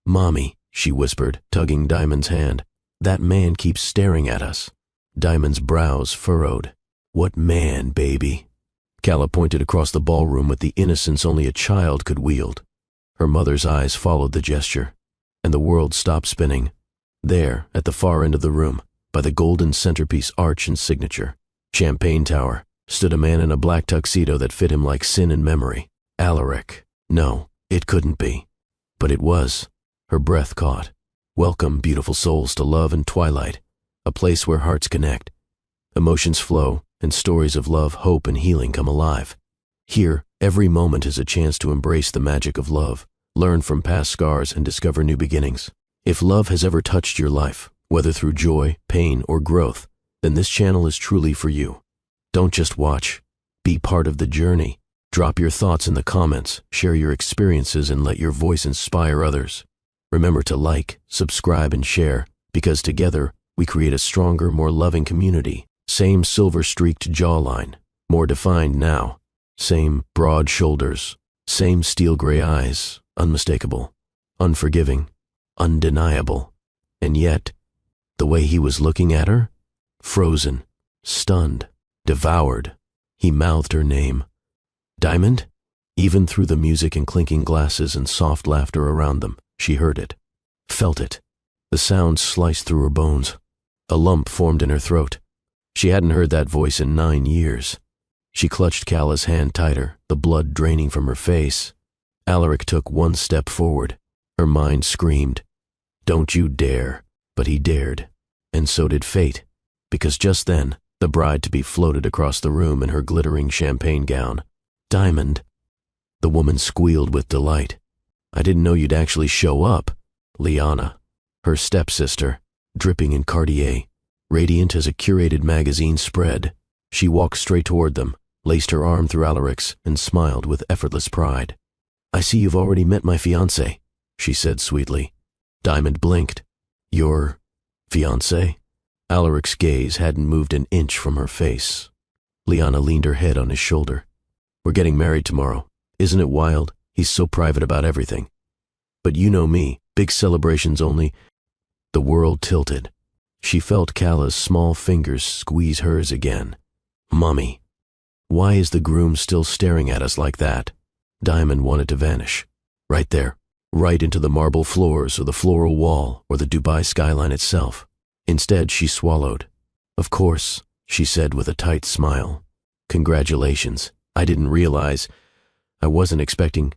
"Mommy," she whispered, tugging Diamond's hand. "That man keeps staring at us." Diamond's brows furrowed. "What man, baby?" Calla pointed across the ballroom with the innocence only a child could wield. Her mother's eyes followed the gesture, and the world stopped spinning. There, at the far end of the room, by the golden centerpiece arch and signature, Champagne Tower, stood a man in a black tuxedo that fit him like sin in memory. Alaric. No, it couldn't be. But it was. Her breath caught. Welcome, beautiful souls, to love and twilight, a place where hearts connect. Emotions flow, and stories of love, hope, and healing come alive. Here, every moment is a chance to embrace the magic of love, learn from past scars, and discover new beginnings. If love has ever touched your life, whether through joy, pain, or growth, then this channel is truly for you. Don't just watch. Be part of the journey. Drop your thoughts in the comments, share your experiences, and let your voice inspire others. Remember to like, subscribe, and share, because together we create a stronger, more loving community. Same silver-streaked jawline, more defined now. Same broad shoulders, same steel-gray eyes, unmistakable, unforgiving, undeniable. And yet, the way he was looking at her, frozen, stunned, devoured, he mouthed her name. Diamond? Even through the music and clinking glasses and soft laughter around them, she heard it, felt it. The sound sliced through her bones. A lump formed in her throat. She hadn't heard that voice in 9 years. She clutched Calla's hand tighter, the blood draining from her face. Alaric took one step forward. Her mind screamed, "Don't you dare." But he dared, and so did fate, because just then, the bride-to-be floated across the room in her glittering champagne gown. "Diamond." The woman squealed with delight. "I didn't know you'd actually show up." Liana, her stepsister, dripping in Cartier, radiant as a curated magazine spread. She walked straight toward them, laced her arm through Alaric's, and smiled with effortless pride. "I see you've already met my fiancé," she said sweetly. Diamond blinked. "Your fiancé?" Alaric's gaze hadn't moved an inch from her face. Liana leaned her head on his shoulder. "We're getting married tomorrow. Isn't it wild? He's so private about everything. But you know me, big celebrations only." The world tilted. She felt Calla's small fingers squeeze hers again. "Mommy, why is the groom still staring at us like that?" Diamond wanted to vanish. Right there, right into the marble floors or the floral wall or the Dubai skyline itself. Instead, she swallowed. "Of course," she said with a tight smile. "Congratulations. I didn't realize. I wasn't expecting."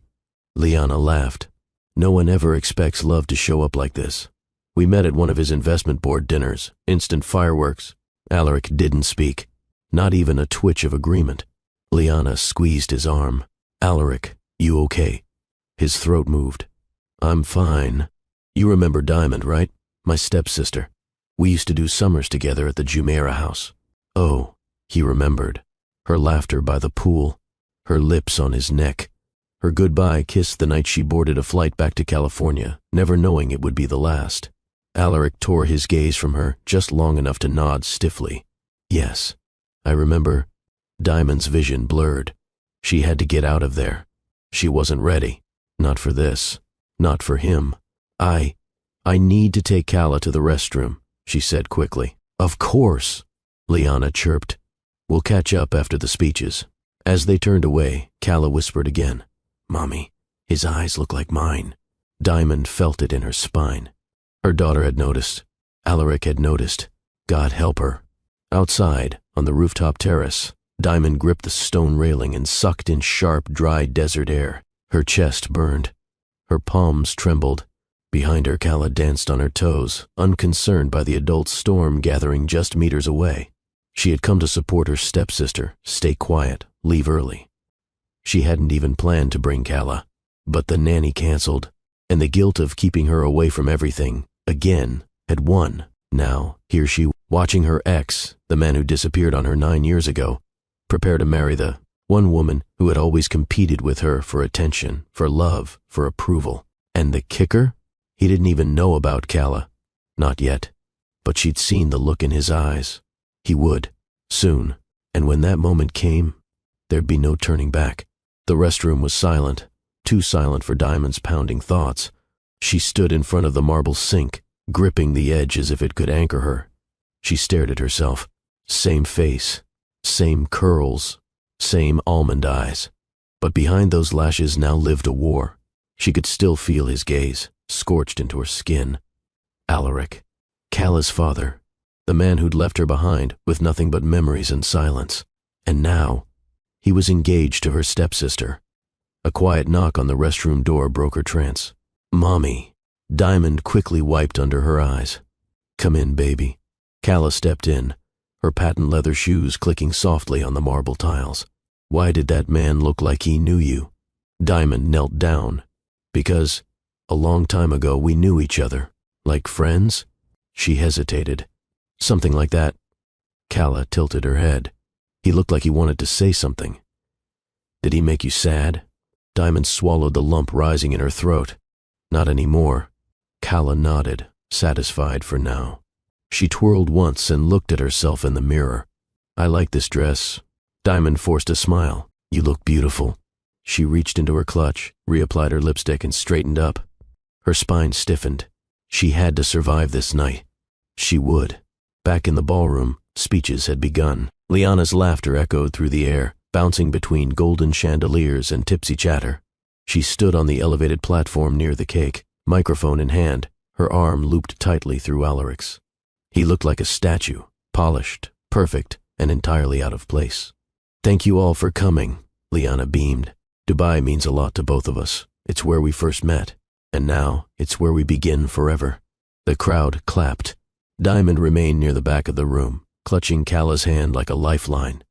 Liana laughed. "No one ever expects love to show up like this. We met at one of his investment board dinners, instant fireworks." Alaric didn't speak, not even a twitch of agreement. Liana squeezed his arm. "Alaric, you okay?" His throat moved. "I'm fine. You remember Diamond, right? My stepsister. We used to do summers together at the Jumeirah house." Oh, he remembered. Her laughter by the pool, her lips on his neck, her goodbye kiss the night she boarded a flight back to California, never knowing it would be the last. Alaric tore his gaze from her just long enough to nod stiffly. "Yes, I remember." Diamond's vision blurred. She had to get out of there. She wasn't ready. Not for this. Not for him. I need to take Calla to the restroom," she said quickly. "Of course," Liana chirped. "We'll catch up after the speeches." As they turned away, Calla whispered again, "Mommy, his eyes look like mine." Diamond felt it in her spine. Her daughter had noticed. Alaric had noticed. God help her. Outside, on the rooftop terrace, Diamond gripped the stone railing and sucked in sharp, dry desert air. Her chest burned. Her palms trembled. Behind her, Calla danced on her toes, unconcerned by the adult storm gathering just meters away. She had come to support her stepsister, stay quiet, leave early. She hadn't even planned to bring Calla. But the nanny canceled, and the guilt of keeping her away from everything, again, had won. Now, here she, watching her ex, the man who disappeared on her 9 years ago, prepare to marry the one woman who had always competed with her for attention, for love, for approval. And the kicker? He didn't even know about Calla. Not yet. But she'd seen the look in his eyes. He would, soon. And when that moment came, there'd be no turning back. The restroom was silent, too silent for Diamond's pounding thoughts. She stood in front of the marble sink, gripping the edge as if it could anchor her. She stared at herself. Same face, same curls, same almond eyes. But behind those lashes now lived a war. She could still feel his gaze, scorched into her skin. Alaric, Cala's father, the man who'd left her behind with nothing but memories and silence. And now, he was engaged to her stepsister. A quiet knock on the restroom door broke her trance. "Mommy." Diamond quickly wiped under her eyes. "Come in, baby." Cala stepped in, her patent leather shoes clicking softly on the marble tiles. "Why did that man look like he knew you?" Diamond knelt down. "Because, a long time ago we knew each other. Like friends?" She hesitated. "Something like that." Cala tilted her head. He looked like he wanted to say something. "Did he make you sad?" Diamond swallowed the lump rising in her throat. "Not anymore." Cala nodded, satisfied for now. She twirled once and looked at herself in the mirror. "I like this dress." Diamond forced a smile. "You look beautiful." She reached into her clutch, reapplied her lipstick, and straightened up. Her spine stiffened. She had to survive this night. She would. Back in the ballroom, speeches had begun. Liana's laughter echoed through the air, bouncing between golden chandeliers and tipsy chatter. She stood on the elevated platform near the cake, microphone in hand, her arm looped tightly through Alaric's. He looked like a statue, polished, perfect, and entirely out of place. "Thank you all for coming," Liana beamed. "Dubai means a lot to both of us. It's where we first met, and now it's where we begin forever." The crowd clapped. Diamond remained near the back of the room, clutching Cala's hand like a lifeline.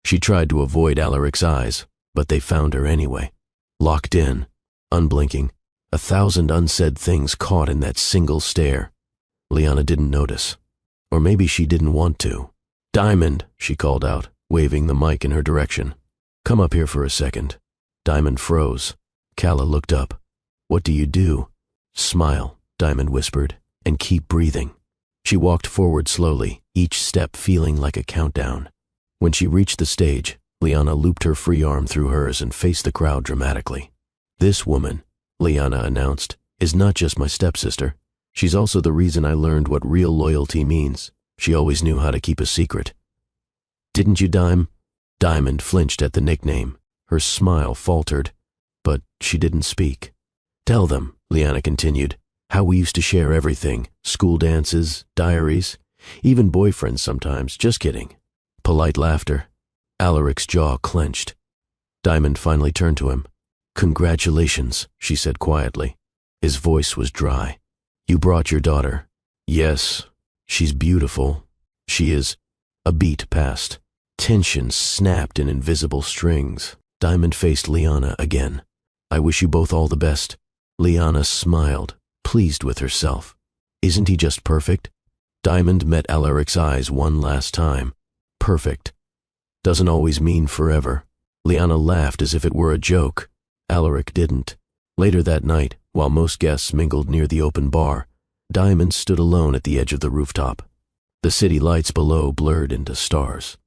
She tried to avoid Alaric's eyes, but they found her anyway. Locked in, unblinking, 1,000 unsaid things caught in that single stare. Liana didn't notice. Or maybe she didn't want to. "Diamond," she called out, waving the mic in her direction. "Come up here for a second." Diamond froze. Cala looked up. "What do you do?" "Smile," Diamond whispered, "and keep breathing." She walked forward slowly, each step feeling like a countdown. When she reached the stage, Liana looped her free arm through hers and faced the crowd dramatically. "This woman," Liana announced, "is not just my stepsister. She's also the reason I learned what real loyalty means. She always knew how to keep a secret." "Didn't you, Dime?" Diamond flinched at the nickname. Her smile faltered, but she didn't speak. "Tell them," Liana continued, "how we used to share everything. School dances, diaries, even boyfriends sometimes. Just kidding." Polite laughter. Alaric's jaw clenched. Diamond finally turned to him. "Congratulations," she said quietly. His voice was dry. "You brought your daughter." "Yes. She's beautiful." "She is." A beat passed. Tension snapped in invisible strings. Diamond faced Liana again. "I wish you both all the best." Liana smiled, pleased with herself. "Isn't he just perfect?" Diamond met Alaric's eyes one last time. "Perfect doesn't always mean forever." Liana laughed as if it were a joke. Alaric didn't. Later that night, while most guests mingled near the open bar, Diamond stood alone at the edge of the rooftop. The city lights below blurred into stars.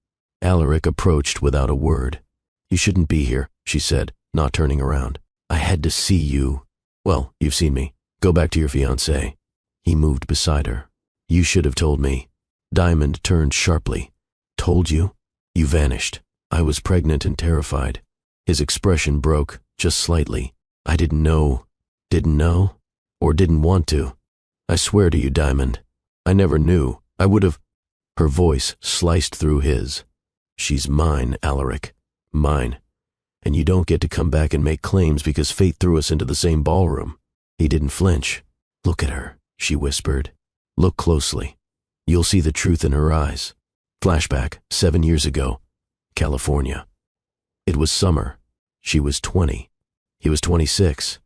Alaric approached without a word. "You shouldn't be here," she said, not turning around. "I had to see you." "Well, you've seen me. Go back to your fiancé." He moved beside her. "You should have told me." Diamond turned sharply. "Told you? You vanished. I was pregnant and terrified." His expression broke, just slightly. "I didn't know. Didn't know? Or didn't want to. I swear to you, Diamond. I never knew. I would have—" Her voice sliced through his. "She's mine, Alaric. Mine. And you don't get to come back and make claims because fate threw us into the same ballroom." He didn't flinch. "Look at her," she whispered. "Look closely. You'll see the truth in her eyes." Flashback, 7 years ago. California. It was summer. She was 20. He was 26.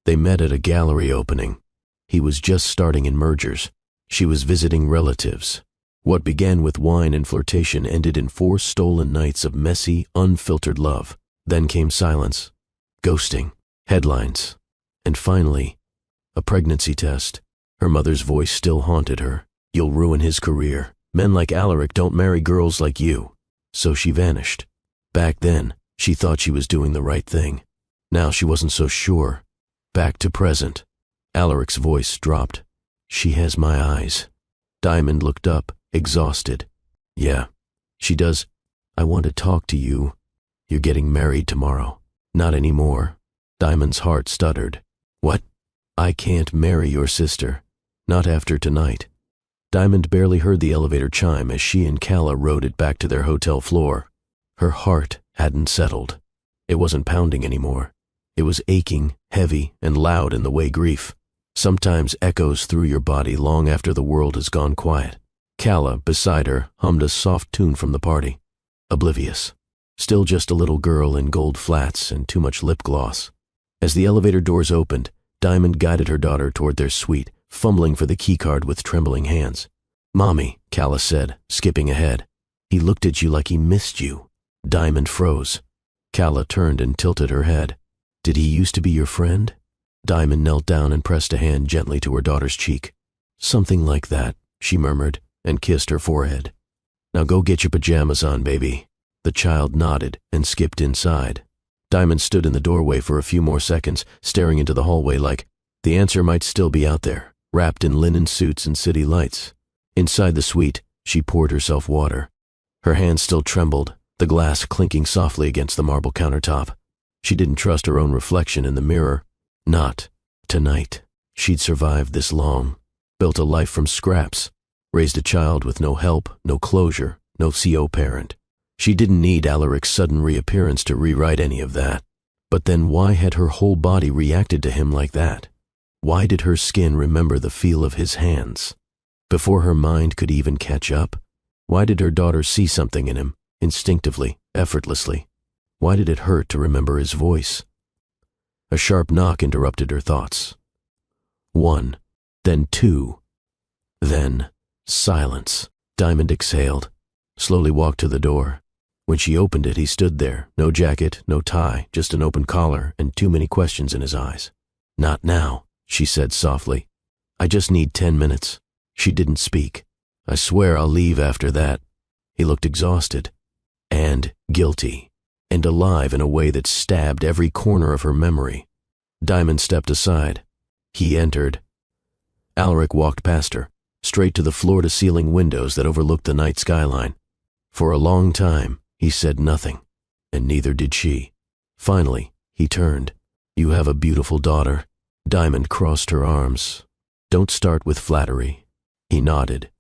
They met at a gallery opening. He was just starting in mergers. She was visiting relatives. What began with wine and flirtation ended in 4 stolen nights of messy, unfiltered love. Then came silence, ghosting, headlines, and finally, a pregnancy test. Her mother's voice still haunted her. "You'll ruin his career. Men like Alaric don't marry girls like you." So she vanished. Back then, she thought she was doing the right thing. Now she wasn't so sure. Back to present. Alaric's voice dropped. She has my eyes. Diamond looked up, exhausted. Yeah, she does. I want to talk to you. You're getting married tomorrow. Not anymore. Diamond's heart stuttered. What? I can't marry your sister. Not after tonight. Diamond barely heard the elevator chime as she and Calla rode it back to their hotel floor. Her heart hadn't settled. It wasn't pounding anymore. It was aching, heavy, and loud in the way grief sometimes echoes through your body long after the world has gone quiet. Calla, beside her, hummed a soft tune from the party. Oblivious. Still just a little girl in gold flats and too much lip gloss. As the elevator doors opened, Diamond guided her daughter toward their suite, fumbling for the keycard with trembling hands. Mommy, Calla said, skipping ahead. He looked at you like he missed you. Diamond froze. Calla turned and tilted her head. Did he used to be your friend? Diamond knelt down and pressed a hand gently to her daughter's cheek. Something like that, she murmured, and kissed her forehead. Now go get your pajamas on, baby. The child nodded and skipped inside. Diamond stood in the doorway for a few more seconds, staring into the hallway like the answer might still be out there, wrapped in linen suits and city lights. Inside the suite, she poured herself water. Her hands still trembled, the glass clinking softly against the marble countertop. She didn't trust her own reflection in the mirror. Not tonight. She'd survived this long, built a life from scraps, raised a child with no help, no closure, no CO parent. She didn't need Alaric's sudden reappearance to rewrite any of that. But then why had her whole body reacted to him like that? Why did her skin remember the feel of his hands? Before her mind could even catch up? Why did her daughter see something in him, instinctively, effortlessly? Why did it hurt to remember his voice? A sharp knock interrupted her thoughts. 1, then 2, then silence. Diamond exhaled, slowly walked to the door. When she opened it, he stood there, no jacket, no tie, just an open collar and too many questions in his eyes. Not now, she said softly. I just need 10 minutes. She didn't speak. I swear I'll leave after that. He looked exhausted and guilty and alive in a way that stabbed every corner of her memory. Diamond stepped aside. He entered. Alaric walked past her, straight to the floor-to-ceiling windows that overlooked the night skyline. For a long time, he said nothing, and neither did she. Finally, he turned. You have a beautiful daughter. Diamond crossed her arms. Don't start with flattery. He nodded.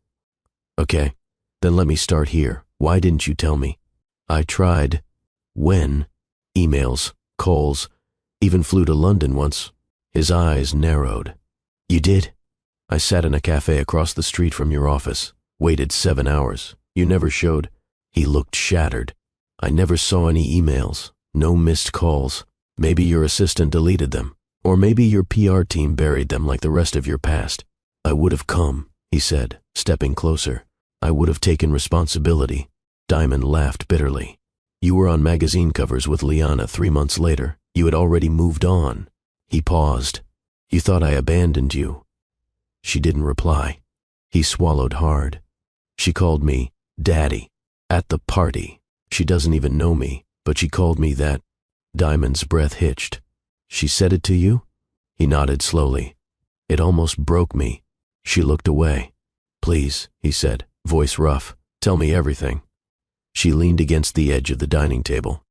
Okay, then let me start here. Why didn't you tell me? I tried. When? Emails, calls, even flew to London once. His eyes narrowed. You did? I sat in a cafe across the street from your office, waited 7 hours. You never showed. He looked shattered. I never saw any emails, no missed calls. Maybe your assistant deleted them, or maybe your PR team buried them like the rest of your past. I would have come, he said, stepping closer. I would have taken responsibility. Diamond laughed bitterly. You were on magazine covers with Liana 3 months later. You had already moved on. He paused. You thought I abandoned you. She didn't reply. He swallowed hard. She called me Daddy. At the party. She doesn't even know me, but she called me that. Diamond's breath hitched. She said it to you? He nodded slowly. It almost broke me. She looked away. Please, he said, voice rough, tell me everything. She leaned against the edge of the dining table.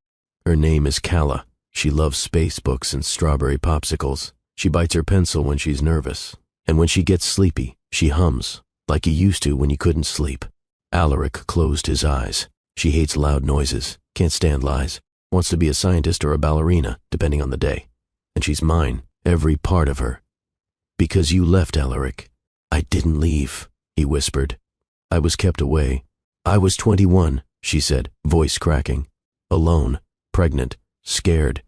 Her name is Calla. She loves space books and strawberry popsicles. She bites her pencil when she's nervous. And when she gets sleepy, she hums, like you used to when you couldn't sleep. Alaric closed his eyes. She hates loud noises, can't stand lies, wants to be a scientist or a ballerina, depending on the day. And she's mine, every part of her. Because you left, Alaric. I didn't leave, he whispered. I was kept away. I was 21, she said, voice cracking. Alone, pregnant, scared.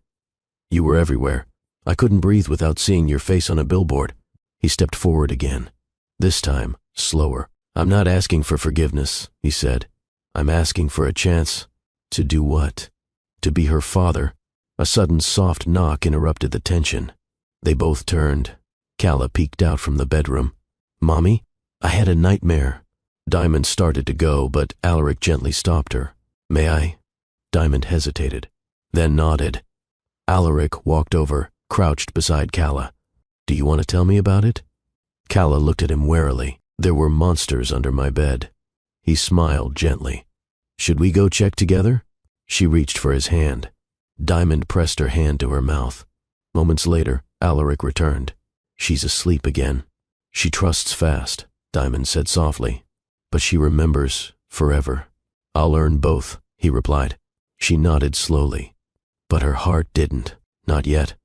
You were everywhere. I couldn't breathe without seeing your face on a billboard. He stepped forward again. This time, slower. I'm not asking for forgiveness, he said. I'm asking for a chance. To do what? To be her father. A sudden soft knock interrupted the tension. They both turned. Calla peeked out from the bedroom. Mommy, I had a nightmare. Diamond started to go, but Alaric gently stopped her. May I? Diamond hesitated, then nodded. Alaric walked over, crouched beside Calla. Do you want to tell me about it? Calla looked at him warily. There were monsters under my bed. He smiled gently. Should we go check together? She reached for his hand. Diamond pressed her hand to her mouth. Moments later, Alaric returned. She's asleep again. She trusts fast, Diamond said softly. But she remembers forever. I'll learn both, he replied. She nodded slowly. But her heart didn't. Not yet.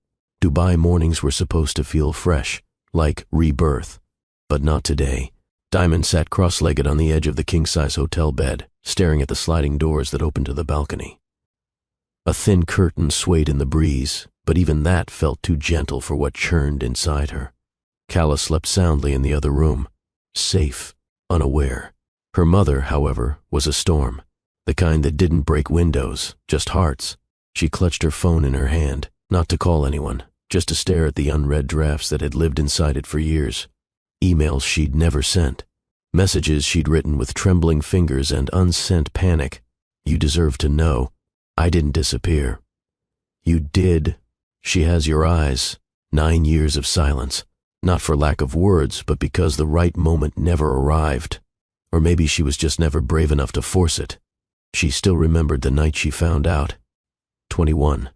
Dubai mornings were supposed to feel fresh, like rebirth. But not today. Diamond sat cross-legged on the edge of the king-size hotel bed, staring at the sliding doors that opened to the balcony. A thin curtain swayed in the breeze, but even that felt too gentle for what churned inside her. Calla slept soundly in the other room, safe, unaware. Her mother, however, was a storm, the kind that didn't break windows, just hearts. She clutched her phone in her hand, not to call anyone, just to stare at the unread drafts that had lived inside it for years. Emails she'd never sent. Messages she'd written with trembling fingers and unsent panic. You deserve to know. I didn't disappear. You did. She has your eyes. 9 years of silence. Not for lack of words, but because the right moment never arrived. Or maybe she was just never brave enough to force it. She still remembered the night she found out. 21.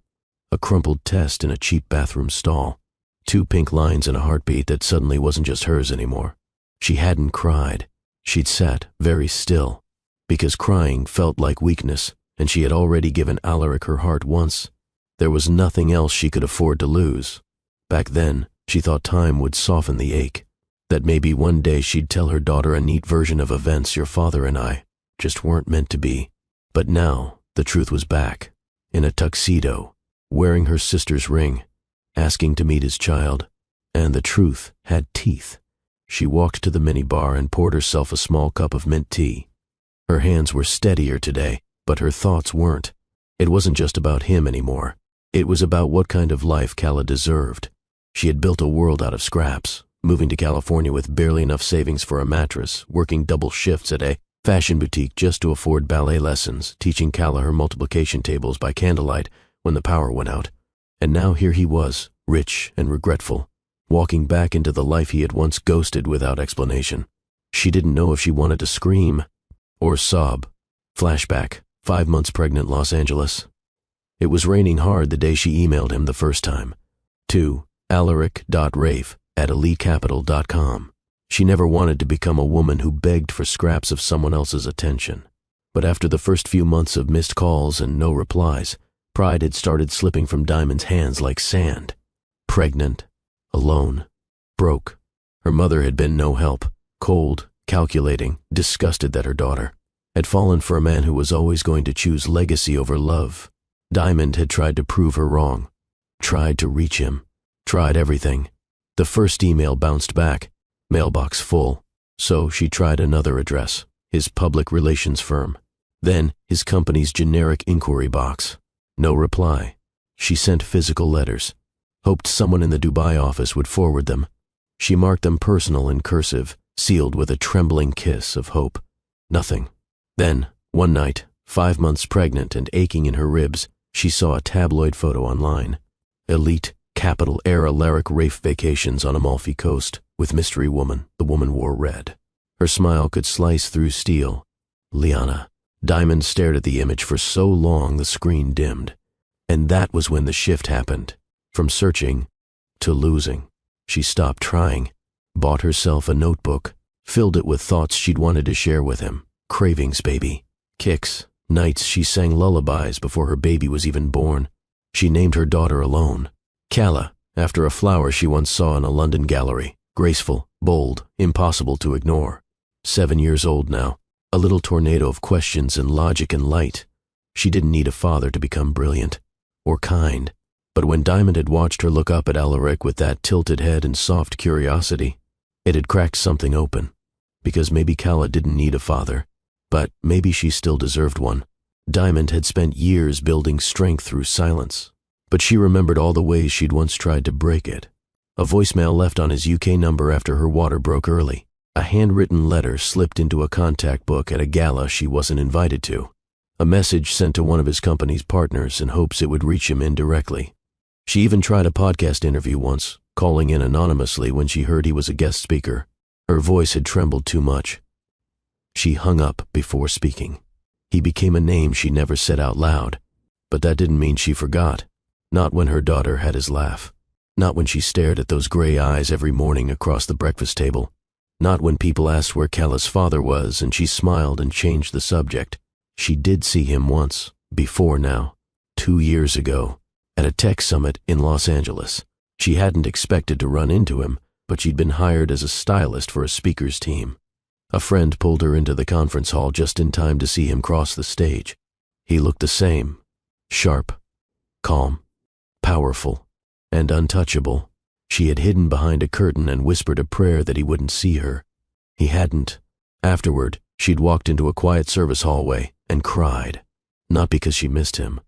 A crumpled test in a cheap bathroom stall. 2 pink lines and a heartbeat that suddenly wasn't just hers anymore. She hadn't cried. She'd sat very still, because crying felt like weakness, and she had already given Alaric her heart once. There was nothing else she could afford to lose. Back then, she thought time would soften the ache, that maybe one day she'd tell her daughter a neat version of events your father and I just weren't meant to be. But now, the truth was back, in a tuxedo, wearing her sister's ring, asking to meet his child, and the truth had teeth. She walked to the minibar and poured herself a small cup of mint tea. Her hands were steadier today, but her thoughts weren't. It wasn't just about him anymore. It was about what kind of life Calla deserved. She had built a world out of scraps, moving to California with barely enough savings for a mattress, working double shifts at a fashion boutique just to afford ballet lessons, teaching Calla her multiplication tables by candlelight when the power went out. And now here he was, rich and regretful, walking back into the life he had once ghosted without explanation. She didn't know if she wanted to scream or sob. Flashback, 5 months pregnant, Los Angeles. It was raining hard the day she emailed him the first time. To alaric.rafe@elitecapital.com. She never wanted to become a woman who begged for scraps of someone else's attention. But after the first few months of missed calls and no replies, pride had started slipping from Diamond's hands like sand. Pregnant, alone, broke. Her mother had been no help, cold, calculating, disgusted that her daughter had fallen for a man who was always going to choose legacy over love. Diamond had tried to prove her wrong, tried to reach him, tried everything. The first email bounced back, mailbox full, so she tried another address, his public relations firm, then his company's generic inquiry box. No reply. She sent physical letters, hoped someone in the Dubai office would forward them. She marked them personal in cursive, sealed with a trembling kiss of hope. Nothing. Then, one night, 5 months pregnant and aching in her ribs, she saw a tabloid photo online. Elite, capital-era Alaric Rafe vacations on Amalfi Coast with mystery woman. The woman wore red. Her smile could slice through steel. Liana. Diamond stared at the image for so long the screen dimmed. And that was when the shift happened. From searching to losing. She stopped trying, bought herself a notebook, filled it with thoughts she'd wanted to share with him. Cravings, baby. Kicks. Nights she sang lullabies before her baby was even born. She named her daughter Alone. Calla, after a flower she once saw in a London gallery. Graceful, bold, impossible to ignore. 7 years old now. A little tornado of questions and logic and light. She didn't need a father to become brilliant. Or kind. But when Diamond had watched her look up at Alaric with that tilted head and soft curiosity, it had cracked something open. Because maybe Calla didn't need a father, but maybe she still deserved one. Diamond had spent years building strength through silence, but she remembered all the ways she'd once tried to break it. A voicemail left on his UK number after her water broke early. A handwritten letter slipped into a contact book at a gala she wasn't invited to. A message sent to one of his company's partners in hopes it would reach him indirectly. She even tried a podcast interview once, calling in anonymously when she heard he was a guest speaker. Her voice had trembled too much. She hung up before speaking. He became a name she never said out loud, but that didn't mean she forgot. Not when her daughter had his laugh. Not when she stared at those gray eyes every morning across the breakfast table. Not when people asked where Callah's father was and she smiled and changed the subject. She did see him once, before now, 2 years ago, at a tech summit in Los Angeles. She hadn't expected to run into him, but she'd been hired as a stylist for a speaker's team. A friend pulled her into the conference hall just in time to see him cross the stage. He looked the same, sharp, calm, powerful, and untouchable. She had hidden behind a curtain and whispered a prayer that he wouldn't see her. He hadn't. Afterward, she'd walked into a quiet service hallway and cried, not because she missed him,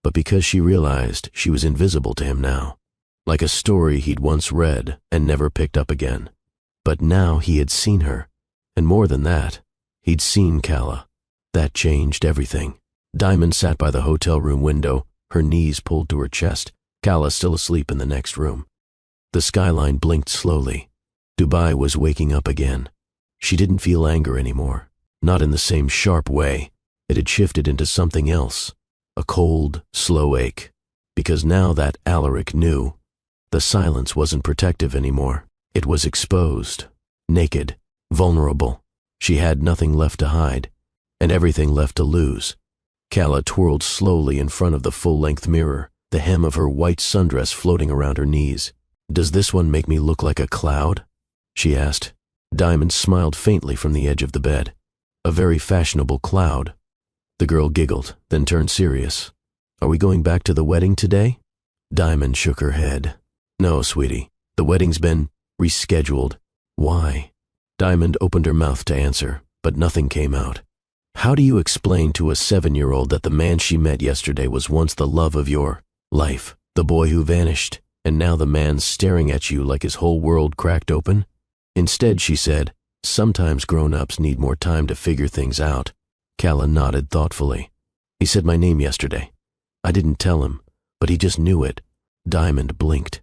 but because she realized she was invisible to him now, like a story he'd once read and never picked up again. But now he had seen her, and more than that, he'd seen Callah. That changed everything. Diamond sat by the hotel room window, her knees pulled to her chest, Callah still asleep in the next room. The skyline blinked slowly. Dubai was waking up again. She didn't feel anger anymore, not in the same sharp way. It had shifted into something else, a cold, slow ache, because now that Alaric knew. The silence wasn't protective anymore. It was exposed, naked, vulnerable. She had nothing left to hide, and everything left to lose. Callah twirled slowly in front of the full-length mirror, the hem of her white sundress floating around her knees. "Does this one make me look like a cloud?" she asked. Diamond smiled faintly from the edge of the bed. "A very fashionable cloud." The girl giggled, then turned serious. "Are we going back to the wedding today?" Diamond shook her head. "No, sweetie. The wedding's been rescheduled." "Why?" Diamond opened her mouth to answer, but nothing came out. "How do you explain to a 7-year-old that the man she met yesterday was once the love of your life, the boy who vanished, and now the man's staring at you like his whole world cracked open?" Instead, she said, "Sometimes grown-ups need more time to figure things out." Callah nodded thoughtfully. "He said my name yesterday. I didn't tell him, but he just knew it." Diamond blinked.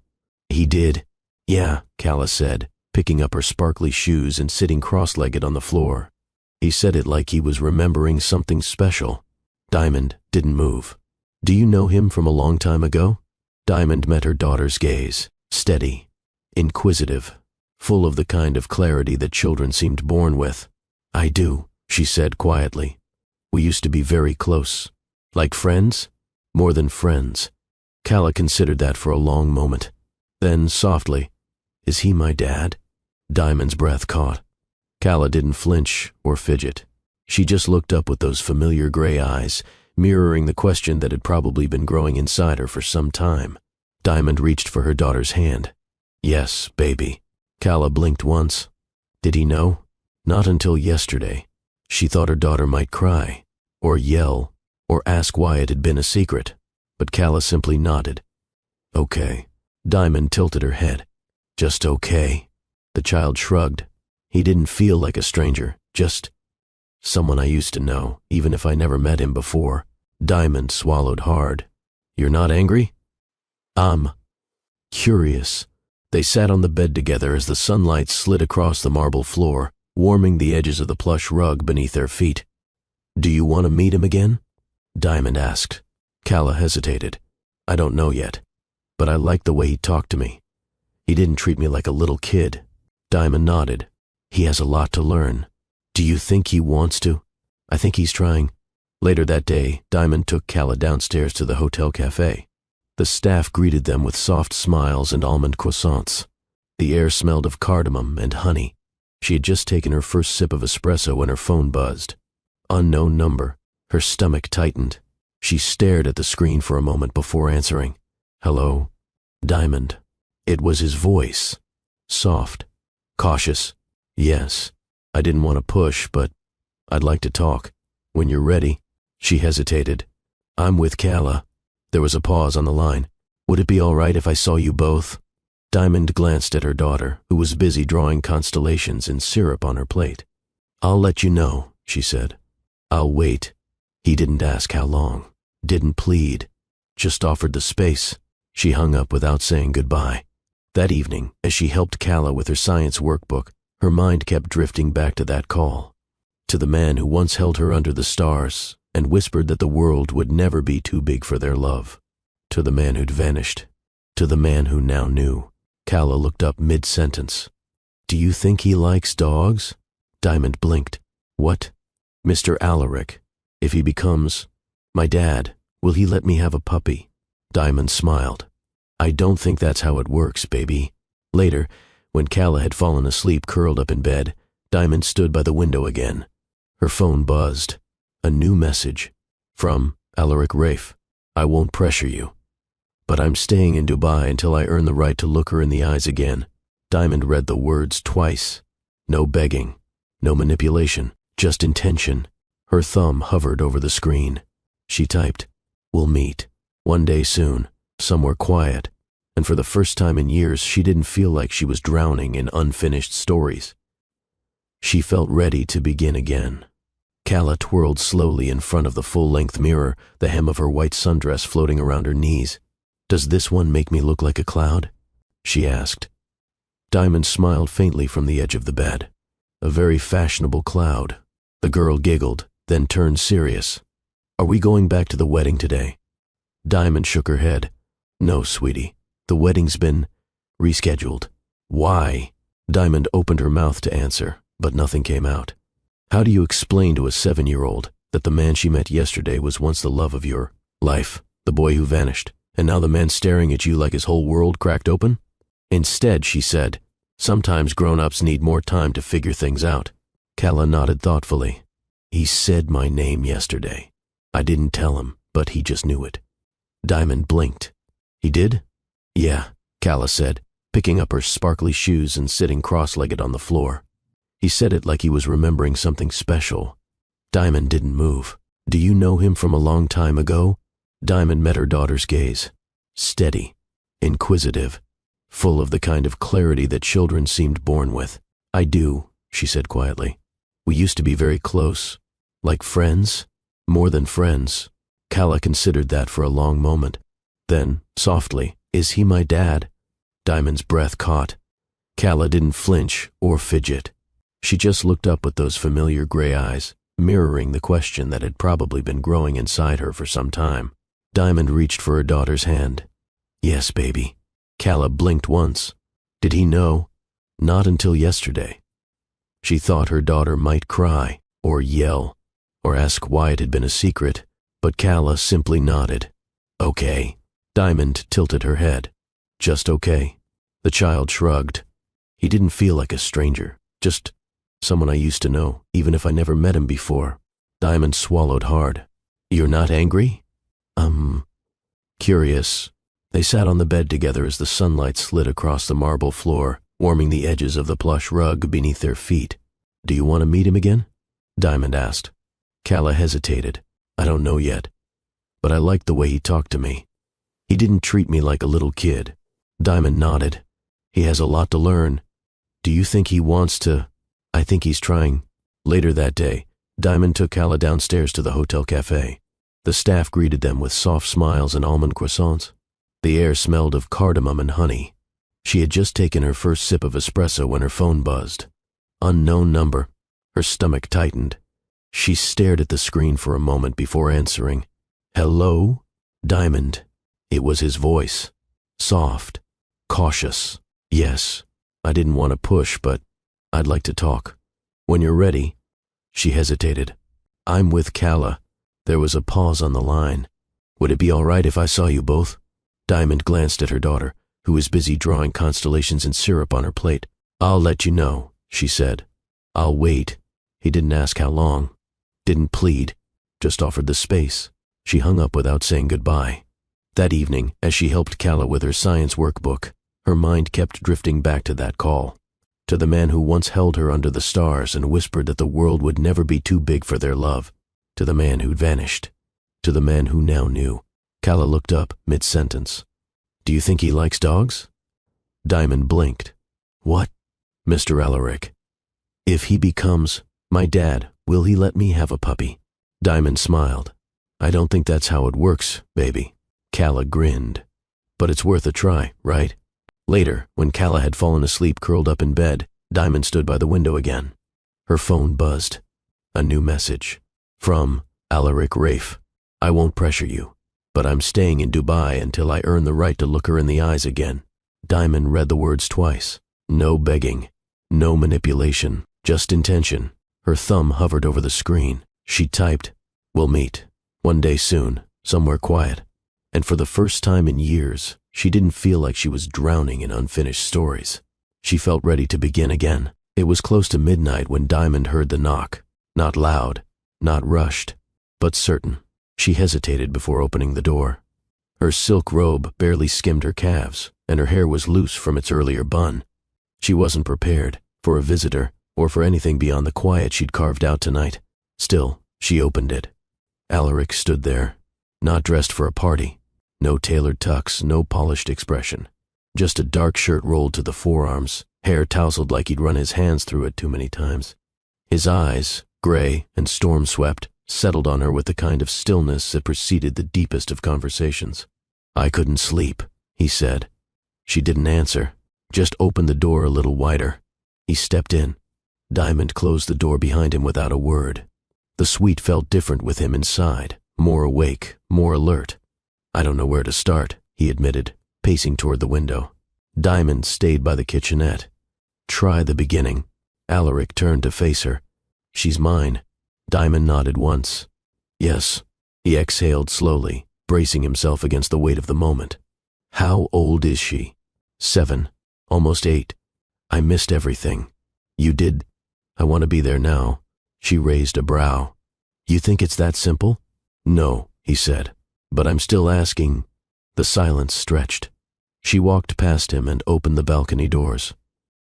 "He did?" "Yeah," Callah said, picking up her sparkly shoes and sitting cross-legged on the floor. He said it like he was remembering something special. Diamond didn't move. "Do you know him from a long time ago?" Diamond met her daughter's gaze, steady, inquisitive, full of the kind of clarity that children seemed born with. "I do," she said quietly. "We used to be very close." "Like friends?" "More than friends." Callah considered that for a long moment. Then, softly, "Is he my dad?" Diamond's breath caught. Callah didn't flinch or fidget. She just looked up with those familiar gray eyes, mirroring the question that had probably been growing inside her for some time. Diamond reached for her daughter's hand. "Yes, baby." Callah blinked once. Did he know? Not until yesterday. She thought her daughter might cry, or yell, or ask why it had been a secret. But Callah simply nodded. "Okay." Diamond tilted her head. "Just okay." The child shrugged. He didn't feel like a stranger, just someone I used to know, even if I never met him before. Diamond swallowed hard. "You're not angry?" "I'm curious." They sat on the bed together as the sunlight slid across the marble floor, warming the edges of the plush rug beneath their feet. "Do you want to meet him again?" Diamond asked. Callah hesitated. "I don't know yet, but I liked the way he talked to me. He didn't treat me like a little kid." Diamond nodded. "He has a lot to learn." "Do you think he wants to?" "I think he's trying." Later that day, Diamond took Callah downstairs to the hotel cafe. The staff greeted them with soft smiles and almond croissants. The air smelled of cardamom and honey. She had just taken her first sip of espresso when her phone buzzed. Unknown number. Her stomach tightened. She stared at the screen for a moment before answering. "Hello?" "Diamond." It was his voice. Soft. Cautious. "Yes. I didn't want to push, but I'd like to talk. When you're ready." She hesitated. "I'm with Callah." There was a pause on the line. "Would it be all right if I saw you both?" Diamond glanced at her daughter, who was busy drawing constellations in syrup on her plate. "I'll let you know," she said. "I'll wait." He didn't ask how long, didn't plead, just offered the space. She hung up without saying goodbye. That evening, as she helped Calla with her science workbook, her mind kept drifting back to that call. To the man who once held her under the stars and whispered that the world would never be too big for their love. To the man who'd vanished. To the man who now knew. Calla looked up mid-sentence. "Do you think he likes dogs?" Diamond blinked. "What?" "Mr. Alaric. If he becomes my dad, will he let me have a puppy?" Diamond smiled. "I don't think that's how it works, baby." Later, when Calla had fallen asleep curled up in bed, Diamond stood by the window again. Her phone buzzed. A new message. From Alaric Rafe. "I won't pressure you, but I'm staying in Dubai until I earn the right to look her in the eyes again." Diamond read the words twice. No begging, no manipulation, just intention. Her thumb hovered over the screen. She typed, "We'll meet. One day soon, somewhere quiet." And for the first time in years, she didn't feel like she was drowning in unfinished stories. She felt ready to begin again. Calla twirled slowly in front of the full-length mirror, the hem of her white sundress floating around her knees. "Does this one make me look like a cloud?" she asked. Diamond smiled faintly from the edge of the bed. "A very fashionable cloud." The girl giggled, then turned serious. "Are we going back to the wedding today?" Diamond shook her head. "No, sweetie. The wedding's been rescheduled." "Why?" Diamond opened her mouth to answer, but nothing came out. "How do you explain to a 7-year-old that the man she met yesterday was once the love of your life, the boy who vanished, and now the man's staring at you like his whole world cracked open?" Instead, she said, "Sometimes grown-ups need more time to figure things out." Calla nodded thoughtfully. "He said my name yesterday. I didn't tell him, but he just knew it." Diamond blinked. "He did?" "Yeah," Calla said, picking up her sparkly shoes and sitting cross-legged on the floor. "He said it like he was remembering something special." Diamond didn't move. "Do you know him from a long time ago?" Diamond met her daughter's gaze. Steady, inquisitive, full of the kind of clarity that children seemed born with. "I do," she said quietly. "We used to be very close. Like friends? More than friends." Calla considered that for a long moment. Then, softly, "Is he my dad?" Diamond's breath caught. Calla didn't flinch or fidget. She just looked up with those familiar gray eyes, mirroring the question that had probably been growing inside her for some time. Diamond reached for her daughter's hand. "Yes, baby." Calla blinked once. Did he know? Not until yesterday. She thought her daughter might cry, or yell, or ask why it had been a secret, but Calla simply nodded. "Okay." Diamond tilted her head. "Just okay." The child shrugged. "He didn't feel like a stranger, just someone I used to know, even if I never met him before." Diamond swallowed hard. "You're not angry?" Curious." They sat on the bed together as the sunlight slid across the marble floor, warming the edges of the plush rug beneath their feet. "Do you want to meet him again?" Diamond asked. Calla hesitated. "I don't know yet, but I liked the way he talked to me. He didn't treat me like a little kid." Diamond nodded. "He has a lot to learn. Do you think he wants to?" "I think he's trying." Later that day, Diamond took Calla downstairs to the hotel cafe. The staff greeted them with soft smiles and almond croissants. The air smelled of cardamom and honey. She had just taken her first sip of espresso when her phone buzzed. Unknown number. Her stomach tightened. She stared at the screen for a moment before answering. "Hello?" "Diamond." It was his voice. Soft. Cautious. "Yes. I didn't want to push, but I'd like to talk. When you're ready." She hesitated. "I'm with Calla." There was a pause on the line. "Would it be all right if I saw you both?" Diamond glanced at her daughter, who was busy drawing constellations in syrup on her plate. "I'll let you know," she said. "I'll wait." He didn't ask how long. Didn't plead. Just offered the space. She hung up without saying goodbye. That evening, as she helped Calla with her science workbook, her mind kept drifting back to that call. To the man who once held her under the stars and whispered that the world would never be too big for their love. To the man who'd vanished. To the man who now knew. Calla looked up mid-sentence. "Do you think he likes dogs?" Diamond blinked. "What?" "Mr. Alaric. If he becomes my dad, will he let me have a puppy?" Diamond smiled. "I don't think that's how it works, baby." Calla grinned. "But it's worth a try, right?" Later, when Calla had fallen asleep curled up in bed, Diamond stood by the window again. Her phone buzzed. A new message. From Alaric Rafe. I won't pressure you, but I'm staying in Dubai until I earn the right to look her in the eyes again. Diamond read the words twice. No begging. No manipulation. Just intention. Her thumb hovered over the screen. She typed, "We'll meet. One day soon, somewhere quiet." And for the first time in years, she didn't feel like she was drowning in unfinished stories. She felt ready to begin again. It was close to midnight when Diamond heard the knock. Not loud, not rushed, but certain. She hesitated before opening the door. Her silk robe barely skimmed her calves, and her hair was loose from its earlier bun. She wasn't prepared for a visitor or for anything beyond the quiet she'd carved out tonight. Still, she opened it. Alaric stood there, not dressed for a party. No tailored tux, no polished expression. Just a dark shirt rolled to the forearms, hair tousled like he'd run his hands through it too many times. His eyes, gray and storm-swept, settled on her with the kind of stillness that preceded the deepest of conversations. "I couldn't sleep," he said. She didn't answer, just opened the door a little wider. He stepped in. Diamond closed the door behind him without a word. The suite felt different with him inside, more awake, more alert. "I don't know where to start," he admitted, pacing toward the window. Diamond stayed by the kitchenette. "Try the beginning." Alaric turned to face her. "She's mine." Diamond nodded once. "Yes." He exhaled slowly, bracing himself against the weight of the moment. "How old is she?" 7, almost 8. "I missed everything." "You did?" "I want to be there now." She raised a brow. "You think it's that simple?" "No," he said, "but I'm still asking." The silence stretched. She walked past him and opened the balcony doors.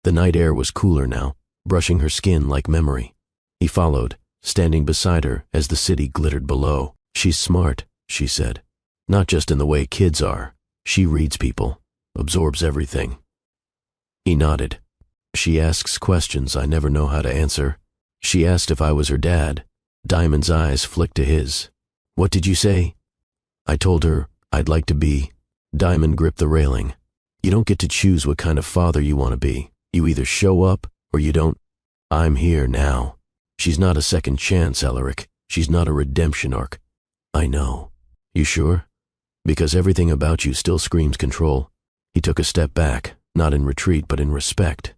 The night air was cooler now, brushing her skin like memory. He followed, standing beside her as the city glittered below. "She's smart," she said. "Not just in the way kids are. She reads people, absorbs everything." He nodded. "She asks questions I never know how to answer." She asked if I was her dad. Diamond's eyes flicked to his. "What did you say?" "I told her I'd like to be." Diamond gripped the railing. "You don't get to choose what kind of father you want to be. You either show up or you don't." "I'm here now." "She's not a second chance, Alaric. She's not a redemption arc." "I know." "You sure?" "Because everything about you still screams control." He took a step back, not in retreat but in respect.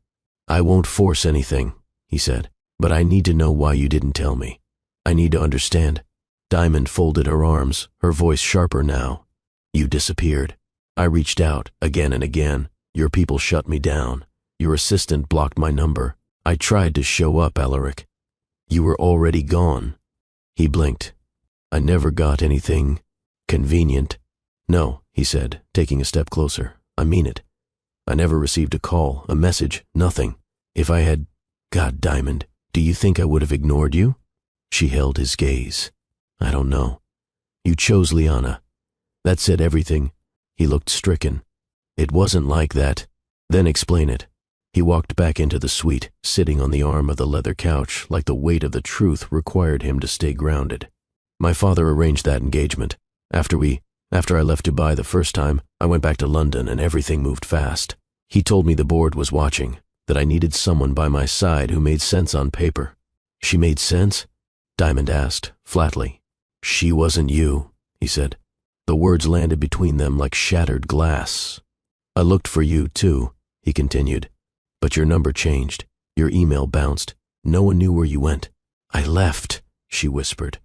"I won't force anything," he said, "but I need to know why you didn't tell me. I need to understand." Diamond folded her arms, her voice sharper now. "You disappeared. I reached out again and again. Your people shut me down. Your assistant blocked my number. I tried to show up, Alaric. You were already gone." He blinked. "I never got anything convenient." "No," he said, taking a step closer. "I mean it. I never received a call, a message, nothing. If I had... God, Diamond, do you think I would have ignored you?" She held his gaze. "I don't know. You chose Liana. That said everything." He looked stricken. "It wasn't like that." "Then explain it." He walked back into the suite, sitting on the arm of the leather couch like the weight of the truth required him to stay grounded. "My father arranged that engagement. After I left Dubai the first time, I went back to London and everything moved fast. He told me the board was watching, that I needed someone by my side who made sense on paper." "She made sense?" Diamond asked, flatly. "She wasn't you," he said. The words landed between them like shattered glass. "I looked for you, too," he continued. "But your number changed. Your email bounced. No one knew where you went." "I left," she whispered.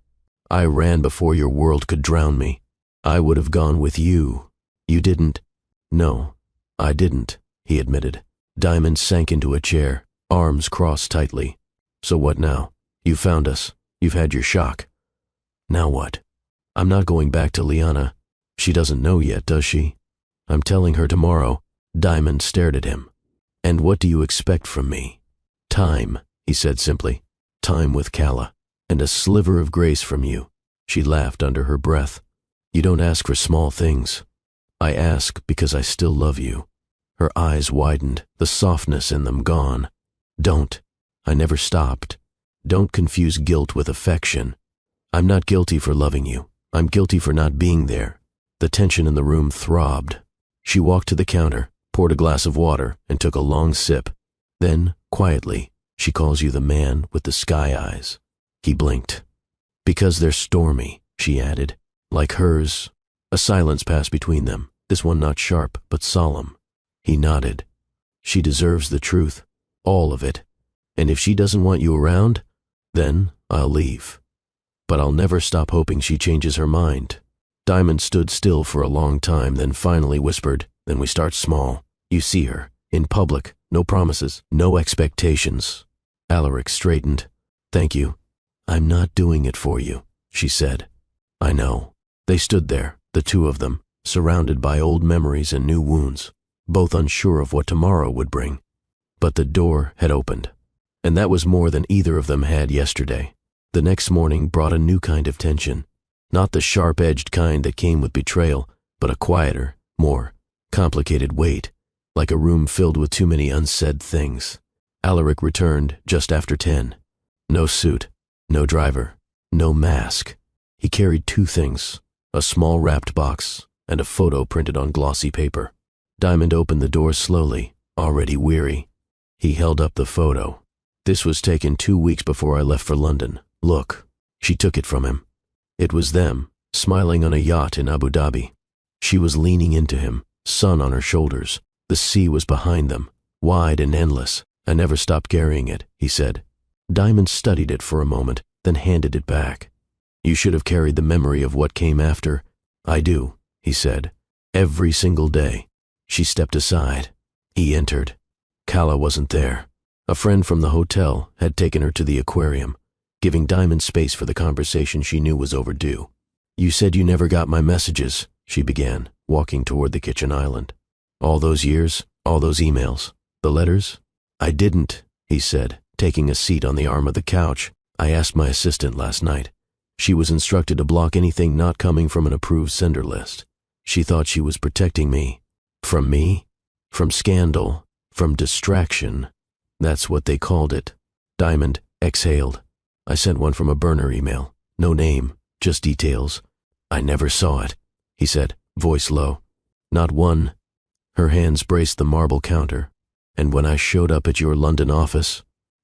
"I ran before your world could drown me. I would have gone with you." "You didn't." "No, I didn't," he admitted. Diamond sank into a chair, arms crossed tightly. "So what now? You found us. You've had your shock. Now what?" "I'm not going back to Liana. She doesn't know yet, does she?" "I'm telling her tomorrow." Diamond stared at him. "And what do you expect from me?" "Time," he said simply. "Time with Calla. And a sliver of grace from you." She laughed under her breath. "You don't ask for small things." "I ask because I still love you." Her eyes widened, the softness in them gone. "Don't. I never stopped. Don't confuse guilt with affection. I'm not guilty for loving you. I'm guilty for not being there." The tension in the room throbbed. She walked to the counter, poured a glass of water, and took a long sip. Then, quietly, she calls you the man with the sky eyes. He blinked. Because they're stormy, she added. Like hers. A silence passed between them, this one not sharp, but solemn. He nodded. She deserves the truth. All of it. And if she doesn't want you around, then I'll leave. But I'll never stop hoping she changes her mind. Diamond stood still for a long time, then finally whispered, then we start small. You see her, in public, no promises, no expectations. Alaric straightened. Thank you. I'm not doing it for you, she said. I know. They stood there, the two of them, surrounded by old memories and new wounds, both unsure of what tomorrow would bring. But the door had opened, and that was more than either of them had yesterday. The next morning brought a new kind of tension, not the sharp-edged kind that came with betrayal, but a quieter, more complicated weight, like a room filled with too many unsaid things. Alaric returned just after 10. No suit, no driver, no mask. He carried two things, a small wrapped box and a photo printed on glossy paper. Diamond opened the door slowly, already weary. He held up the photo. This was taken 2 weeks before I left for London. Look. She took it from him. It was them, smiling on a yacht in Abu Dhabi. She was leaning into him, sun on her shoulders. The sea was behind them, wide and endless. I never stopped carrying it, he said. Diamond studied it for a moment, then handed it back. You should have carried the memory of what came after. I do, he said. Every single day. She stepped aside. He entered. Calla wasn't there. A friend from the hotel had taken her to the aquarium, giving Diamond space for the conversation she knew was overdue. You said you never got my messages, she began, walking toward the kitchen island. All those years, all those emails, the letters? I didn't, he said, taking a seat on the arm of the couch. I asked my assistant last night. She was instructed to block anything not coming from an approved sender list. She thought she was protecting me. From me? From scandal. From distraction. That's what they called it. Diamond exhaled. I sent one from a burner email. No name, just details. I never saw it, he said, voice low. Not one. Her hands braced the marble counter. And when I showed up at your London office,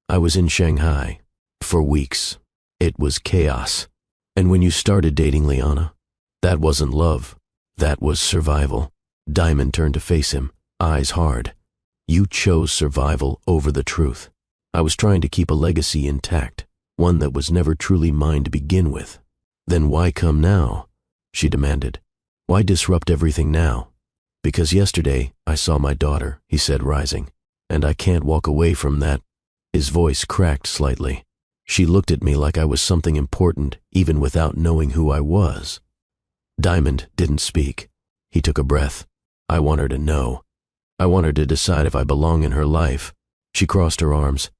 I was in Shanghai. For weeks. It was chaos. And when you started dating Liana, that wasn't love. That was survival. Diamond turned to face him, eyes hard. You chose survival over the truth. I was trying to keep a legacy intact, one that was never truly mine to begin with. Then why come now? She demanded. Why disrupt everything now? Because yesterday I saw my daughter, he said, rising, and I can't walk away from that. His voice cracked slightly. She looked at me like I was something important, even without knowing who I was. Diamond didn't speak. He took a breath. I want her to know. I want her to decide if I belong in her life. She crossed her arms.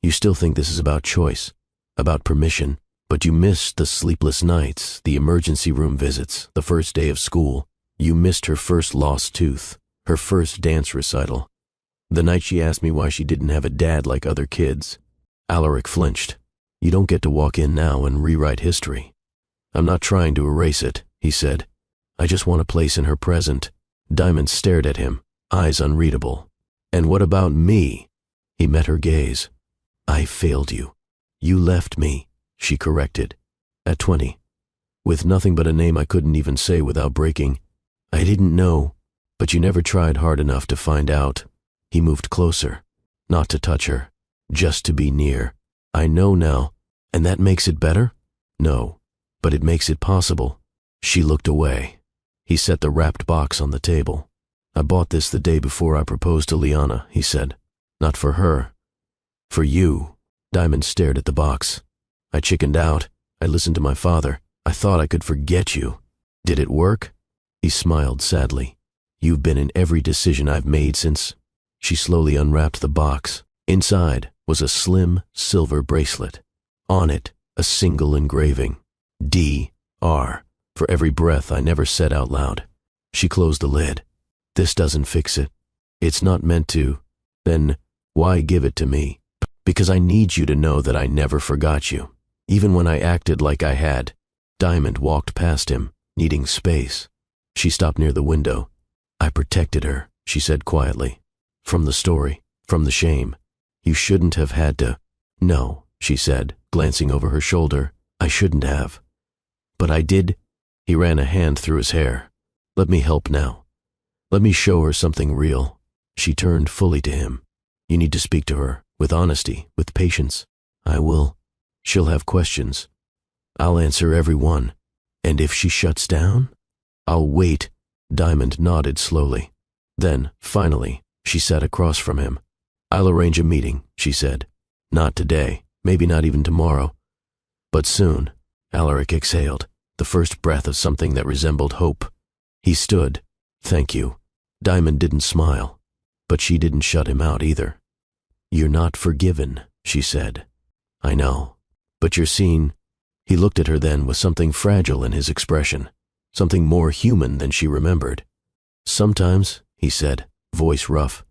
You still think this is about choice, about permission, but you missed the sleepless nights, the emergency room visits, the first day of school. You missed her first lost tooth, her first dance recital. The night she asked me why she didn't have a dad like other kids. Alaric flinched. You don't get to walk in now and rewrite history. I'm not trying to erase it, he said. I just want a place in her present. Diamond stared at him, eyes unreadable. And what about me? He met her gaze. I failed you. You left me, she corrected. At 20. With nothing but a name I couldn't even say without breaking. I didn't know, but you never tried hard enough to find out. He moved closer, not to touch her, just to be near. I know now, and that makes it better? No, but it makes it possible. She looked away. He set the wrapped box on the table. I bought this the day before I proposed to Liana, he said. Not for her. For you. Diamond stared at the box. I chickened out. I listened to my father. I thought I could forget you. Did it work? He smiled sadly. You've been in every decision I've made since. She slowly unwrapped the box. Inside was a slim silver bracelet. On it, a single engraving. D.R. for every breath I never said out loud. She closed the lid. This doesn't fix it. It's not meant to. Then why give it to me? Because I need you to know that I never forgot you. Even when I acted like I had. Diamond walked past him, needing space. She stopped near the window. I protected her, she said quietly. From the story, from the shame. You shouldn't have had to. No, she said, glancing over her shoulder. I shouldn't have. But I did. He ran a hand through his hair. Let me help now. Let me show her something real. She turned fully to him. You need to speak to her, with honesty, with patience. I will. She'll have questions. I'll answer every one. And if she shuts down? I'll wait. Diamond nodded slowly. Then, finally, she sat across from him. I'll arrange a meeting, she said. Not today, maybe not even tomorrow. But soon. Alaric exhaled, the first breath of something that resembled hope. He stood. Thank you. Diamond didn't smile, but she didn't shut him out either. You're not forgiven, she said. I know. But you're seen. He looked at her then with something fragile in his expression, something more human than she remembered. Sometimes, he said, voice rough,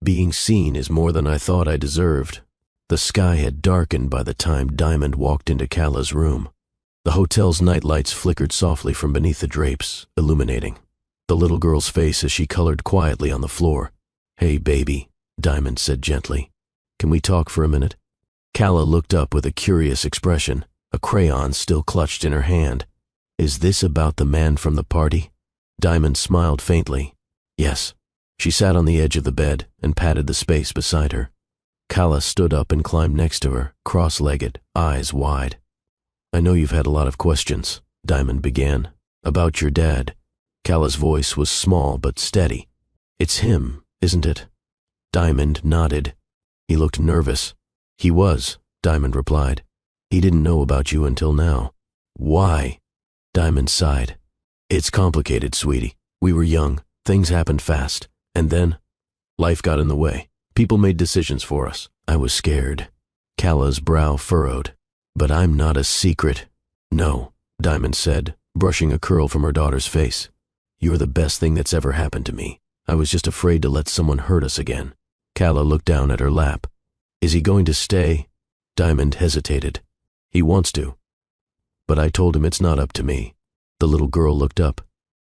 being seen is more than I thought I deserved. The sky had darkened by the time Diamond walked into Cala's room. The hotel's nightlights flickered softly from beneath the drapes, illuminating the little girl's face as she colored quietly on the floor. Hey, baby, Diamond said gently. Can we talk for a minute? Cala looked up with a curious expression, a crayon still clutched in her hand. Is this about the man from the party? Diamond smiled faintly. Yes. She sat on the edge of the bed and patted the space beside her. Cala stood up and climbed next to her, cross-legged, eyes wide. I know you've had a lot of questions, Diamond began. About your dad. Cala's voice was small but steady. It's him, isn't it? Diamond nodded. He looked nervous. He was, Diamond replied. He didn't know about you until now. Why? Diamond sighed. It's complicated, sweetie. We were young. Things happened fast. And then, life got in the way. People made decisions for us. I was scared. Cala's brow furrowed. But I'm not a secret. No, Diamond said, brushing a curl from her daughter's face. You're the best thing that's ever happened to me. I was just afraid to let someone hurt us again. Cala looked down at her lap. Is he going to stay? Diamond hesitated. He wants to. But I told him it's not up to me. The little girl looked up.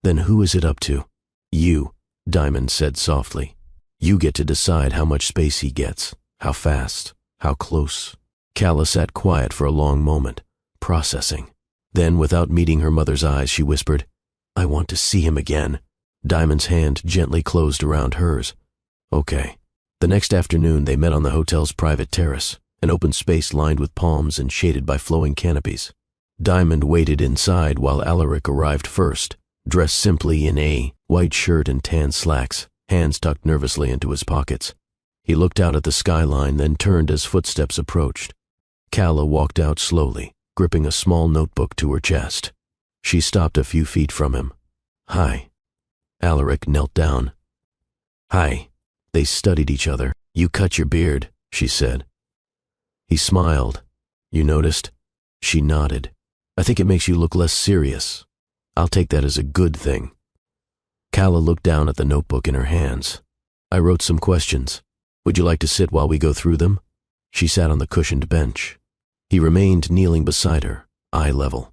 Then who is it up to? You, Diamond said softly. You get to decide how much space he gets, how fast, how close. Cala sat quiet for a long moment, processing. Then, without meeting her mother's eyes, she whispered, I want to see him again. Diamond's hand gently closed around hers. Okay. The next afternoon, they met on the hotel's private terrace, an open space lined with palms and shaded by flowing canopies. Diamond waited inside while Alaric arrived first, dressed simply in a white shirt and tan slacks, hands tucked nervously into his pockets. He looked out at the skyline, then turned as footsteps approached. Cala walked out slowly, gripping a small notebook to her chest. She stopped a few feet from him. Hi. Alaric knelt down. Hi. They studied each other. You cut your beard, she said. He smiled. You noticed? She nodded. I think it makes you look less serious. I'll take that as a good thing. Cala looked down at the notebook in her hands. I wrote some questions. Would you like to sit while we go through them? She sat on the cushioned bench. He remained kneeling beside her, eye level.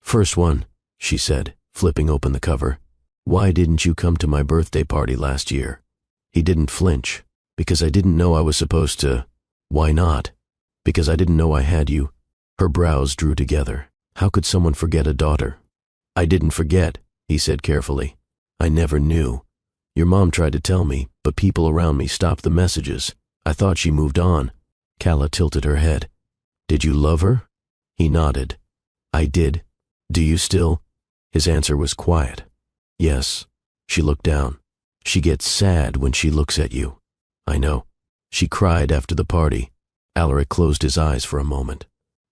First one, she said, flipping open the cover. Why didn't you come to my birthday party last year? He didn't flinch. Because I didn't know I was supposed to. Why not? Because I didn't know I had you. Her brows drew together. How could someone forget a daughter? I didn't forget, he said carefully. I never knew. Your mom tried to tell me, but people around me stopped the messages. I thought she moved on. Cala tilted her head. Did you love her? He nodded. I did. Do you still? His answer was quiet. Yes. She looked down. She gets sad when she looks at you. I know. She cried after the party. Alaric closed his eyes for a moment.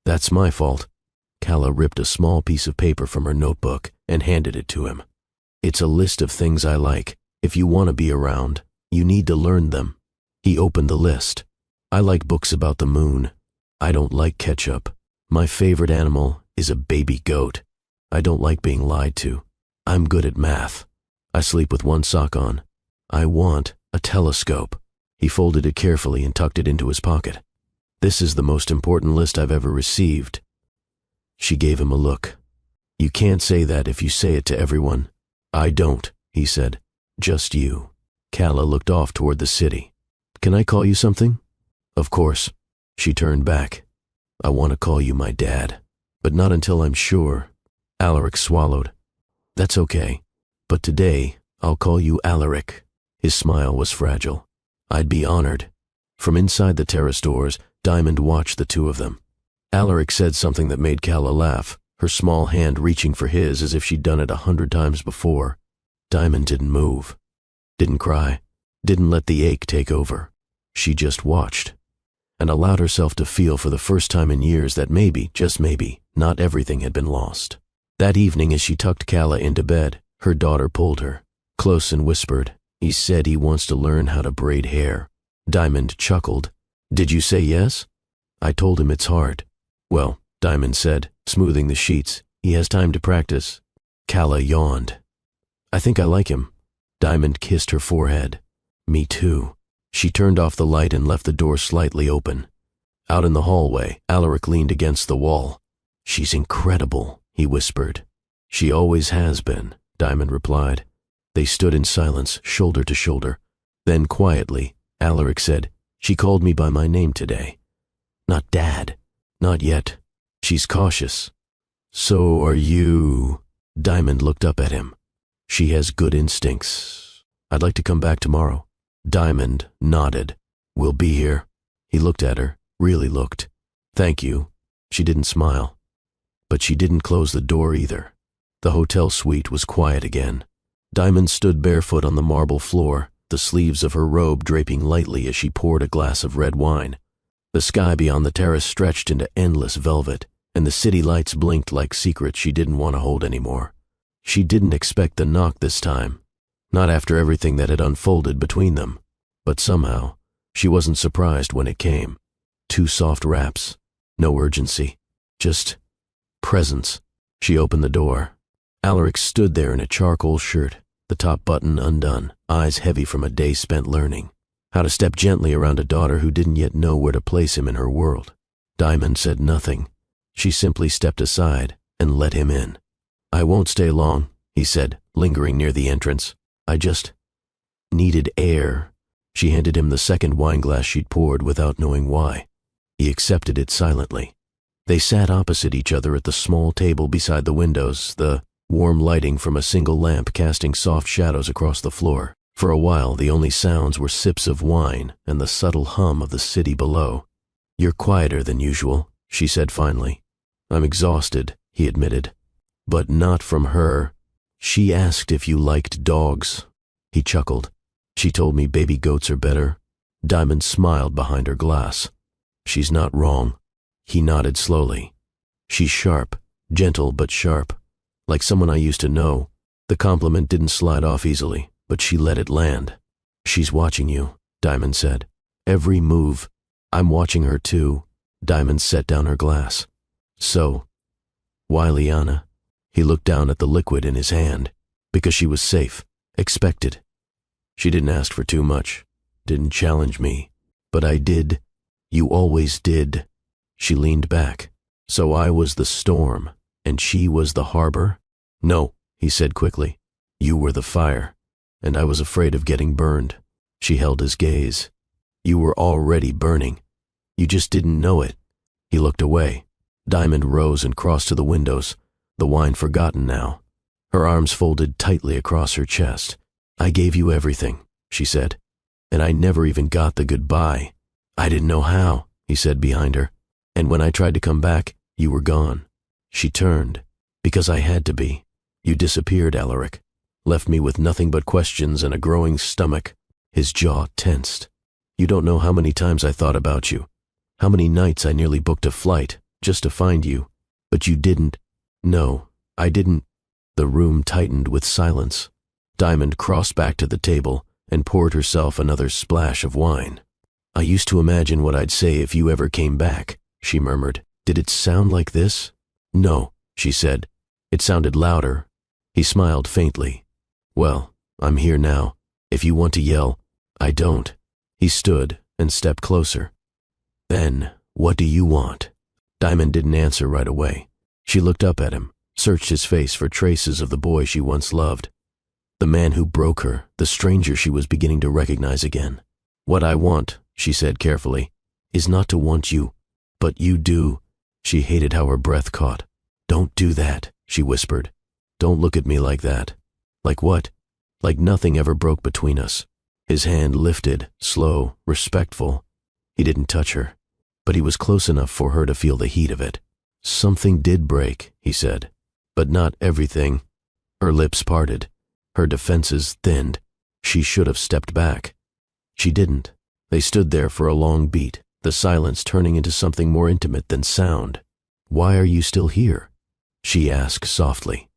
That's my fault. Cala ripped a small piece of paper from her notebook and handed it to him. It's a list of things I like. If you want to be around, you need to learn them. He opened the list. I like books about the moon. I don't like ketchup. My favorite animal is a baby goat. I don't like being lied to. I'm good at math. I sleep with one sock on. I want a telescope. He folded it carefully and tucked it into his pocket. This is the most important list I've ever received. She gave him a look. You can't say that if you say it to everyone. I don't, he said. Just you. Calla looked off toward the city. Can I call you something? Of course. She turned back. I want to call you my dad, but not until I'm sure. Alaric swallowed. That's okay, but today I'll call you Alaric. His smile was fragile. I'd be honored. From inside the terrace doors, Diamond watched the two of them. Alaric said something that made Calla laugh, her small hand reaching for his as if she'd done it 100 times before. Diamond didn't move, didn't cry, didn't let the ache take over. She just watched, and allowed herself to feel for the first time in years that maybe, just maybe, not everything had been lost. That evening, as she tucked Calla into bed, her daughter pulled her, close, and whispered, "He said he wants to learn how to braid hair." Diamond chuckled. "Did you say yes?" "I told him it's hard." "Well," Diamond said, smoothing the sheets, "he has time to practice." Calla yawned. "I think I like him." Diamond kissed her forehead. "Me too." She turned off the light and left the door slightly open. Out in the hallway, Alaric leaned against the wall. "She's incredible," he whispered. "She always has been," Diamond replied. They stood in silence, shoulder to shoulder. Then quietly, Alaric said, "She called me by my name today." "Not Dad." "Not yet. She's cautious." "So are you." Diamond looked up at him. "She has good instincts. I'd like to come back tomorrow." Diamond nodded. "We'll be here." He looked at her, really looked. "Thank you." She didn't smile. But she didn't close the door either. The hotel suite was quiet again. Diamond stood barefoot on the marble floor, the sleeves of her robe draping lightly as she poured a glass of red wine. The sky beyond the terrace stretched into endless velvet, and the city lights blinked like secrets she didn't want to hold anymore. She didn't expect the knock this time, not after everything that had unfolded between them, but somehow she wasn't surprised when it came. 2 soft raps, no urgency, just presence. She opened the door. Alaric stood there in a charcoal shirt, the top button undone, eyes heavy from a day spent learning how to step gently around a daughter who didn't yet know where to place him in her world. Diamond said nothing. She simply stepped aside and let him in. "I won't stay long," he said, lingering near the entrance. "I just needed air." She handed him the second wineglass she'd poured without knowing why. He accepted it silently. They sat opposite each other at the small table beside the windows, the warm lighting from a single lamp casting soft shadows across the floor. For a while, the only sounds were sips of wine and the subtle hum of the city below. "You're quieter than usual," she said finally. "I'm exhausted," he admitted. "But not from her. She asked if you liked dogs." He chuckled. "She told me baby goats are better." Diamond smiled behind her glass. "She's not wrong." He nodded slowly. "She's sharp, gentle but sharp, like someone I used to know." The compliment didn't slide off easily, but she let it land. "She's watching you," Diamond said. "Every move." "I'm watching her too." Diamond set down her glass. "So, why Liana?" He looked down at the liquid in his hand. "Because she was safe, expected. She didn't ask for too much, didn't challenge me. But I did. You always did." She leaned back. "So I was the storm, and she was the harbor?" "No," he said quickly. "You were the fire, and I was afraid of getting burned." She held his gaze. "You were already burning. You just didn't know it." He looked away. Diamond rose and crossed to the windows, the wine forgotten now. Her arms folded tightly across her chest. "I gave you everything," she said, "and I never even got the goodbye." "I didn't know how," he said behind her. "And when I tried to come back, you were gone." She turned. "Because I had to be. You disappeared, Alaric. Left me with nothing but questions and a growing stomach." His jaw tensed. "You don't know how many times I thought about you. How many nights I nearly booked a flight just to find you. But you didn't." "No, I didn't." The room tightened with silence. Diamond crossed back to the table and poured herself another splash of wine. "I used to imagine what I'd say if you ever came back," she murmured. "Did it sound like this?" "No," she said. "It sounded louder." He smiled faintly. "Well, I'm here now. If you want to yell, I don't." He stood and stepped closer. "Then, what do you want?" Diamond didn't answer right away. She looked up at him, searched his face for traces of the boy she once loved. The man who broke her, the stranger she was beginning to recognize again. "What I want," she said carefully, "is not to want you, but you do." She hated how her breath caught. "Don't do that," she whispered. "Don't look at me like that." "Like what?" "Like nothing ever broke between us." His hand lifted, slow, respectful. He didn't touch her, but he was close enough for her to feel the heat of it. "Something did break," he said, "but not everything." Her lips parted. Her defenses thinned. She should have stepped back. She didn't. They stood there for a long beat, the silence turning into something more intimate than sound. "Why are you still here?" she asked softly.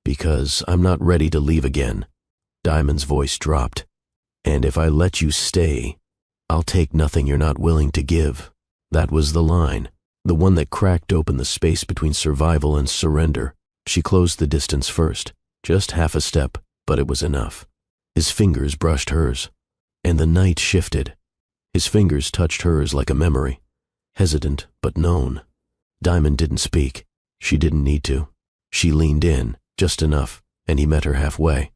"Because I'm not ready to leave again." Diamond's voice dropped. "And if I let you stay, I'll take nothing you're not willing to give." That was the line, the one that cracked open the space between survival and surrender. She closed the distance first, just half a step, but it was enough. His fingers brushed hers, and the night shifted. His fingers touched hers like a memory, hesitant but known. Diamond didn't speak. She didn't need to. She leaned in, just enough, and he met her halfway.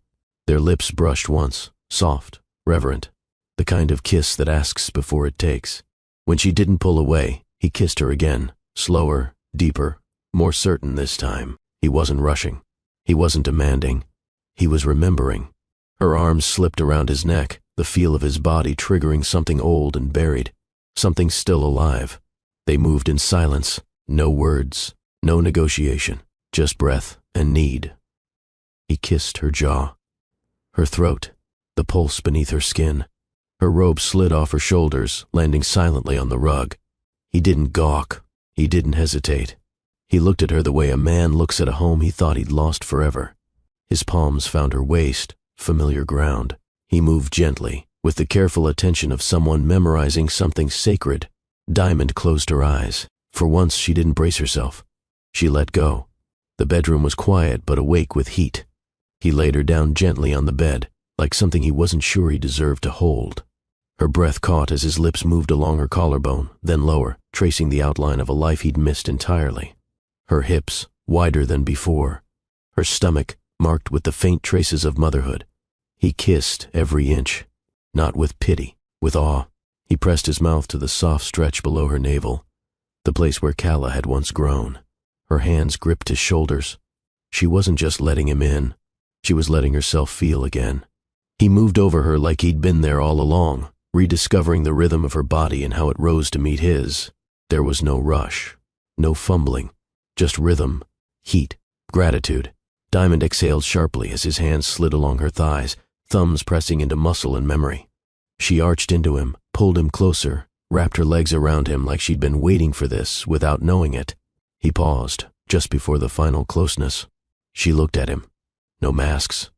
Their lips brushed once, soft, reverent, the kind of kiss that asks before it takes. When she didn't pull away, he kissed her again, slower, deeper, more certain this time. He wasn't rushing. He wasn't demanding. He was remembering. Her arms slipped around his neck, the feel of his body triggering something old and buried, something still alive. They moved in silence, no words, no negotiation, just breath and need. He kissed her jaw, her throat, the pulse beneath her skin. Her robe slid off her shoulders, landing silently on the rug. He didn't gawk. He didn't hesitate. He looked at her the way a man looks at a home he thought he'd lost forever. His palms found her waist, familiar ground. He moved gently, with the careful attention of someone memorizing something sacred. Diamond closed her eyes. For once she didn't brace herself. She let go. The bedroom was quiet but awake with heat. He laid her down gently on the bed, like something he wasn't sure he deserved to hold. Her breath caught as his lips moved along her collarbone, then lower, tracing the outline of a life he'd missed entirely. Her hips, wider than before. Her stomach, marked with the faint traces of motherhood. He kissed every inch, not with pity, with awe. He pressed his mouth to the soft stretch below her navel, the place where Calla had once grown. Her hands gripped his shoulders. She wasn't just letting him in. She was letting herself feel again. He moved over her like he'd been there all along, rediscovering the rhythm of her body and how it rose to meet his. There was no rush, no fumbling, just rhythm, heat, gratitude. Diamond exhaled sharply as his hands slid along her thighs, thumbs pressing into muscle and memory. She arched into him, pulled him closer, wrapped her legs around him like she'd been waiting for this without knowing it. He paused, just before the final closeness. She looked at him. No masks,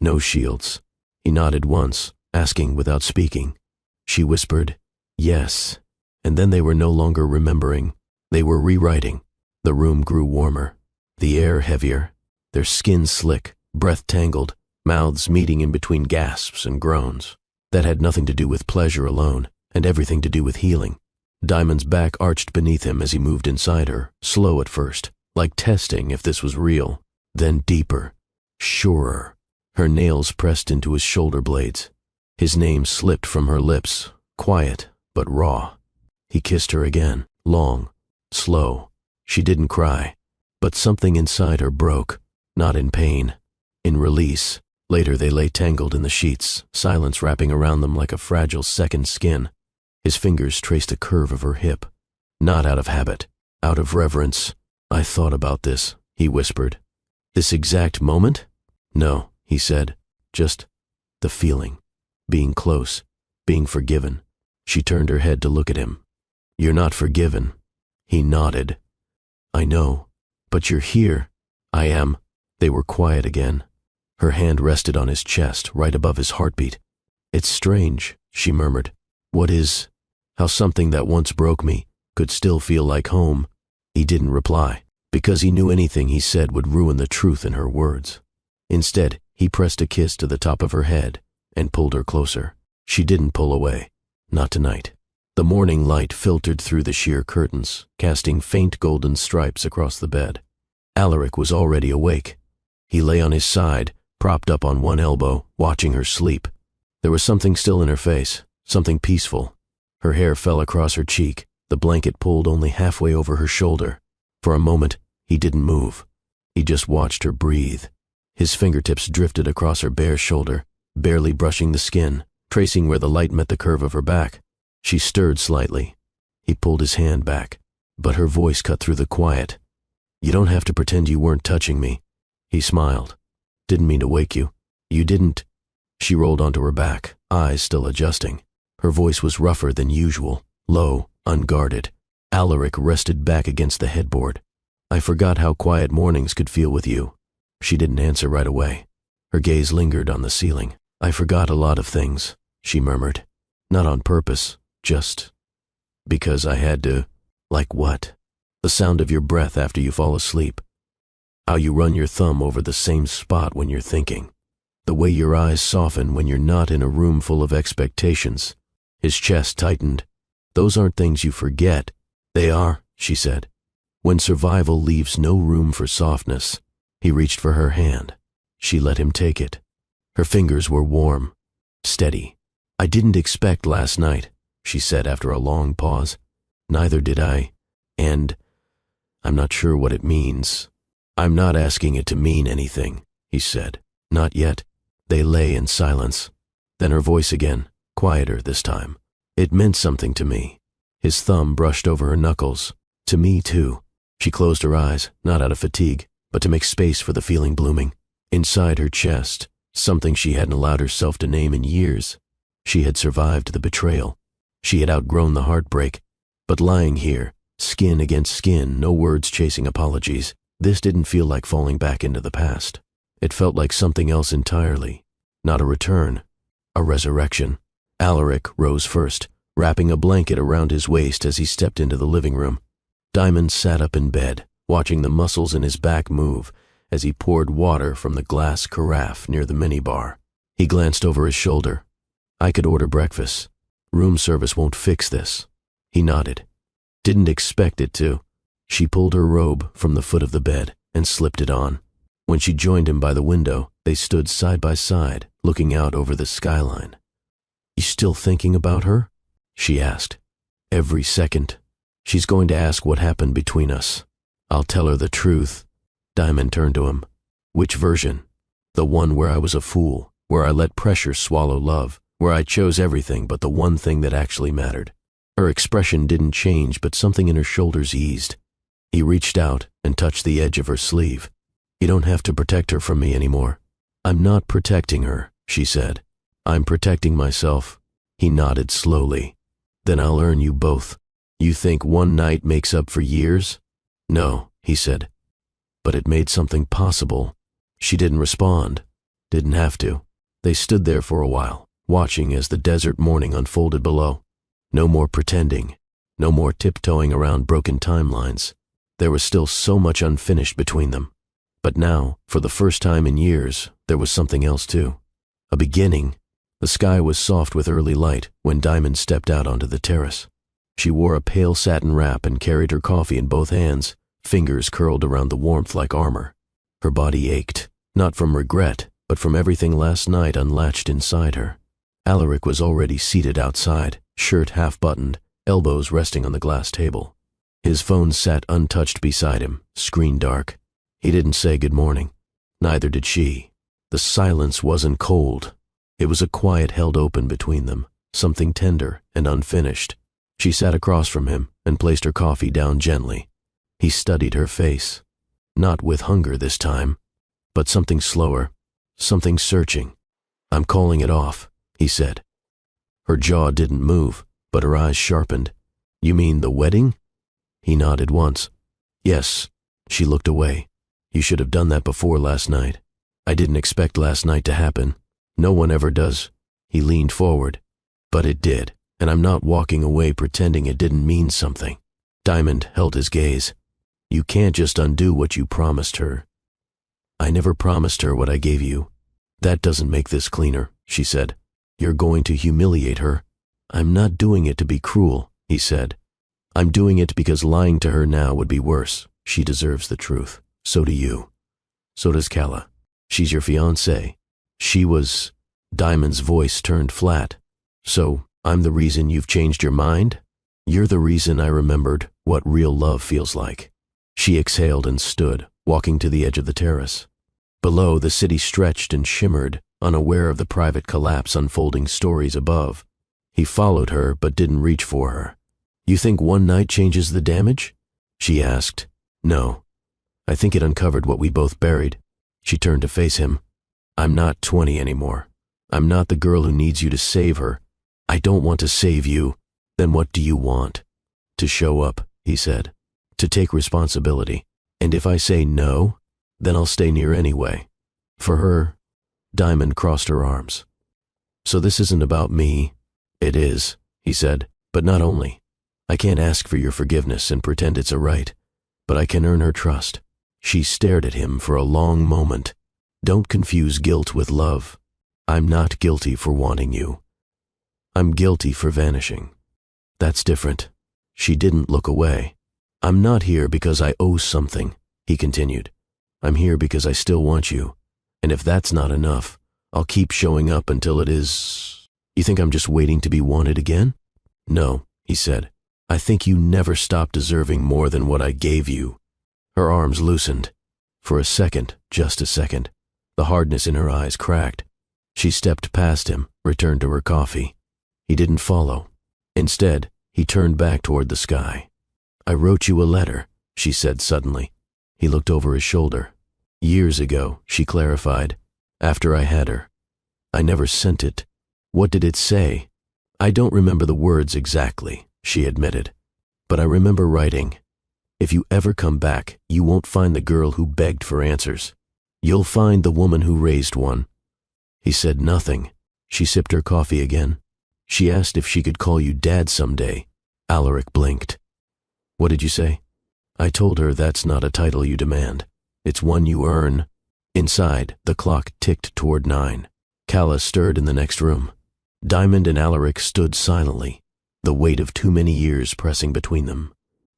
no shields. He nodded once, asking without speaking. She whispered, "Yes." And then they were no longer remembering. They were rewriting. The room grew warmer, the air heavier, their skin slick, breath tangled, mouths meeting in between gasps and groans. That had nothing to do with pleasure alone, and everything to do with healing. Diamond's back arched beneath him as he moved inside her, slow at first, like testing if this was real, then deeper, surer. Her nails pressed into his shoulder blades. His name slipped from her lips, quiet but raw. He kissed her again, long, slow. She didn't cry, but something inside her broke, not in pain, in release. Later they lay tangled in the sheets, silence wrapping around them like a fragile second skin. His fingers traced a curve of her hip, not out of habit, out of reverence. "I thought about this," he whispered. "This exact moment?" "No," he said, "just the feeling, being close, being forgiven." She turned her head to look at him. "You're not forgiven." He nodded. "I know, but you're here." "I am." They were quiet again. Her hand rested on his chest, right above his heartbeat. "It's strange," she murmured. "What is? How something that once broke me could still feel like home." He didn't reply, because he knew anything he said would ruin the truth in her words. Instead, he pressed a kiss to the top of her head and pulled her closer. She didn't pull away. Not tonight. The morning light filtered through the sheer curtains, casting faint golden stripes across the bed. Alaric was already awake. He lay on his side, propped up on one elbow, watching her sleep. There was something still in her face, something peaceful. Her hair fell across her cheek, the blanket pulled only halfway over her shoulder. For a moment, he didn't move. He just watched her breathe. His fingertips drifted across her bare shoulder, barely brushing the skin, tracing where the light met the curve of her back. She stirred slightly. He pulled his hand back, but her voice cut through the quiet. "You don't have to pretend you weren't touching me." He smiled. "Didn't mean to wake you. You didn't." She rolled onto her back, eyes still adjusting. Her voice was rougher than usual, low, unguarded. Alaric rested back against the headboard. "I forgot how quiet mornings could feel with you." She didn't answer right away. Her gaze lingered on the ceiling. "I forgot a lot of things," she murmured. "Not on purpose, just because I had to." "Like what?" "The sound of your breath after you fall asleep. How you run your thumb over the same spot when you're thinking. The way your eyes soften when you're not in a room full of expectations." His chest tightened. "Those aren't things you forget." "They are," she said. "When survival leaves no room for softness." He reached for her hand. She let him take it. Her fingers were warm, steady. "I didn't expect last night," she said after a long pause. "Neither did I. And I'm not sure what it means." "I'm not asking it to mean anything," he said. "Not yet." They lay in silence. Then her voice again, quieter this time. "It meant something to me." His thumb brushed over her knuckles. "To me, too." She closed her eyes, not out of fatigue, but to make space for the feeling blooming. Inside her chest, something she hadn't allowed herself to name in years. She had survived the betrayal. She had outgrown the heartbreak. But lying here, skin against skin, no words chasing apologies, this didn't feel like falling back into the past. It felt like something else entirely. Not a return, a resurrection. Alaric rose first, wrapping a blanket around his waist as he stepped into the living room. Diamond sat up in bed, watching the muscles in his back move as he poured water from the glass carafe near the minibar. He glanced over his shoulder. "I could order breakfast. Room service won't fix this." He nodded. "Didn't expect it to." She pulled her robe from the foot of the bed and slipped it on. When she joined him by the window, they stood side by side, looking out over the skyline. "You still thinking about her?" she asked. "Every second. She's going to ask what happened between us. I'll tell her the truth." Diamond turned to him. "Which version? The one where I was a fool, where I let pressure swallow love, where I chose everything but the one thing that actually mattered?" Her expression didn't change, but something in her shoulders eased. He reached out and touched the edge of her sleeve. "You don't have to protect her from me anymore." "I'm not protecting her," she said. "I'm protecting myself." He nodded slowly. "Then I'll earn you both. You think one night makes up for years?" "No," he said. "But it made something possible." She didn't respond. Didn't have to. They stood there for a while, watching as the desert morning unfolded below. No more pretending. No more tiptoeing around broken timelines. There was still so much unfinished between them. But now, for the first time in years, there was something else too. A beginning. The sky was soft with early light when Diamond stepped out onto the terrace. She wore a pale satin wrap and carried her coffee in both hands, fingers curled around the warmth like armor. Her body ached, not from regret, but from everything last night unlatched inside her. Alaric was already seated outside, shirt half-buttoned, elbows resting on the glass table. His phone sat untouched beside him, screen dark. He didn't say good morning. Neither did she. The silence wasn't cold. It was a quiet held open between them, something tender and unfinished. She sat across from him and placed her coffee down gently. He studied her face. Not with hunger this time, but something slower, something searching. "I'm calling it off," he said. Her jaw didn't move, but her eyes sharpened. "You mean the wedding?" He nodded once. "Yes." She looked away. "You should have done that before last night." "I didn't expect last night to happen. No one ever does." He leaned forward. "But it did, and I'm not walking away pretending it didn't mean something." Diamond held his gaze. "You can't just undo what you promised her." "I never promised her what I gave you." "That doesn't make this cleaner," she said. "You're going to humiliate her." "I'm not doing it to be cruel," he said. "I'm doing it because lying to her now would be worse. She deserves the truth. So do you. So does Calla." She's your fiancée. She was... Diamond's voice turned flat. So, I'm the reason you've changed your mind? You're the reason I remembered what real love feels like. She exhaled and stood, walking to the edge of the terrace. Below, the city stretched and shimmered, unaware of the private collapse unfolding stories above. He followed her, but didn't reach for her. You think one night changes the damage? She asked. No. I think it uncovered what we both buried. She turned to face him. I'm not 20 anymore. I'm not the girl who needs you to save her. I don't want to save you. Then what do you want? To show up, he said. To take responsibility. And if I say no, then I'll stay near anyway. For her, Diamond crossed her arms. So this isn't about me. It is, he said, but not only. I can't ask for your forgiveness and pretend it's a right, but I can earn her trust. She stared at him for a long moment. Don't confuse guilt with love. I'm not guilty for wanting you. I'm guilty for vanishing. That's different. She didn't look away. I'm not here because I owe something, he continued. I'm here because I still want you. And if that's not enough, I'll keep showing up until it is... You think I'm just waiting to be wanted again? No, he said. I think you never stopped deserving more than what I gave you. Her arms loosened. For a second, just a second, the hardness in her eyes cracked. She stepped past him, returned to her coffee. He didn't follow. Instead, he turned back toward the sky. I wrote you a letter, she said suddenly. He looked over his shoulder. Years ago, she clarified, after I had her. I never sent it. What did it say? I don't remember the words exactly, she admitted. But I remember writing, if you ever come back, you won't find the girl who begged for answers. You'll find the woman who raised one. He said nothing. She sipped her coffee again. She asked if she could call you Dad someday. Alaric blinked. What did you say? I told her that's not a title you demand. It's one you earn. Inside, the clock ticked toward 9. Calla stirred in the next room. Diamond and Alaric stood silently, the weight of too many years pressing between them.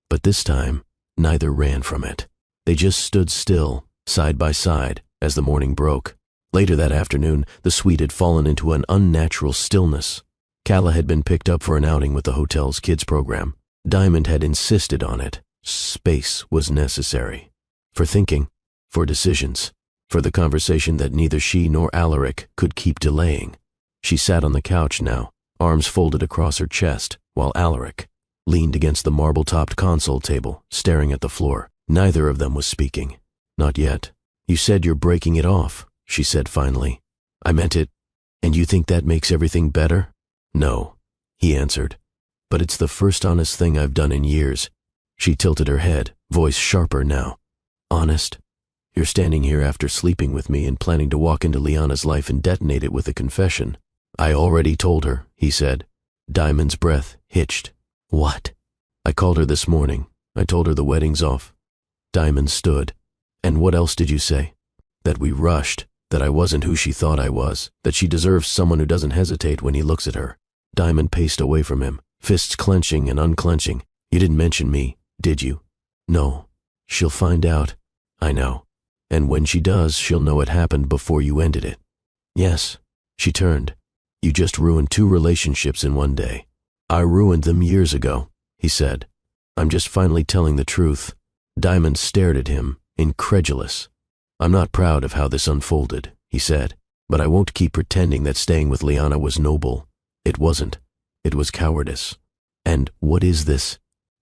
But this time, neither ran from it. They just stood still, side by side, as the morning broke. Later that afternoon, the suite had fallen into an unnatural stillness. Calla had been picked up for an outing with the hotel's kids program. Diamond had insisted on it. Space was necessary. For thinking, for decisions, for the conversation that neither she nor Alaric could keep delaying. She sat on the couch now, arms folded across her chest, while Alaric leaned against the marble-topped console table, staring at the floor. Neither of them was speaking. Not yet. You said you're breaking it off, she said finally. I meant it. And you think that makes everything better? No, he answered. But it's the first honest thing I've done in years. She tilted her head, voice sharper now. Honest? You're standing here after sleeping with me and planning to walk into Liana's life and detonate it with a confession. I already told her, he said. Diamond's breath hitched. What? I called her this morning. I told her the wedding's off. Diamond stood. And what else did you say? That we rushed, that I wasn't who she thought I was, that she deserves someone who doesn't hesitate when he looks at her. Diamond paced away from him, fists clenching and unclenching. You didn't mention me, did you? No. She'll find out. I know. And when she does, she'll know it happened before you ended it. Yes. She turned. You just ruined 2 relationships in one day. I ruined them years ago, he said. I'm just finally telling the truth. Diamond stared at him, incredulous. I'm not proud of how this unfolded, he said, but I won't keep pretending that staying with Liana was noble. It wasn't. It was cowardice. And what is this?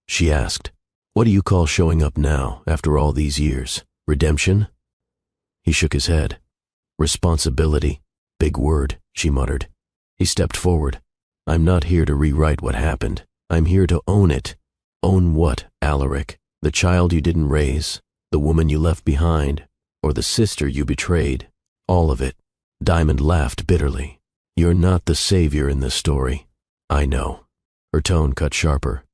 She asked. What do you call showing up now, after all these years? Redemption? He shook his head. Responsibility. Big word, she muttered. He stepped forward. I'm not here to rewrite what happened. I'm here to own it. Own what, Alaric? The child you didn't raise? The woman you left behind? Or the sister you betrayed? All of it. Diamond laughed bitterly. You're not the savior in this story. I know. Her tone cut sharper.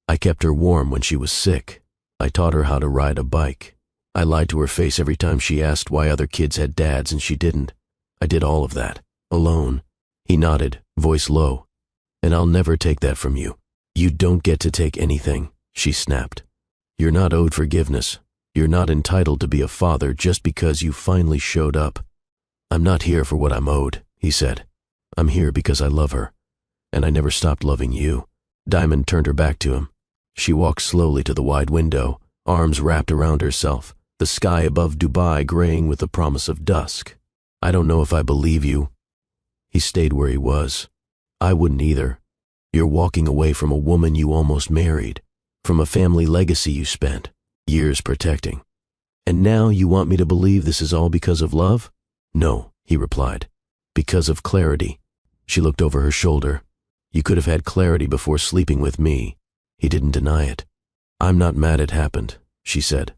I kept her warm when she was sick. I taught her how to ride a bike. I lied to her face every time she asked why other kids had dads and she didn't. I did all of that. Alone. He nodded, voice low. And I'll never take that from you. You don't get to take anything, she snapped. You're not owed forgiveness. You're not entitled to be a father just because you finally showed up. I'm not here for what I'm owed, he said. I'm here because I love her, and I never stopped loving you. Diamond turned her back to him. She walked slowly to the wide window, arms wrapped around herself, the sky above Dubai graying with the promise of dusk. I don't know if I believe you. He stayed where he was. I wouldn't either. You're walking away from a woman you almost married, from a family legacy you spent years protecting. And now you want me to believe this is all because of love? No, he replied. Because of clarity. She looked over her shoulder. You could have had clarity before sleeping with me. He didn't deny it. I'm not mad it happened, she said.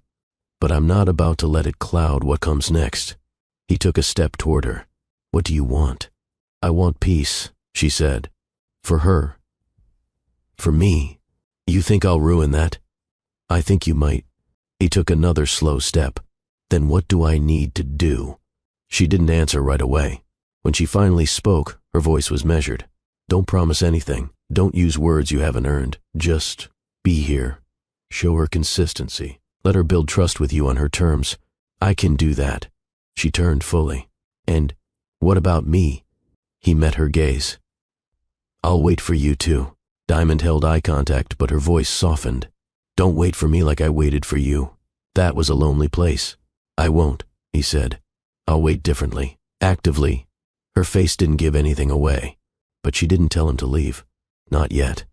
But I'm not about to let it cloud what comes next. He took a step toward her. What do you want? I want peace, she said. For her. For me. You think I'll ruin that? I think you might. He took another slow step. Then what do I need to do? She didn't answer right away. When she finally spoke, her voice was measured. Don't promise anything. Don't use words you haven't earned. Just be here. Show her consistency. Let her build trust with you on her terms. I can do that. She turned fully. And what about me? He met her gaze. I'll wait for you too. Diamond held eye contact, but her voice softened. Don't wait for me like I waited for you. That was a lonely place. I won't, he said. I'll wait differently, actively. Her face didn't give anything away, but she didn't tell him to leave. Not yet.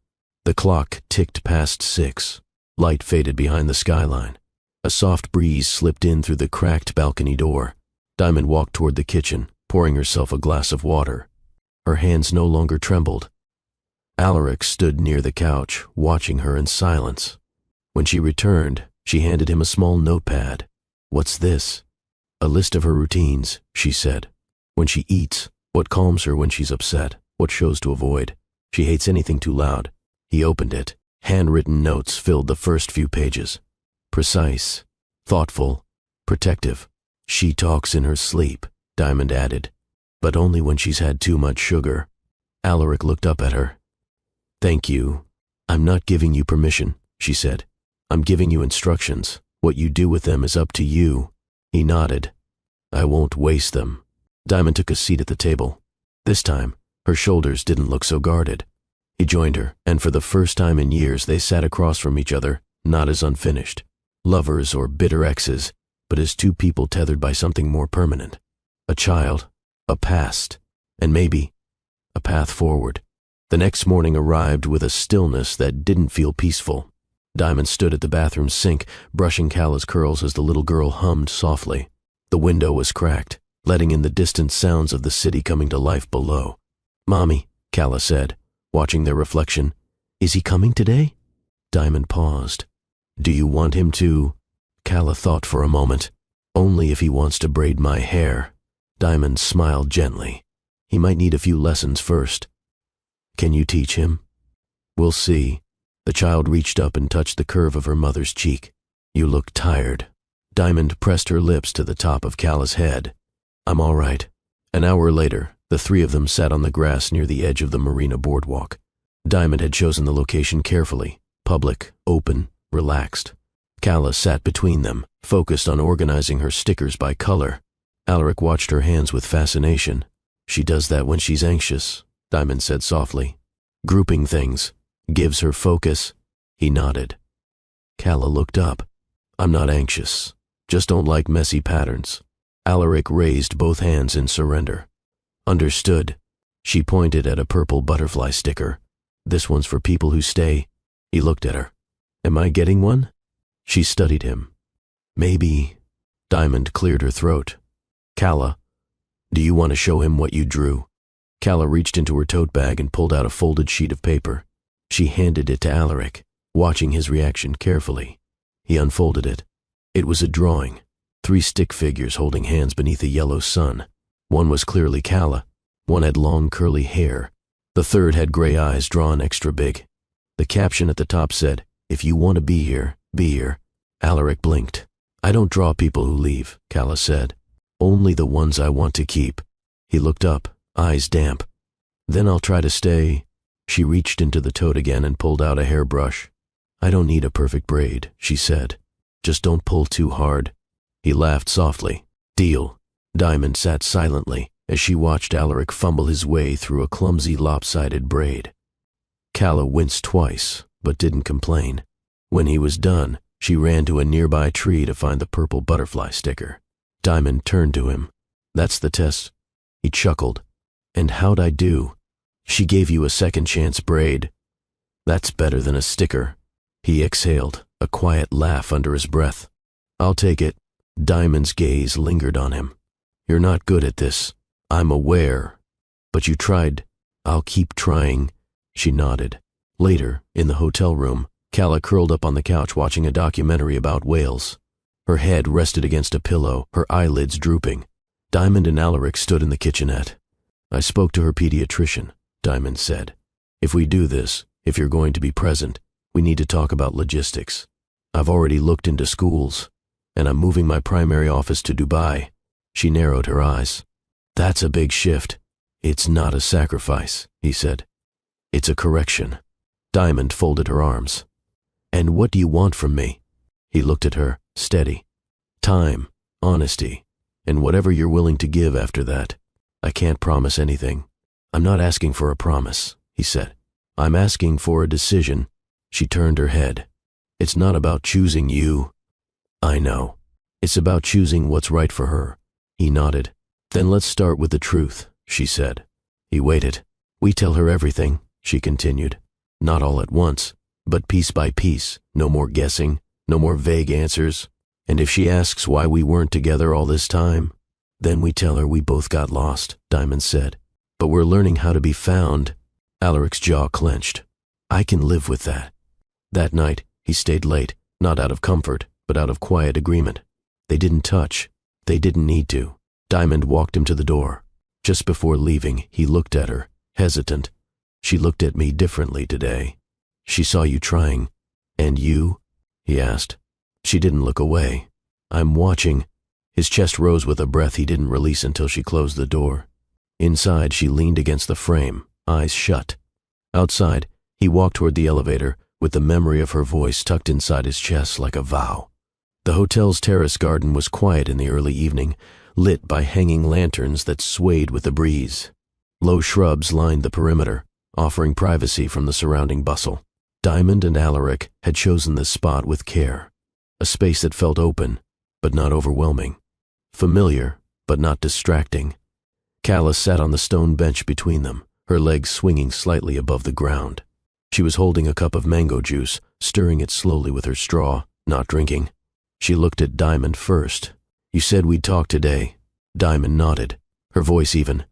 The clock ticked past 6. Light faded behind the skyline. A soft breeze slipped in through the cracked balcony door. Diamond walked toward the kitchen, pouring herself a glass of water. Her hands no longer trembled. Alaric stood near the couch, watching her in silence. When she returned, she handed him a small notepad. What's this? A list of her routines, she said. When she eats, what calms her when she's upset, what shows to avoid. She hates anything too loud. He opened it. Handwritten notes filled the first few pages. Precise, thoughtful, protective. She talks in her sleep, Diamond added, but only when she's had too much sugar. Alaric looked up at her. Thank you. I'm not giving you permission, she said. I'm giving you instructions. What you do with them is up to you. He nodded. I won't waste them. Diamond took a seat at the table. This time, her shoulders didn't look so guarded. He joined her, and for the first time in years they sat across from each other, not as unfinished, lovers or bitter exes, but as two people tethered by something more permanent. A child, a past, and maybe a path forward. The next morning arrived with a stillness that didn't feel peaceful. Diamond stood at the bathroom sink, brushing Cala's curls as the little girl hummed softly. The window was cracked, letting in the distant sounds of the city coming to life below. Mommy, Cala said, watching their reflection. Is he coming today? Diamond paused. Do you want him to? Cala thought for a moment. Only if he wants to braid my hair. Diamond smiled gently. He might need a few lessons first. Can you teach him? We'll see. The child reached up and touched the curve of her mother's cheek. You look tired. Diamond pressed her lips to the top of Cala's head. I'm all right. An hour later, the three of them sat on the grass near the edge of the marina boardwalk. Diamond had chosen the location carefully, public, open, relaxed. Cala sat between them, focused on organizing her stickers by color. Alaric watched her hands with fascination. She does that when she's anxious, Diamond said softly. Grouping things. Gives her focus. He nodded. Cala looked up. I'm not anxious. Just don't like messy patterns. Alaric raised both hands in surrender. Understood. She pointed at a purple butterfly sticker. This one's for people who stay. He looked at her. Am I getting one? She studied him. Maybe. Diamond cleared her throat. Cala, do you want to show him what you drew? Cala reached into her tote bag and pulled out a folded sheet of paper. She handed it to Alaric, watching his reaction carefully. He unfolded it. It was a drawing. 3 stick figures holding hands beneath a yellow sun. One was clearly Cala. One had long curly hair. The third had gray eyes drawn extra big. The caption at the top said, If you want to be here, be here. Alaric blinked. I don't draw people who leave, Cala said. Only the ones I want to keep. He looked up, eyes damp. Then I'll try to stay. She reached into the tote again and pulled out a hairbrush. I don't need a perfect braid, she said. Just don't pull too hard. He laughed softly. Deal. Diamond sat silently as she watched Alaric fumble his way through a clumsy lopsided braid. Calla winced twice, but didn't complain. When he was done, she ran to a nearby tree to find the purple butterfly sticker. Diamond turned to him. "That's the test." He chuckled. "And how'd I do?" "She gave you a second chance braid." "That's better than a sticker." He exhaled, a quiet laugh under his breath. "I'll take it." Diamond's gaze lingered on him. "You're not good at this. I'm aware. But you tried." "I'll keep trying." She nodded. Later, in the hotel room, Calla curled up on the couch watching a documentary about whales. Her head rested against a pillow, her eyelids drooping. Diamond and Alaric stood in the kitchenette. "I spoke to her pediatrician," Diamond said. "If we do this, if you're going to be present, we need to talk about logistics. I've already looked into schools, and I'm moving my primary office to Dubai." She narrowed her eyes. "That's a big shift." "It's not a sacrifice," he said. "It's a correction." Diamond folded her arms. "And what do you want from me?" He looked at her, steady. "Time, honesty, and whatever you're willing to give after that. I can't promise anything." "I'm not asking for a promise," he said. "I'm asking for a decision." She turned her head. "It's not about choosing you." "I know. It's about choosing what's right for her." He nodded. "Then let's start with the truth," she said. He waited. "We tell her everything," she continued. "Not all at once, but piece by piece. No more guessing, no more vague answers. And if she asks why we weren't together all this time, then we tell her we both got lost," Diamond said. "But we're learning how to be found." Alaric's jaw clenched. "I can live with that." That night, he stayed late, not out of comfort, but out of quiet agreement. They didn't touch. They didn't need to. Diamond walked him to the door. Just before leaving, he looked at her, hesitant. "She looked at me differently today. She saw you trying." "And you?" he asked. She didn't look away. "I'm watching." His chest rose with a breath he didn't release until she closed the door. Inside, she leaned against the frame, eyes shut. Outside, he walked toward the elevator, with the memory of her voice tucked inside his chest like a vow. The hotel's terrace garden was quiet in the early evening, lit by hanging lanterns that swayed with the breeze. Low shrubs lined the perimeter, offering privacy from the surrounding bustle. Diamond and Alaric had chosen this spot with care, a space that felt open, but not overwhelming, familiar, but not distracting. Calla sat on the stone bench between them, her legs swinging slightly above the ground. She was holding a cup of mango juice, stirring it slowly with her straw, not drinking. She looked at Diamond first. "You said we'd talk today." Diamond nodded, her voice even.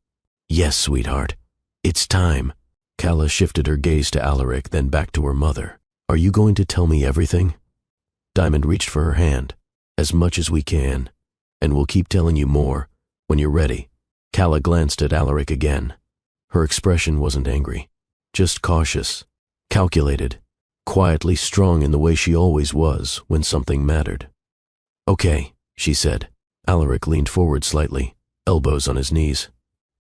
"Yes, sweetheart. It's time." Calla shifted her gaze to Alaric, then back to her mother. "Are you going to tell me everything?" Diamond reached for her hand. "As much as we can, and we'll keep telling you more when you're ready." Calla glanced at Alaric again. Her expression wasn't angry, just cautious, calculated, quietly strong in the way she always was when something mattered. "Okay," she said. Alaric leaned forward slightly, elbows on his knees.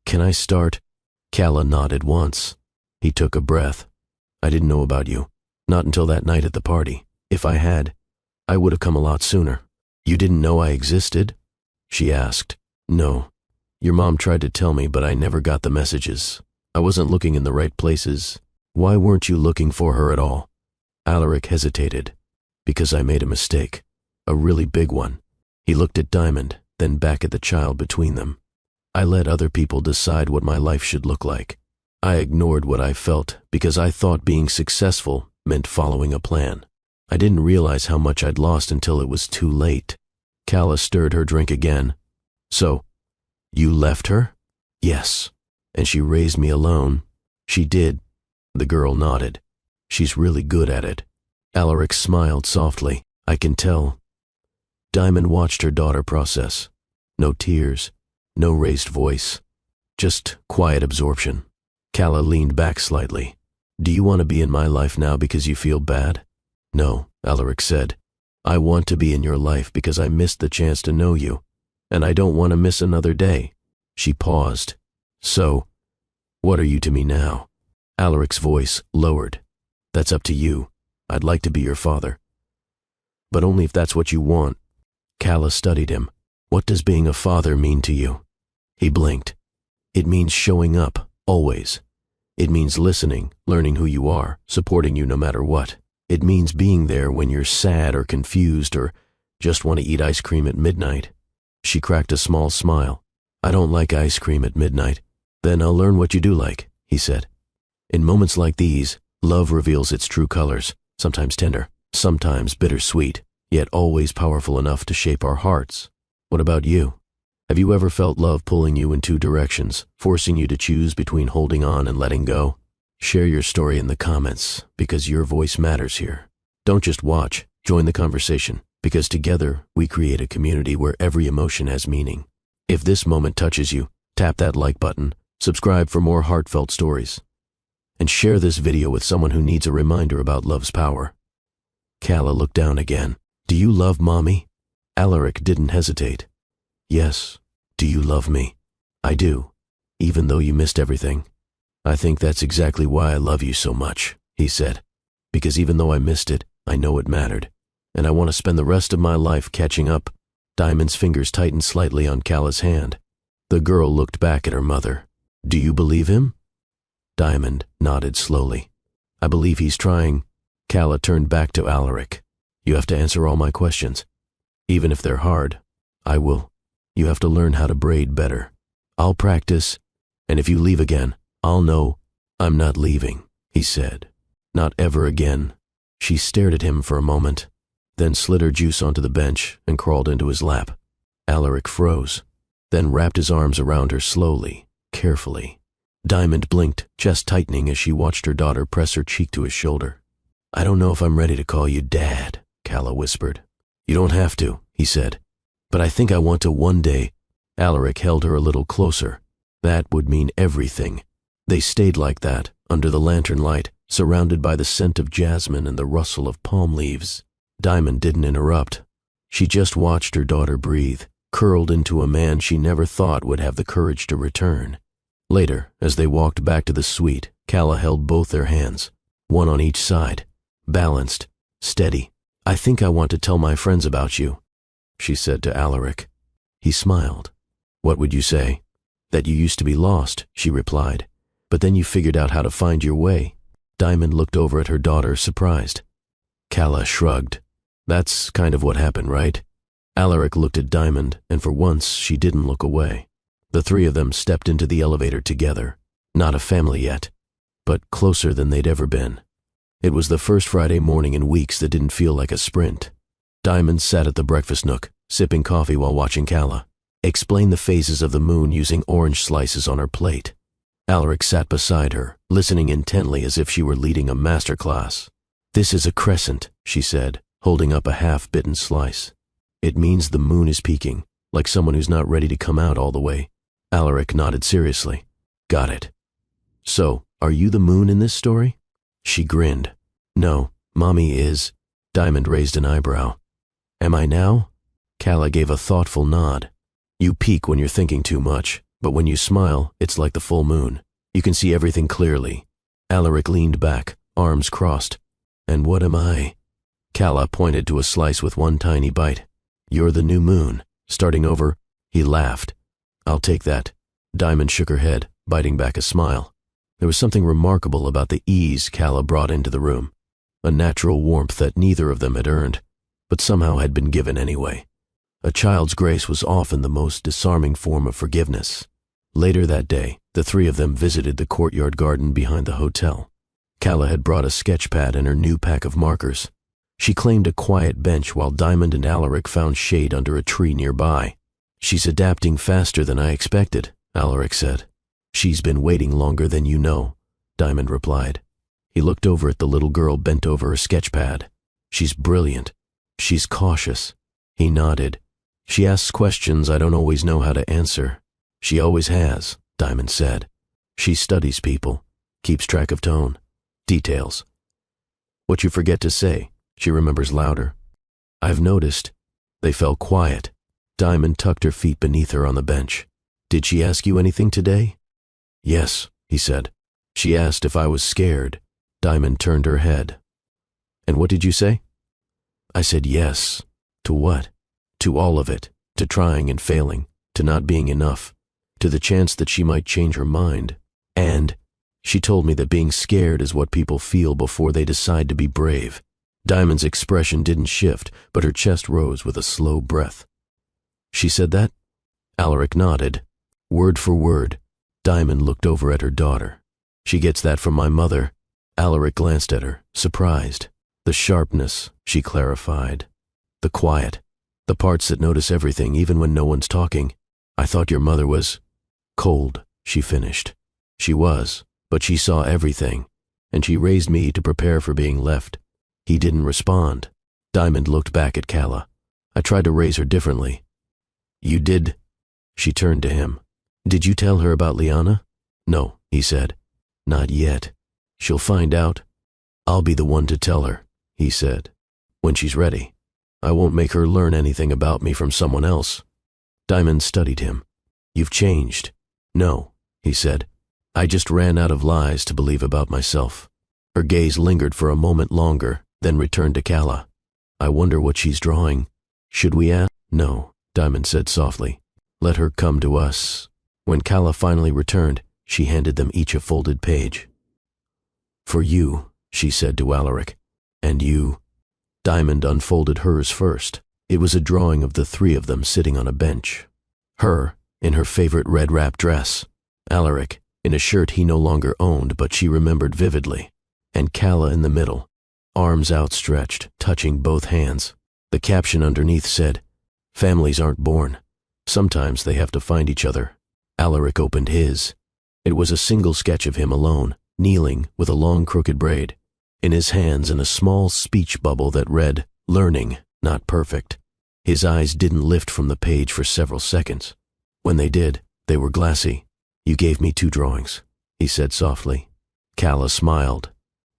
"Can I start?" Calla nodded once. He took a breath. "I didn't know about you, not until that night at the party. If I had, I would have come a lot sooner." "You didn't know I existed?" she asked. "No. Your mom tried to tell me, but I never got the messages. I wasn't looking in the right places." "Why weren't you looking for her at all?" Alaric hesitated. "Because I made a mistake. A really big one." He looked at Diamond, then back at the child between them. "I let other people decide what my life should look like. I ignored what I felt because I thought being successful meant following a plan. I didn't realize how much I'd lost until it was too late." Calla stirred her drink again. "So, you left her?" "Yes. And she raised me alone." "She did." The girl nodded. "She's really good at it." Alaric smiled softly. "I can tell." Diamond watched her daughter process. No tears, no raised voice, just quiet absorption. Calla leaned back slightly. "Do you want to be in my life now because you feel bad?" "No," Alaric said. "I want to be in your life because I missed the chance to know you, and I don't want to miss another day." She paused. "So, what are you to me now?" Alaric's voice lowered. "That's up to you. I'd like to be your father. But only if that's what you want." Calla studied him. What does being a father mean to you? He blinked. It means showing up, always. It means listening, learning who you are, supporting you no matter what. It means being there when you're sad or confused or just want to eat ice cream at midnight. She cracked a small smile. I don't like ice cream at midnight. Then I'll learn what you do like, he said. In moments like these, love reveals its true colors, sometimes tender, sometimes bittersweet, yet always powerful enough to shape our hearts. What about you? Have you ever felt love pulling you in two directions, forcing you to choose between holding on and letting go? Share your story in the comments, because your voice matters here. Don't just watch, join the conversation, because together we create a community where every emotion has meaning. If this moment touches you, tap that like button, subscribe for more heartfelt stories, and share this video with someone who needs a reminder about love's power. Calla looked down again. Do you love Mommy? Alaric didn't hesitate. Yes. Do you love me? I do, even though you missed everything. I think that's exactly why I love you so much, he said. Because even though I missed it, I know it mattered, and I want to spend the rest of my life catching up. Diamond's fingers tightened slightly on Calla's hand. The girl looked back at her mother. Do you believe him? Diamond nodded slowly. I believe he's trying. Calla turned back to Alaric. You have to answer all my questions. Even if they're hard, I will. You have to learn how to braid better. I'll practice, and if you leave again, I'll know I'm not leaving, he said. Not ever again. She stared at him for a moment, then slid her juice onto the bench and crawled into his lap. Alaric froze, then wrapped his arms around her slowly, carefully. Diamond blinked, chest tightening as she watched her daughter press her cheek to his shoulder. I don't know if I'm ready to call you Dad, Calla whispered. You don't have to, he said. But I think I want to one day. Alaric held her a little closer. That would mean everything. They stayed like that, under the lantern light, surrounded by the scent of jasmine and the rustle of palm leaves. Diamond didn't interrupt. She just watched her daughter breathe, curled into a man she never thought would have the courage to return. Later, as they walked back to the suite, Calla held both their hands, one on each side, balanced, steady. I think I want to tell my friends about you, she said to Alaric. He smiled. What would you say? That you used to be lost, she replied. But then you figured out how to find your way. Diamond looked over at her daughter, surprised. Calla shrugged. That's kind of what happened, right? Alaric looked at Diamond, and for once she didn't look away. The three of them stepped into the elevator together. Not a family yet, but closer than they'd ever been. It was the first Friday morning in weeks that didn't feel like a sprint. Diamond sat at the breakfast nook, sipping coffee while watching Calla explain the phases of the moon using orange slices on her plate. Alaric sat beside her, listening intently as if she were leading a master class. This is a crescent, she said, holding up a half-bitten slice. It means the moon is peaking, like someone who's not ready to come out all the way. Alaric nodded seriously. Got it. So, are you the moon in this story? She grinned. No, Mommy is. Diamond raised an eyebrow. Am I now? Calla gave a thoughtful nod. You peak when you're thinking too much, but when you smile, it's like the full moon. You can see everything clearly. Alaric leaned back, arms crossed. And what am I? Calla pointed to a slice with one tiny bite. You're the new moon. Starting over, he laughed. I'll take that. Diamond shook her head, biting back a smile. There was something remarkable about the ease Calla brought into the room, a natural warmth that neither of them had earned, but somehow had been given anyway. A child's grace was often the most disarming form of forgiveness. Later that day, the three of them visited the courtyard garden behind the hotel. Calla had brought a sketch pad and her new pack of markers. She claimed a quiet bench while Diamond and Alaric found shade under a tree nearby. She's adapting faster than I expected, Alaric said. She's been waiting longer than you know, Diamond replied. He looked over at the little girl bent over her sketch pad. She's brilliant. She's cautious. He nodded. She asks questions I don't always know how to answer. She always has, Diamond said. She studies people, keeps track of tone, details. What you forget to say, she remembers louder. I've noticed. They fell quiet. Diamond tucked her feet beneath her on the bench. Did she ask you anything today? Yes, he said. She asked if I was scared. Diamond turned her head. And what did you say? I said yes. To what? To all of it. to trying and failing, to not being enough, to the chance that she might change her mind. And she told me that being scared is what people feel before they decide to be brave. Diamond's expression didn't shift, but her chest rose with a slow breath. She said that? Alaric nodded. Word for word. Diamond looked over at her daughter. She gets that from my mother. Alaric glanced at her, surprised. The sharpness, she clarified. The quiet. The parts that notice everything, even when no one's talking. I thought your mother was cold, she finished. She was, but she saw everything, and she raised me to prepare for being left. He didn't respond. Diamond looked back at Calla. I tried to raise her differently. You did? She turned to him. Did you tell her about Liana? No, he said. Not yet. She'll find out. I'll be the one to tell her, he said. When she's ready. I won't make her learn anything about me from someone else. Diamond studied him. You've changed. No, he said. I just ran out of lies to believe about myself. Her gaze lingered for a moment longer, then returned to Calla. I wonder what she's drawing. Should we ask? No, Diamond said softly. Let her come to us. When Calla finally returned, she handed them each a folded page. For you, she said to Alaric. And you. Diamond unfolded hers first. It was a drawing of the three of them sitting on a bench. Her, in her favorite red wrap dress. Alaric, in a shirt he no longer owned but she remembered vividly. And Calla in the middle, arms outstretched, touching both hands. The caption underneath said, Families aren't born. Sometimes they have to find each other. Alaric opened his. It was a single sketch of him alone, kneeling with a long crooked braid. In his hands a small speech bubble that read, Learning, not perfect. His eyes didn't lift from the page for several seconds. When they did, they were glassy. You gave me 2 drawings, he said softly. Calla smiled.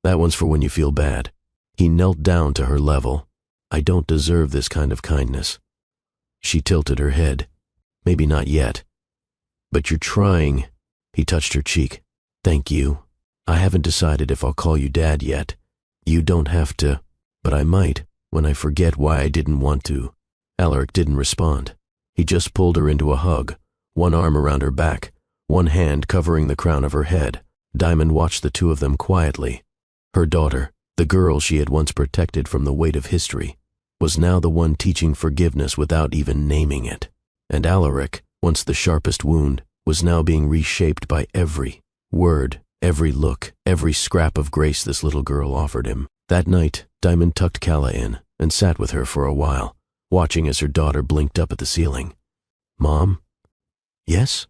That one's for when you feel bad. He knelt down to her level. I don't deserve this kind of kindness. She tilted her head. Maybe not yet. But you're trying. He touched her cheek. Thank you. I haven't decided if I'll call you Dad yet. You don't have to, but I might when I forget why I didn't want to. Alaric didn't respond. He just pulled her into a hug, one arm around her back, one hand covering the crown of her head. Diamond watched the two of them quietly. Her daughter, the girl she had once protected from the weight of history, was now the one teaching forgiveness without even naming it. And Alaric, once the sharpest wound, was now being reshaped by every word, every look, every scrap of grace this little girl offered him. That night, Diamond tucked Calla in and sat with her for a while, watching as her daughter blinked up at the ceiling. Mom? Yes?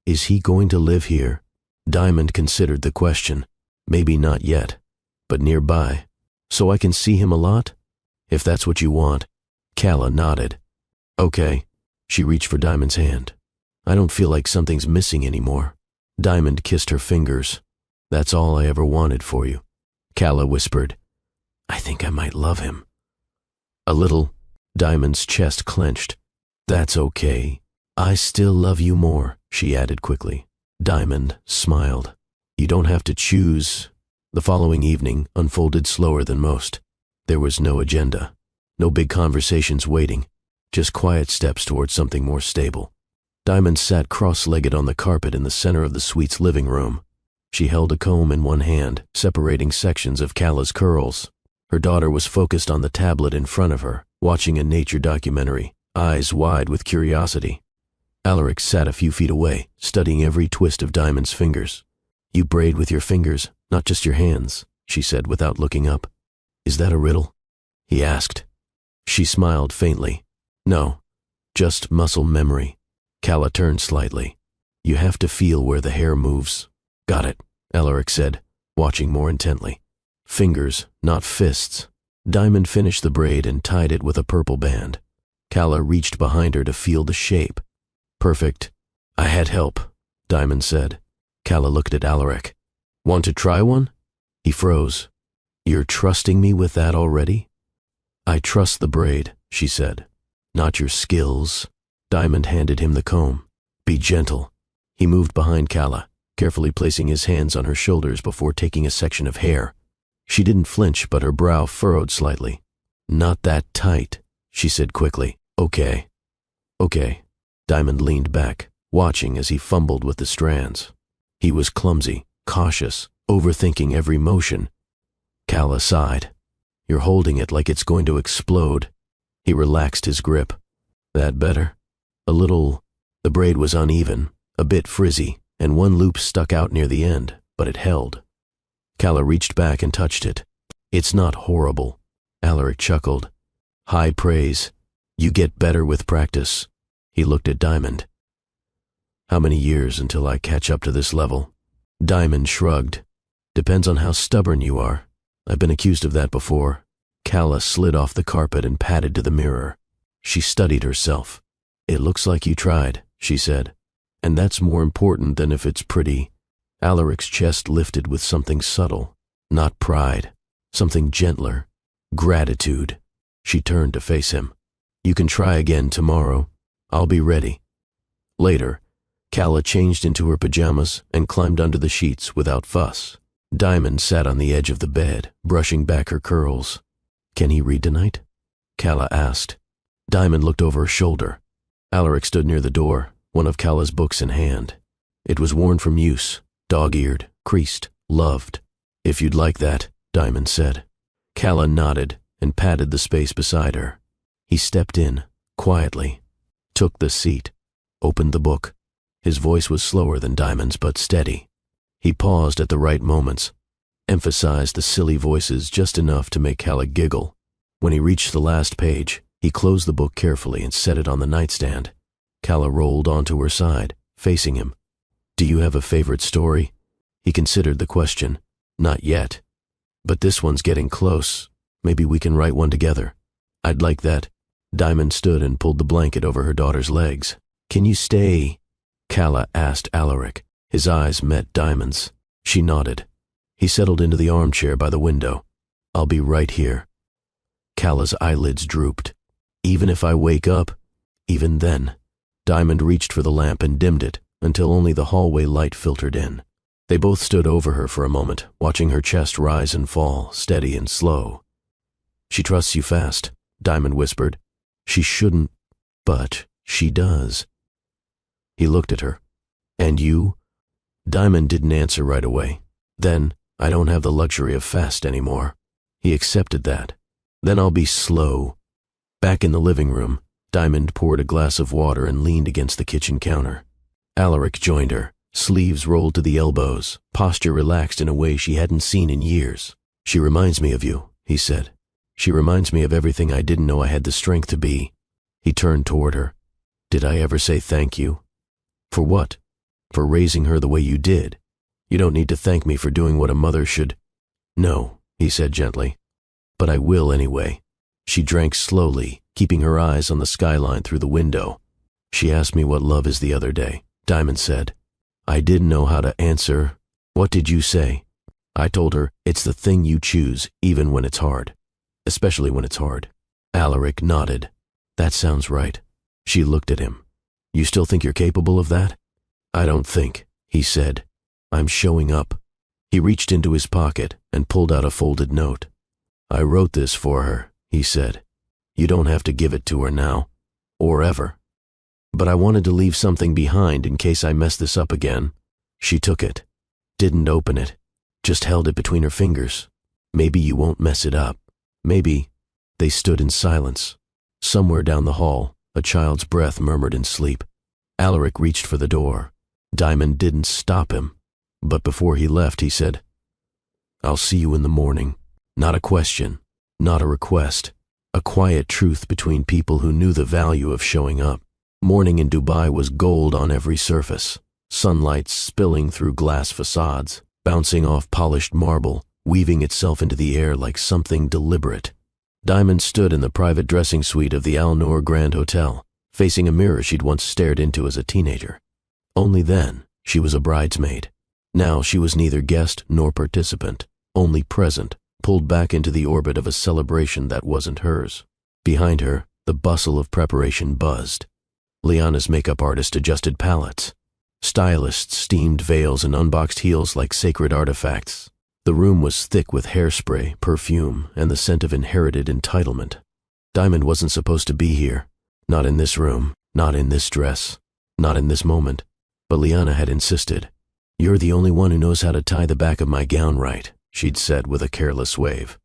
Is he going to live here? Diamond considered the question. Maybe not yet, but nearby. So I can see him a lot? If that's what you want. Calla nodded. Okay. She reached for Diamond's hand. I don't feel like something's missing anymore. Diamond kissed her fingers. That's all I ever wanted for you. Calla whispered, I think I might love him. A little. Diamond's chest clenched. That's okay. I still love you more, she added quickly. Diamond smiled. You don't have to choose. The following evening unfolded slower than most. There was no agenda, no big conversations waiting, just quiet steps towards something more stable. Diamond sat cross-legged on the carpet in the center of the suite's living room. She held a comb in one hand, separating sections of Calla's curls. Her daughter was focused on the tablet in front of her, watching a nature documentary, eyes wide with curiosity. Alaric sat a few feet away, studying every twist of Diamond's fingers. You braid with your fingers, not just your hands, she said without looking up. Is that a riddle? He asked. She smiled faintly. No, just muscle memory. Calla turned slightly. You have to feel where the hair moves. Got it, Alaric said, watching more intently. Fingers, not fists. Diamond finished the braid and tied it with a purple band. Calla reached behind her to feel the shape. Perfect. I had help, Diamond said. Calla looked at Alaric. Want to try one? He froze. You're trusting me with that already? I trust the braid, she said. Not your skills. Diamond handed him the comb. Be gentle. He moved behind Calla, carefully placing his hands on her shoulders before taking a section of hair. She didn't flinch, but her brow furrowed slightly. Not that tight, she said quickly. Okay. Okay. Diamond leaned back, watching as he fumbled with the strands. He was clumsy, cautious, overthinking every motion. Calla sighed. You're holding it like it's going to explode. He relaxed his grip. That better? A little. The braid was uneven, a bit frizzy, and one loop stuck out near the end, but it held. Calla reached back and touched it. It's not horrible. Alaric chuckled. High praise. You get better with practice. He looked at Diamond. How many years until I catch up to this level? Diamond shrugged. Depends on how stubborn you are. I've been accused of that before. Calla slid off the carpet and padded to the mirror. She studied herself. It looks like you tried, she said. And that's more important than if it's pretty. Alaric's chest lifted with something subtle. Not pride. Something gentler. Gratitude. She turned to face him. You can try again tomorrow. I'll be ready. Later, Calla changed into her pajamas and climbed under the sheets without fuss. Diamond sat on the edge of the bed, brushing back her curls. Can he read tonight? Calla asked. Diamond looked over her shoulder. Alaric stood near the door, one of Calla's books in hand. It was worn from use, dog-eared, creased, loved. If you'd like that, Diamond said. Calla nodded and patted the space beside her. He stepped in, quietly, took the seat, opened the book. His voice was slower than Diamond's, but steady. He paused at the right moments, emphasized the silly voices just enough to make Calla giggle. When he reached the last page, he closed the book carefully and set it on the nightstand. Calla rolled onto her side, facing him. Do you have a favorite story? He considered the question. Not yet. But this one's getting close. Maybe we can write one together. I'd like that. Diamond stood and pulled the blanket over her daughter's legs. Can you stay? Calla asked Alaric. His eyes met Diamond's. She nodded. He settled into the armchair by the window. I'll be right here. Calla's eyelids drooped. Even if I wake up, even then. Diamond reached for the lamp and dimmed it until only the hallway light filtered in. They both stood over her for a moment, watching her chest rise and fall, steady and slow. She trusts you fast, Diamond whispered. She shouldn't, but she does. He looked at her. And you? Diamond didn't answer right away. Then, I don't have the luxury of fast anymore. He accepted that. Then I'll be slow. Back in the living room, Diamond poured a glass of water and leaned against the kitchen counter. Alaric joined her, sleeves rolled to the elbows, posture relaxed in a way she hadn't seen in years. She reminds me of you, he said. She reminds me of everything I didn't know I had the strength to be. He turned toward her. Did I ever say thank you? For what? For raising her the way you did. You don't need to thank me for doing what a mother should. No, he said gently. But I will anyway. She drank slowly, keeping her eyes on the skyline through the window. She asked me what love is the other day, Diamond said. I didn't know how to answer. What did you say? I told her it's the thing you choose, even when it's hard. Especially when it's hard. Alaric nodded. That sounds right. She looked at him. You still think you're capable of that? I don't think, he said. I'm showing up. He reached into his pocket and pulled out a folded note. I wrote this for her, he said. You don't have to give it to her now. Or ever. But I wanted to leave something behind in case I mess this up again. She took it. Didn't open it. Just held it between her fingers. Maybe you won't mess it up. Maybe. They stood in silence. Somewhere down the hall, a child's breath murmured in sleep. Alaric reached for the door. Diamond didn't stop him. But before he left, he said, I'll see you in the morning. Not a question. Not a request. A quiet truth between people who knew the value of showing up. Morning in Dubai was gold on every surface. Sunlight spilling through glass facades, bouncing off polished marble, weaving itself into the air like something deliberate. Diamond stood in the private dressing suite of the Al Noor Grand Hotel, facing a mirror she'd once stared into as a teenager. Only then, she was a bridesmaid. Now she was neither guest nor participant, only present, pulled back into the orbit of a celebration that wasn't hers. Behind her, the bustle of preparation buzzed. Liana's makeup artist adjusted palettes. Stylists steamed veils and unboxed heels like sacred artifacts. The room was thick with hairspray, perfume, and the scent of inherited entitlement. Diamond wasn't supposed to be here. Not in this room. Not in this dress. Not in this moment. But Liana had insisted. "You're the only one who knows how to tie the back of my gown right," she'd said with a careless wave.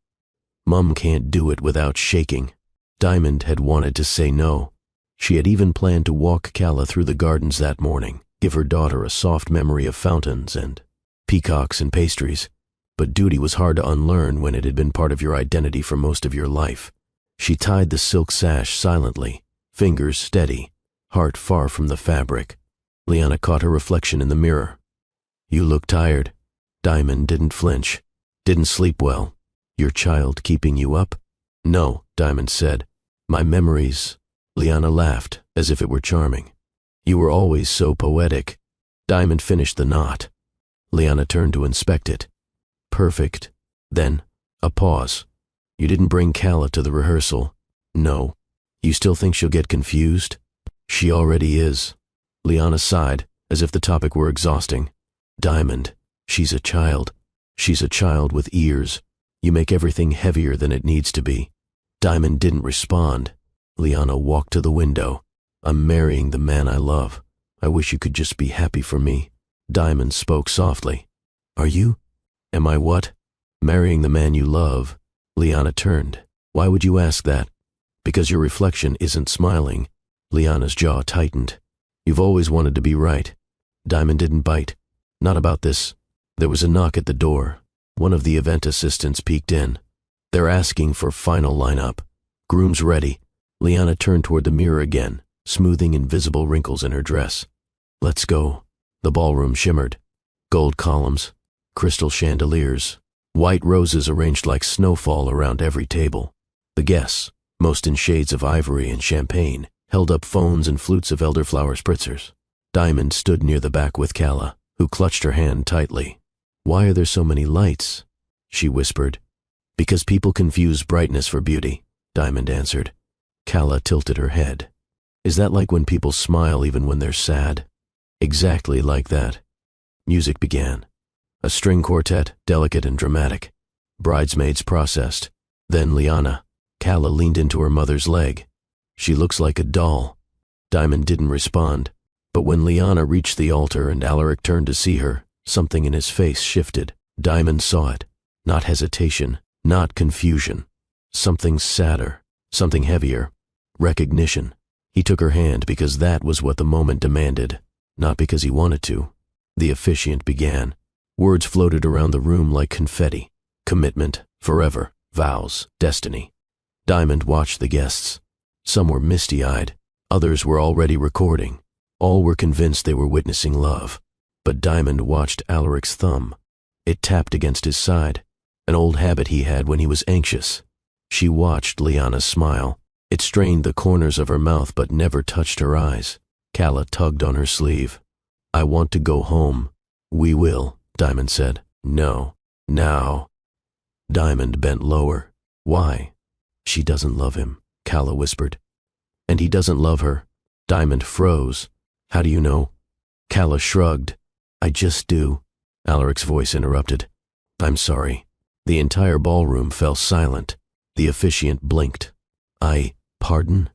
"Mum can't do it without shaking." Diamond had wanted to say no. She had even planned to walk Calla through the gardens that morning, give her daughter a soft memory of fountains and peacocks and pastries. But duty was hard to unlearn when it had been part of your identity for most of your life. She tied the silk sash silently, fingers steady, heart far from the fabric. Liana caught her reflection in the mirror. "You look tired." Diamond didn't flinch. "Didn't sleep well. Your child keeping you up?" "No," Diamond said. "My memories." Liana laughed, as if it were charming. "You were always so poetic." Diamond finished the knot. Liana turned to inspect it. "Perfect." Then, a pause. "You didn't bring Calla to the rehearsal?" "No." "You still think she'll get confused?" "She already is." Liana sighed, as if the topic were exhausting. "Diamond, she's a child. She's a child with ears. You make everything heavier than it needs to be." Diamond didn't respond. Liana walked to the window. "I'm marrying the man I love. I wish you could just be happy for me." Diamond spoke softly. "Are you?" "Am I what?" "Marrying the man you love." Liana turned. "Why would you ask that?" "Because your reflection isn't smiling." Liana's jaw tightened. "You've always wanted to be right." Diamond didn't bite. "Not about this." There was a knock at the door. One of the event assistants peeked in. "They're asking for final lineup. Groom's ready." Liana turned toward the mirror again, smoothing invisible wrinkles in her dress. "Let's go." The ballroom shimmered. Gold columns, crystal chandeliers, white roses arranged like snowfall around every table. The guests, most in shades of ivory and champagne, held up phones and flutes of elderflower spritzers. Diamond stood near the back with Calla, who clutched her hand tightly. "Why are there so many lights?" she whispered. "Because people confuse brightness for beauty," Diamond answered. Calla tilted her head. "Is that like when people smile even when they're sad?" "Exactly like that." Music began. A string quartet, delicate and dramatic. Bridesmaids processed. Then Liana. Calla leaned into her mother's leg. "She looks like a doll." Diamond didn't respond. But when Liana reached the altar and Alaric turned to see her, something in his face shifted. Diamond saw it. Not hesitation, not confusion. Something sadder, something heavier. Recognition. He took her hand because that was what the moment demanded, not because he wanted to. The officiant began. Words floated around the room like confetti. Commitment, forever, vows, destiny. Diamond watched the guests. Some were misty-eyed. Others were already recording. All were convinced they were witnessing love. But Diamond watched Alaric's thumb. It tapped against his side, an old habit he had when he was anxious. She watched Liana smile. It strained the corners of her mouth but never touched her eyes. Calla tugged on her sleeve. "I want to go home." "We will," Diamond said. "No. Now." Diamond bent lower. "Why?" "She doesn't love him," Calla whispered. "And he doesn't love her." Diamond froze. "How do you know?" Calla shrugged. "I just do." Alaric's voice interrupted. "I'm sorry." The entire ballroom fell silent. The officiant blinked. Pardon?"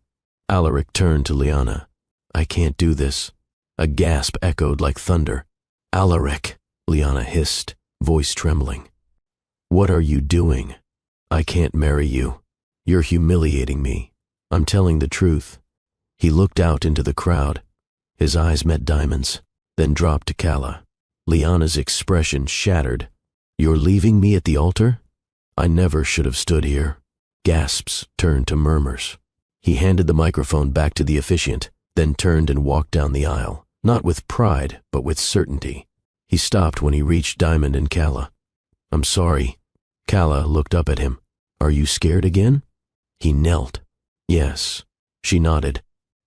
Alaric turned to Liana. "I can't do this." A gasp echoed like thunder. "Alaric," Liana hissed, voice trembling. "What are you doing?" "I can't marry you. You're humiliating me. I'm telling the truth." He looked out into the crowd. His eyes met Diamond's, then dropped to Calla. Liana's expression shattered. "You're leaving me at the altar?" "I never should have stood here." Gasps turned to murmurs. He handed the microphone back to the officiant, then turned and walked down the aisle, not with pride, but with certainty. He stopped when he reached Diamond and Calla. "I'm sorry." Calla looked up at him. "Are you scared again?" He knelt. "Yes." She nodded.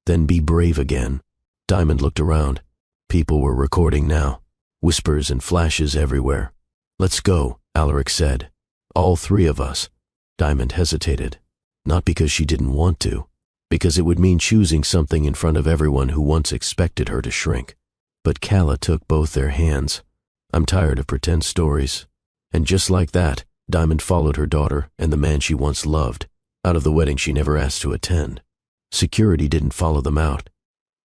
"Then be brave again." Diamond looked around. People were recording now. Whispers and flashes everywhere. "Let's go," Alaric said. "All three of us." Diamond hesitated. Not because she didn't want to, because it would mean choosing something in front of everyone who once expected her to shrink. But Calla took both their hands. "I'm tired of pretend stories." And just like that, Diamond followed her daughter and the man she once loved, out of the wedding she never asked to attend. Security didn't follow them out.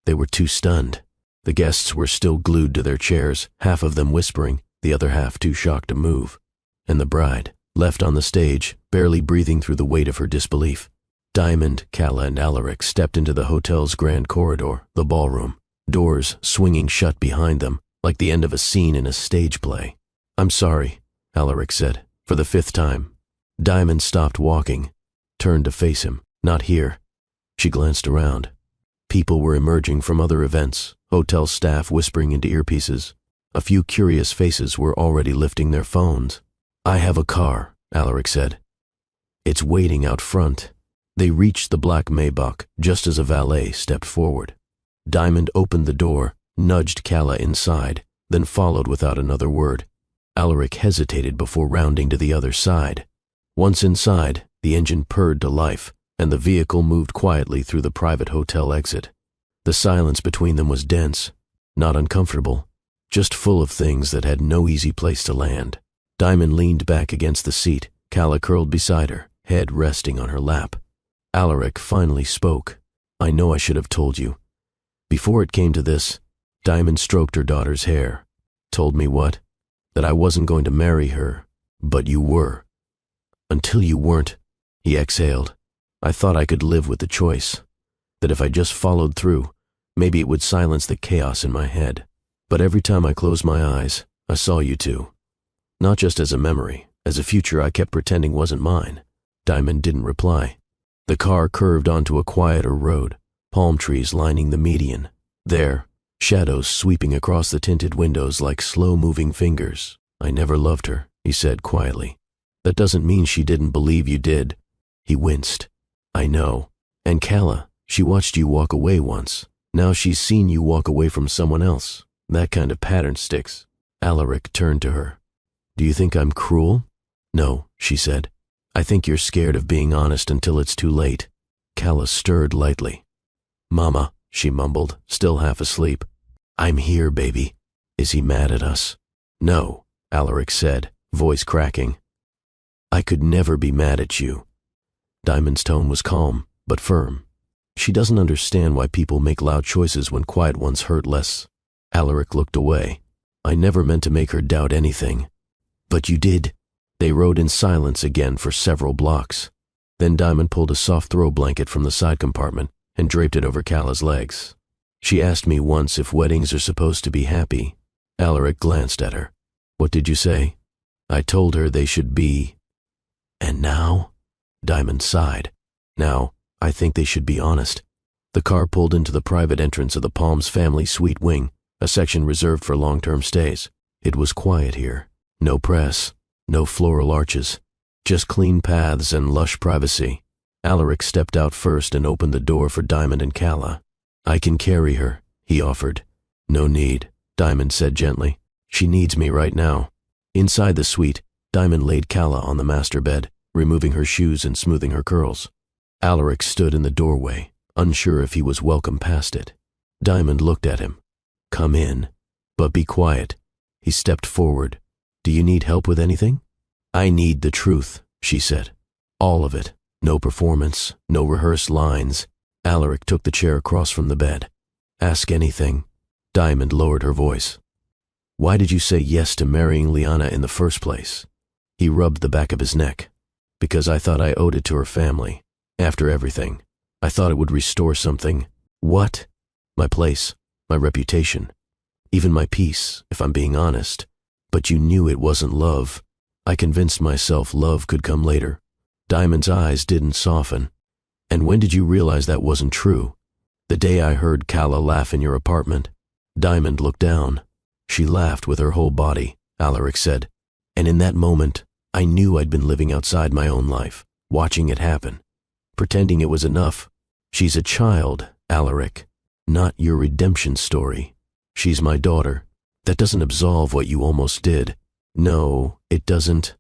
They were too stunned. The guests were still glued to their chairs, half of them whispering, the other half too shocked to move. And the bride, left on the stage, barely breathing through the weight of her disbelief. Diamond, Calla, and Alaric stepped into the hotel's grand corridor, the ballroom, doors swinging shut behind them, like the end of a scene in a stage play. "I'm sorry," Alaric said, for the 5th time. Diamond stopped walking, turned to face him. "Not here." She glanced around. People were emerging from other events, hotel staff whispering into earpieces. A few curious faces were already lifting their phones. "I have a car," Alaric said. "It's waiting out front." They reached the black Maybach just as a valet stepped forward. Diamond opened the door, nudged Calla inside, then followed without another word. Alaric hesitated before rounding to the other side. Once inside, the engine purred to life, and the vehicle moved quietly through the private hotel exit. The silence between them was dense, not uncomfortable, just full of things that had no easy place to land. Diamond leaned back against the seat, Calla curled beside her, head resting on her lap. Alaric finally spoke. "I know I should have told you. Before it came to this," Diamond stroked her daughter's hair. "Told me what? That I wasn't going to marry her, but you were. Until you weren't," he exhaled. "I thought I could live with the choice. That if I just followed through, maybe it would silence the chaos in my head. But every time I closed my eyes, I saw you two. Not just as a memory, as a future I kept pretending wasn't mine." Diamond didn't reply. The car curved onto a quieter road, palm trees lining the median. There, shadows sweeping across the tinted windows like slow-moving fingers. "I never loved her," he said quietly. "That doesn't mean she didn't believe you did." He winced. "I know. And Calla, she watched you walk away once. Now she's seen you walk away from someone else. That kind of pattern sticks." Alaric turned to her. "Do you think I'm cruel?" "No," she said. "I think you're scared of being honest until it's too late." Calla stirred lightly. "Mama," she mumbled, still half asleep. "I'm here, baby." "Is he mad at us?" "No," Alaric said, voice cracking. "I could never be mad at you." Diamond's tone was calm, but firm. "She doesn't understand why people make loud choices when quiet ones hurt less." Alaric looked away. "I never meant to make her doubt anything." "But you did." They rode in silence again for several blocks. Then Diamond pulled a soft throw blanket from the side compartment and draped it over Calla's legs. "She asked me once if weddings are supposed to be happy." Alaric glanced at her. "What did you say?" "I told her they should be." "And now?" Diamond sighed. "Now, I think they should be honest." The car pulled into the private entrance of the Palms family suite wing, a section reserved for long-term stays. It was quiet here. No press. No floral arches, just clean paths and lush privacy. Alaric stepped out first and opened the door for Diamond and Calla. "I can carry her," he offered. "No need," Diamond said gently. "She needs me right now." Inside the suite, Diamond laid Calla on the master bed, removing her shoes and smoothing her curls. Alaric stood in the doorway, unsure if he was welcome past it. Diamond looked at him. "Come in, but be quiet." He stepped forward. "Do you need help with anything?" "I need the truth," she said. "All of it. No performance, no rehearsed lines." Alaric took the chair across from the bed. "Ask anything." Diamond lowered her voice. "Why did you say yes to marrying Liana in the first place?" He rubbed the back of his neck. "Because I thought I owed it to her family. After everything, I thought it would restore something." "What?" "My place, my reputation, even my peace, if I'm being honest. But you knew it wasn't love. I convinced myself love could come later." Diamond's eyes didn't soften. "And when did you realize that wasn't true?" "The day I heard Calla laugh in your apartment." Diamond looked down. "She laughed with her whole body," Alaric said. "And in that moment, I knew I'd been living outside my own life, watching it happen, pretending it was enough. She's a child, Alaric, not your redemption story. She's my daughter. That doesn't absolve what you almost did." "No, it doesn't."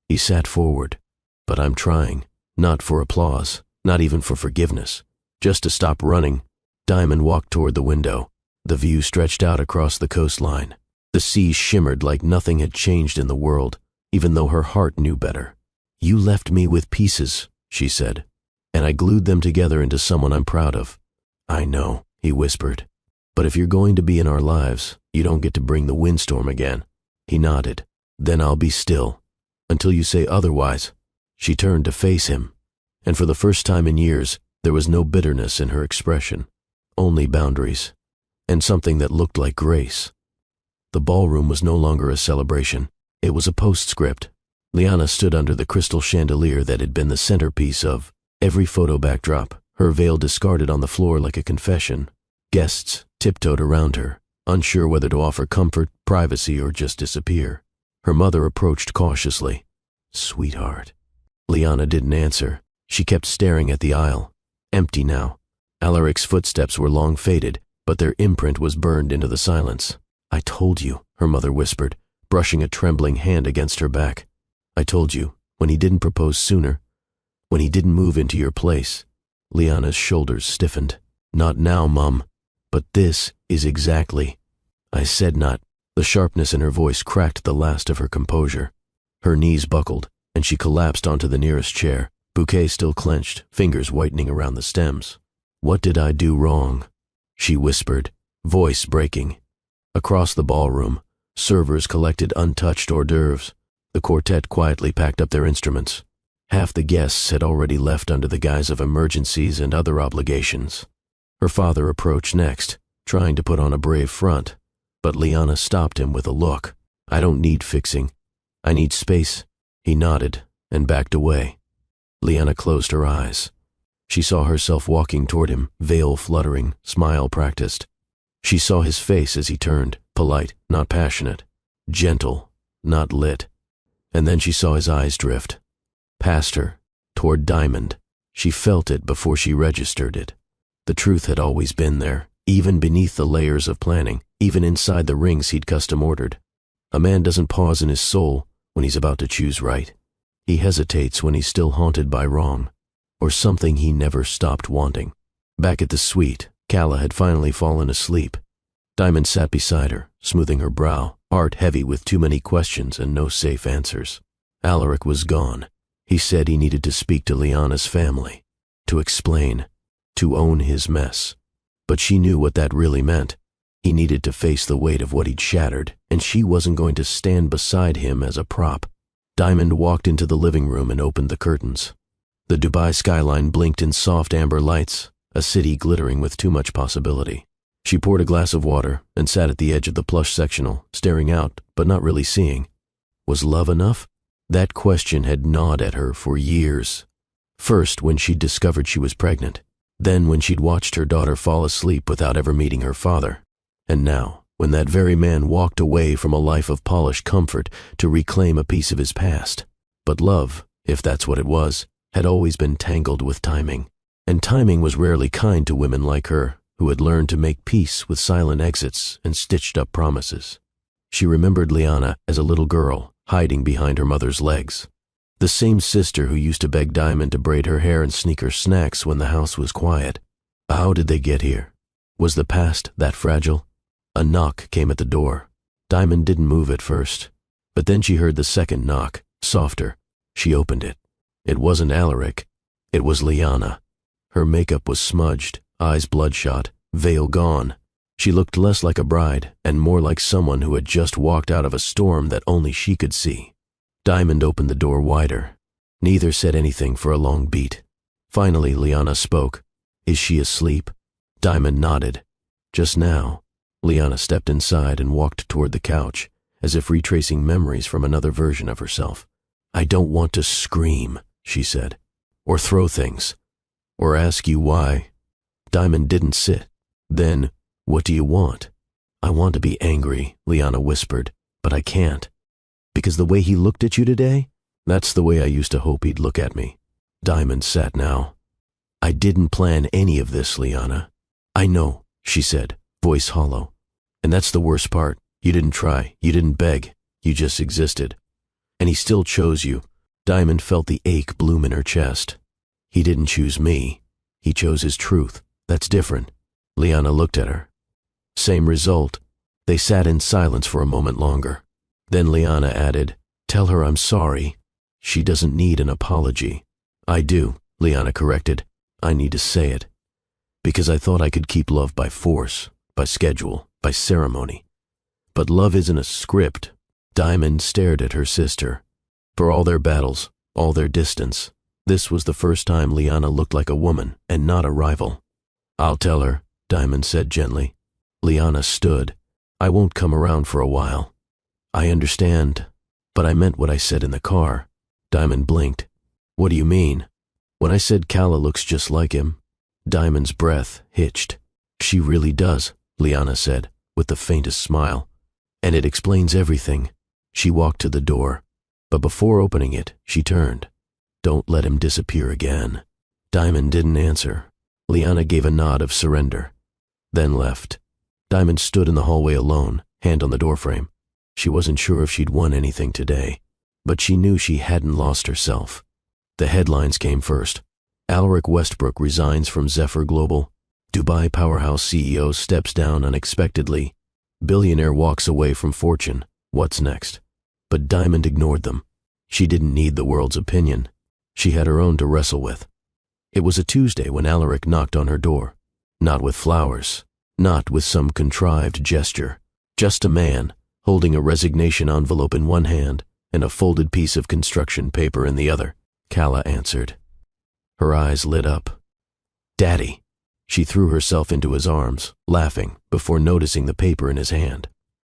He sat forward. "But I'm trying, not for applause, not even for forgiveness, just to stop running." Diamond walked toward the window. The view stretched out across the coastline. The sea shimmered like nothing had changed in the world, even though her heart knew better. "You left me with pieces," she said, "and I glued them together into someone I'm proud of." "I know," he whispered. But if you're going to be in our lives, you don't get to bring the windstorm again. He nodded. Then I'll be still. Until you say otherwise. She turned to face him, and for the first time in years, there was no bitterness in her expression, only boundaries, and something that looked like grace. The ballroom was no longer a celebration. It was a postscript. Liana stood under the crystal chandelier that had been the centerpiece of every photo backdrop, her veil discarded on the floor like a confession. Guests tiptoed around her, unsure whether to offer comfort, privacy, or just disappear. Her mother approached cautiously. "Sweetheart." Liana didn't answer. She kept staring at the aisle, empty now. Alaric's footsteps were long faded, but their imprint was burned into the silence. "I told you," her mother whispered, brushing a trembling hand against her back. "I told you, when he didn't propose sooner, when he didn't move into your place." Liana's shoulders stiffened. "Not now, Mum, but this is exactly." "I said not." The sharpness in her voice cracked the last of her composure. Her knees buckled, and she collapsed onto the nearest chair, bouquet still clenched, fingers whitening around the stems. "What did I do wrong?" she whispered, voice breaking. Across the ballroom, servers collected untouched hors d'oeuvres. The quartet quietly packed up their instruments. Half the guests had already left under the guise of emergencies and other obligations. Her father approached next, trying to put on a brave front, but Liana stopped him with a look. "I don't need fixing. I need space." He nodded and backed away. Liana closed her eyes. She saw herself walking toward him, veil fluttering, smile practiced. She saw his face as he turned, polite, not passionate, gentle, not lit. And then she saw his eyes drift. Past her, toward Diamond. She felt it before she registered it. The truth had always been there, even beneath the layers of planning, even inside the rings he'd custom ordered. A man doesn't pause in his soul when he's about to choose right. He hesitates when he's still haunted by wrong, or something he never stopped wanting. Back at the suite, Calla had finally fallen asleep. Diamond sat beside her, smoothing her brow, heart heavy with too many questions and no safe answers. Alaric was gone. He said he needed to speak to Liana's family, to explain, to own his mess. But she knew what that really meant. He needed to face the weight of what he'd shattered, and she wasn't going to stand beside him as a prop. Diamond walked into the living room and opened the curtains. The Dubai skyline blinked in soft amber lights, a city glittering with too much possibility. She poured a glass of water and sat at the edge of the plush sectional, staring out, but not really seeing. Was love enough? That question had gnawed at her for years. First, when she'd discovered she was pregnant. Then when she'd watched her daughter fall asleep without ever meeting her father. And now, when that very man walked away from a life of polished comfort to reclaim a piece of his past. But love, if that's what it was, had always been tangled with timing. And timing was rarely kind to women like her, who had learned to make peace with silent exits and stitched-up promises. She remembered Liana as a little girl, hiding behind her mother's legs. The same sister who used to beg Diamond to braid her hair and sneak her snacks when the house was quiet. How did they get here? Was the past that fragile? A knock came at the door. Diamond didn't move at first, but then she heard the second knock, softer. She opened it. It wasn't Alaric. It was Liana. Her makeup was smudged, eyes bloodshot, veil gone. She looked less like a bride and more like someone who had just walked out of a storm that only she could see. Diamond opened the door wider. Neither said anything for a long beat. Finally, Liana spoke. "Is she asleep?" Diamond nodded. Just now. Liana stepped inside and walked toward the couch, as if retracing memories from another version of herself. "I don't want to scream," she said, "or throw things, or ask you why." Diamond didn't sit. Then, "What do you want?" "I want to be angry," Liana whispered, "but I can't. Because the way he looked at you today, that's the way I used to hope he'd look at me." Diamond sat now. "I didn't plan any of this, Liana." "I know," she said, voice hollow. "And that's the worst part. You didn't try, you didn't beg, you just existed. And he still chose you." Diamond felt the ache bloom in her chest. "He didn't choose me. He chose his truth. That's different." Liana looked at her. Same result. They sat in silence for a moment longer. Then Liana added, "Tell her I'm sorry. She doesn't need an apology." "I do," Liana corrected. "I need to say it. Because I thought I could keep love by force, by schedule, by ceremony. But love isn't a script. Diamond stared at her sister. For all their battles, all their distance, this was the first time Liana looked like a woman and not a rival. "I'll tell her," Diamond said gently. Liana stood. "I won't come around for a while." "I understand, but I meant what I said in the car." Diamond blinked. "What do you mean?" "When I said Calla looks just like him." Diamond's breath hitched. "She really does," Liana said, with the faintest smile. "And it explains everything." She walked to the door, but before opening it, she turned. "Don't let him disappear again." Diamond didn't answer. Liana gave a nod of surrender, then left. Diamond stood in the hallway alone, hand on the doorframe. She wasn't sure if she'd won anything today, but she knew she hadn't lost herself. The headlines came first. Alaric Westbrook resigns from Zephyr Global. Dubai powerhouse CEO steps down unexpectedly. Billionaire walks away from Fortune. What's next? But Diamond ignored them. She didn't need the world's opinion. She had her own to wrestle with. It was a Tuesday when Alaric knocked on her door. Not with flowers, not with some contrived gesture. Just a man, holding a resignation envelope in one hand and a folded piece of construction paper in the other. Calla answered. Her eyes lit up. "Daddy." She threw herself into his arms, laughing, before noticing the paper in his hand.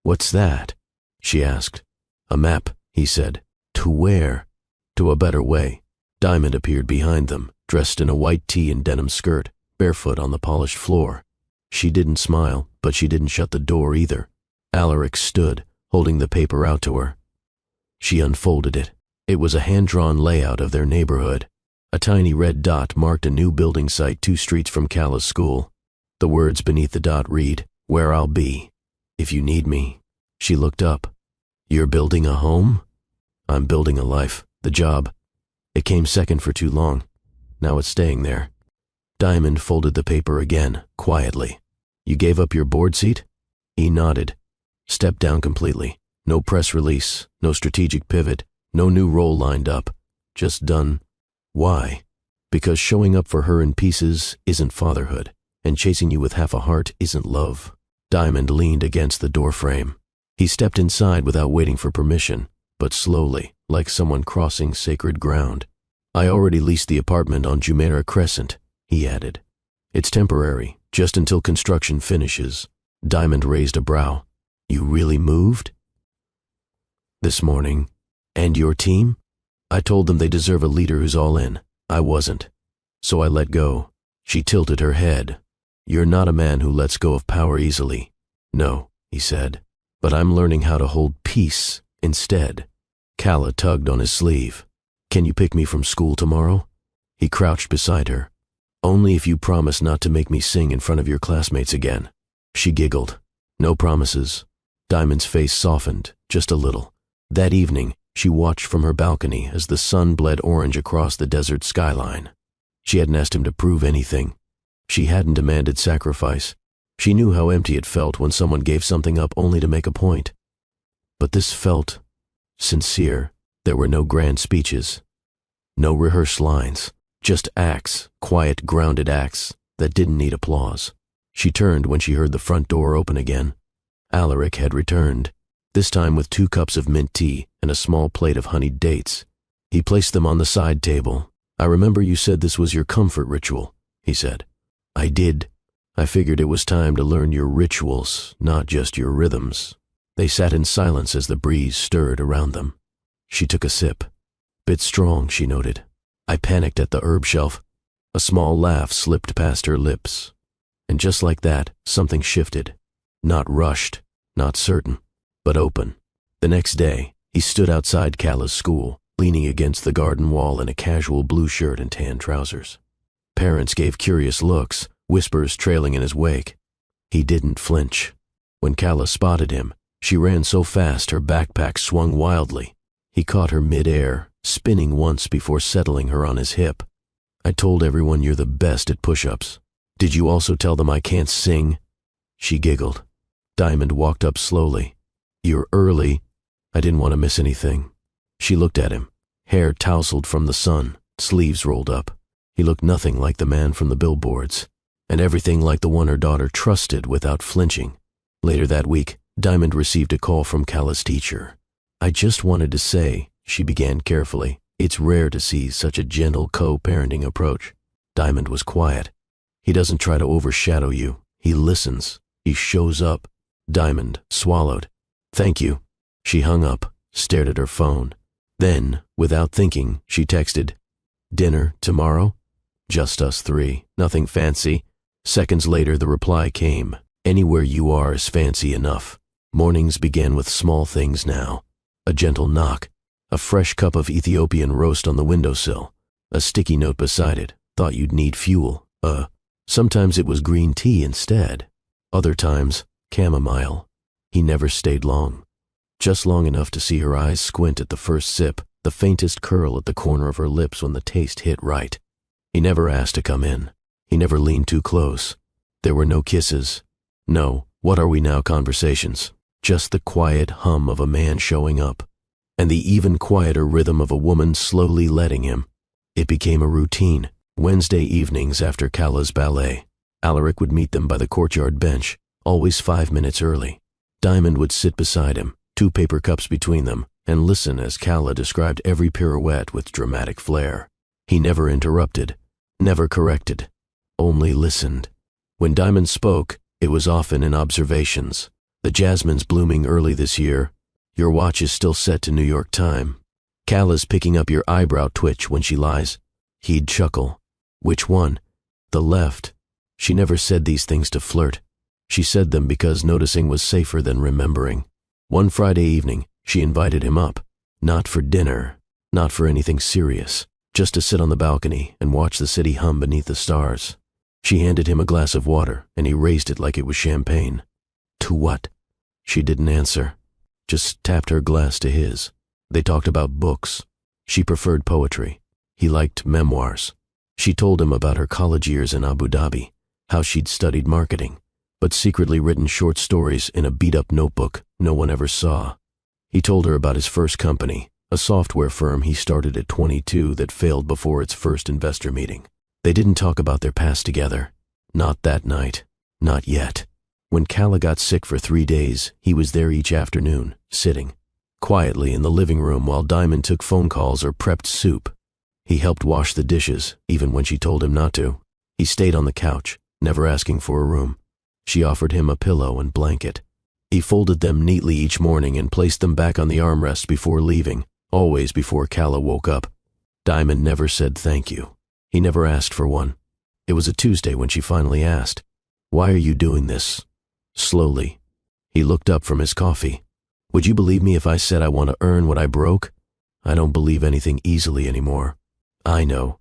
"What's that?" she asked. "A map," he said. "To where?" "To a better way." Diamond appeared behind them, dressed in a white tee and denim skirt, barefoot on the polished floor. She didn't smile, but she didn't shut the door either. Alaric stood, holding the paper out to her. She unfolded it. It was a hand-drawn layout of their neighborhood. A tiny red dot marked a new building site 2 streets from Calla's school. The words beneath the dot read, "Where I'll be, if you need me." She looked up. "You're building a home?" "I'm building a life, the job. It came second for too long. Now it's staying there." Diamond folded the paper again, quietly. "You gave up your board seat?" He nodded. "Stepped down completely. No press release, no strategic pivot, no new role lined up. Just done." "Why?" "Because showing up for her in pieces isn't fatherhood, and chasing you with half a heart isn't love." Diamond leaned against the doorframe. He stepped inside without waiting for permission, but slowly, like someone crossing sacred ground. "I already leased the apartment on Jumeirah Crescent," he added. "It's temporary, just until construction finishes." Diamond raised a brow. "You really moved?" "This morning. And your team?" "I told them they deserve a leader who's all in. I wasn't. So I let go." She tilted her head. "You're not a man who lets go of power easily." "No," he said. "But I'm learning how to hold peace instead." Calla tugged on his sleeve. "Can you pick me from school tomorrow?" He crouched beside her. "Only if you promise not to make me sing in front of your classmates again." She giggled. "No promises." Diamond's face softened, just a little. That evening, she watched from her balcony as the sun bled orange across the desert skyline. She hadn't asked him to prove anything. She hadn't demanded sacrifice. She knew how empty it felt when someone gave something up only to make a point. But this felt sincere. There were no grand speeches, no rehearsed lines, just acts, quiet, grounded acts that didn't need applause. She turned when she heard the front door open again. Alaric had returned, this time with 2 cups of mint tea and a small plate of honeyed dates. He placed them on the side table. "I remember you said this was your comfort ritual," he said. "I did. I figured it was time to learn your rituals, not just your rhythms." They sat in silence as the breeze stirred around them. She took a sip. "Bit strong," she noted. "I panicked at the herb shelf." A small laugh slipped past her lips. And just like that, something shifted. Not rushed, not certain, but open. The next day, he stood outside Calla's school, leaning against the garden wall in a casual blue shirt and tan trousers. Parents gave curious looks, whispers trailing in his wake. He didn't flinch. When Calla spotted him, she ran so fast her backpack swung wildly. He caught her mid-air, spinning once before settling her on his hip. "I told everyone you're the best at push-ups. Did you also tell them I can't sing?" She giggled. Diamond walked up slowly. "You're early." "I didn't want to miss anything." She looked at him, hair tousled from the sun, sleeves rolled up. He looked nothing like the man from the billboards. and everything like the one her daughter trusted without flinching. Later that week, Diamond received a call from Cala's teacher. "I just wanted to say," she began carefully, "it's rare to see such a gentle co-parenting approach." Diamond was quiet. "He doesn't try to overshadow you. He listens. He shows up." Diamond swallowed. "Thank you." She hung up, stared at her phone. Then, without thinking, she texted, "Dinner tomorrow? Just us three, nothing fancy." Seconds later, the reply came, "Anywhere you are is fancy enough." Mornings began with small things now. A gentle knock, a fresh cup of Ethiopian roast on the windowsill, a sticky note beside it, "Thought you'd need fuel." Sometimes it was green tea instead. Other times, chamomile. He never stayed long. Just long enough to see her eyes squint at the first sip, the faintest curl at the corner of her lips when the taste hit right. He never asked to come in. He never leaned too close. There were no kisses. No, what are we now conversations. Just the quiet hum of a man showing up, and the even quieter rhythm of a woman slowly letting him. It became a routine. Wednesday evenings after Cala's ballet, Alaric would meet them by the courtyard bench, always 5 minutes early. Diamond would sit beside him, 2 paper cups between them, and listen as Cala described every pirouette with dramatic flair. He never interrupted, never corrected, only listened. When Diamond spoke, it was often in observations. "The jasmine's blooming early this year. Your watch is still set to New York time. Cala's picking up your eyebrow twitch when she lies." He'd chuckle. "Which one?" "The left." She never said these things to flirt. She said them because noticing was safer than remembering. One Friday evening, she invited him up. Not for dinner, not for anything serious, just to sit on the balcony and watch the city hum beneath the stars. She handed him a glass of water, and he raised it like it was champagne. "To what?" She didn't answer, just tapped her glass to his. They talked about books. She preferred poetry. He liked memoirs. She told him about her college years in Abu Dhabi, how she'd studied marketing, but secretly written short stories in a beat-up notebook no one ever saw. He told her about his first company, a software firm he started at 22 that failed before its first investor meeting. They didn't talk about their past together. Not that night. Not yet. When Cala got sick for 3 days, he was there each afternoon, sitting quietly in the living room while Diamond took phone calls or prepped soup. He helped wash the dishes, even when she told him not to. He stayed on the couch, never asking for a room. She offered him a pillow and blanket. He folded them neatly each morning and placed them back on the armrest before leaving, always before Cala woke up. Diamond never said thank you. He never asked for one. It was a Tuesday when she finally asked, "Why are you doing this?" Slowly. He looked up from his coffee. "Would you believe me if I said I want to earn what I broke? I don't believe anything easily anymore." "I know."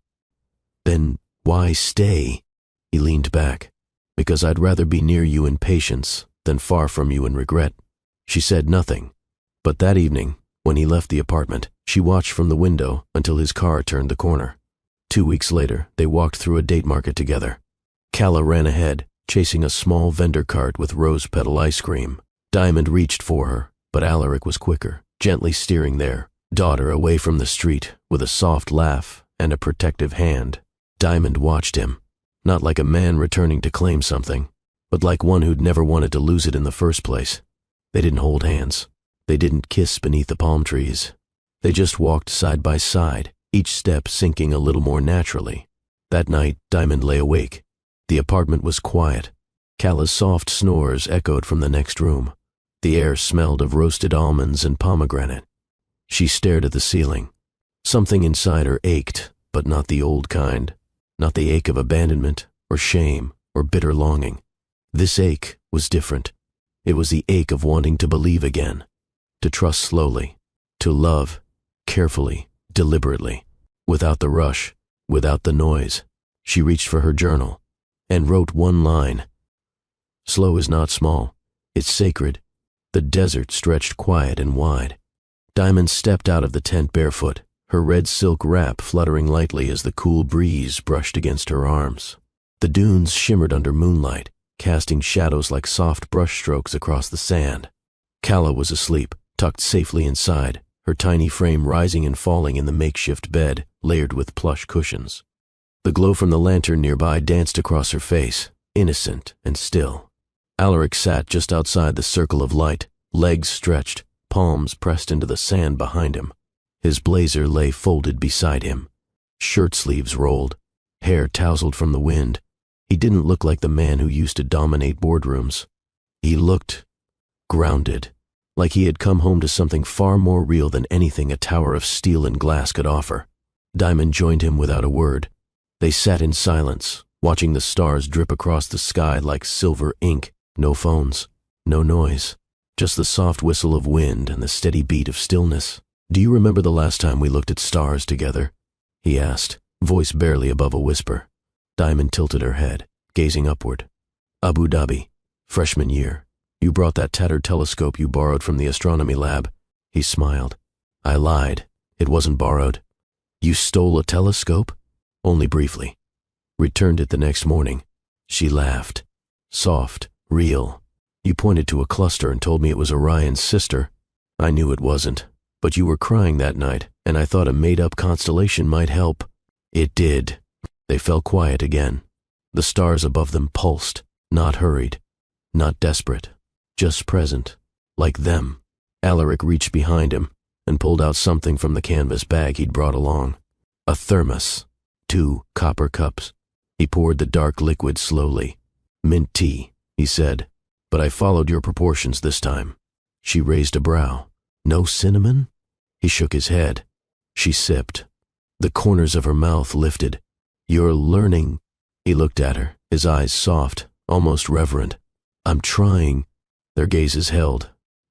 "Then why stay?" He leaned back. "Because I'd rather be near you in patience than far from you in regret." She said nothing. But that evening, when he left the apartment, she watched from the window until his car turned the corner. 2 weeks later, they walked through a date market together. Cala ran ahead, chasing a small vendor cart with rose petal ice cream. Diamond reached for her, but Alaric was quicker, gently steering their daughter away from the street with a soft laugh and a protective hand. Diamond watched him, not like a man returning to claim something, but like one who'd never wanted to lose it in the first place. They didn't hold hands. They didn't kiss beneath the palm trees. They just walked side by side, each step sinking a little more naturally. That night, Diamond lay awake. The apartment was quiet. Cala's soft snores echoed from the next room. The air smelled of roasted almonds and pomegranate. She stared at the ceiling. Something inside her ached, but not the old kind. Not the ache of abandonment, or shame, or bitter longing. This ache was different. It was the ache of wanting to believe again, to trust slowly, to love, carefully, deliberately, without the rush, without the noise. She reached for her journal, and wrote one line. Slow is not small. It's sacred. The desert stretched quiet and wide. Diamond stepped out of the tent barefoot, her red silk wrap fluttering lightly as the cool breeze brushed against her arms. The dunes shimmered under moonlight, casting shadows like soft brushstrokes across the sand. Cala was asleep, tucked safely inside, her tiny frame rising and falling in the makeshift bed, layered with plush cushions. The glow from the lantern nearby danced across her face, innocent and still. Alaric sat just outside the circle of light, legs stretched, palms pressed into the sand behind him. His blazer lay folded beside him, shirt sleeves rolled, hair tousled from the wind. He didn't look like the man who used to dominate boardrooms. He looked grounded, like he had come home to something far more real than anything a tower of steel and glass could offer. Diamond joined him without a word. They sat in silence, watching the stars drip across the sky like silver ink. No phones, no noise, just the soft whistle of wind and the steady beat of stillness. "Do you remember the last time we looked at stars together?" he asked, voice barely above a whisper. Diamond tilted her head, gazing upward. "Abu Dhabi, freshman year. You brought that tattered telescope you borrowed from the astronomy lab." He smiled. "I lied. It wasn't borrowed." "You stole a telescope?" "Only briefly. Returned it the next morning." She laughed. Soft, real. "You pointed to a cluster and told me it was Orion's sister. I knew it wasn't, but you were crying that night, and I thought a made-up constellation might help." It did. They fell quiet again. The stars above them pulsed, not hurried, not desperate, just present, like them. Alaric reached behind him and pulled out something from the canvas bag he'd brought along. A thermos, 2 copper cups. He poured the dark liquid slowly. "Mint tea," he said, "but I followed your proportions this time." She raised a brow. "No cinnamon?" He shook his head. She sipped. The corners of her mouth lifted. "You're learning." He looked at her, his eyes soft, almost reverent. "I'm trying." Their gazes held,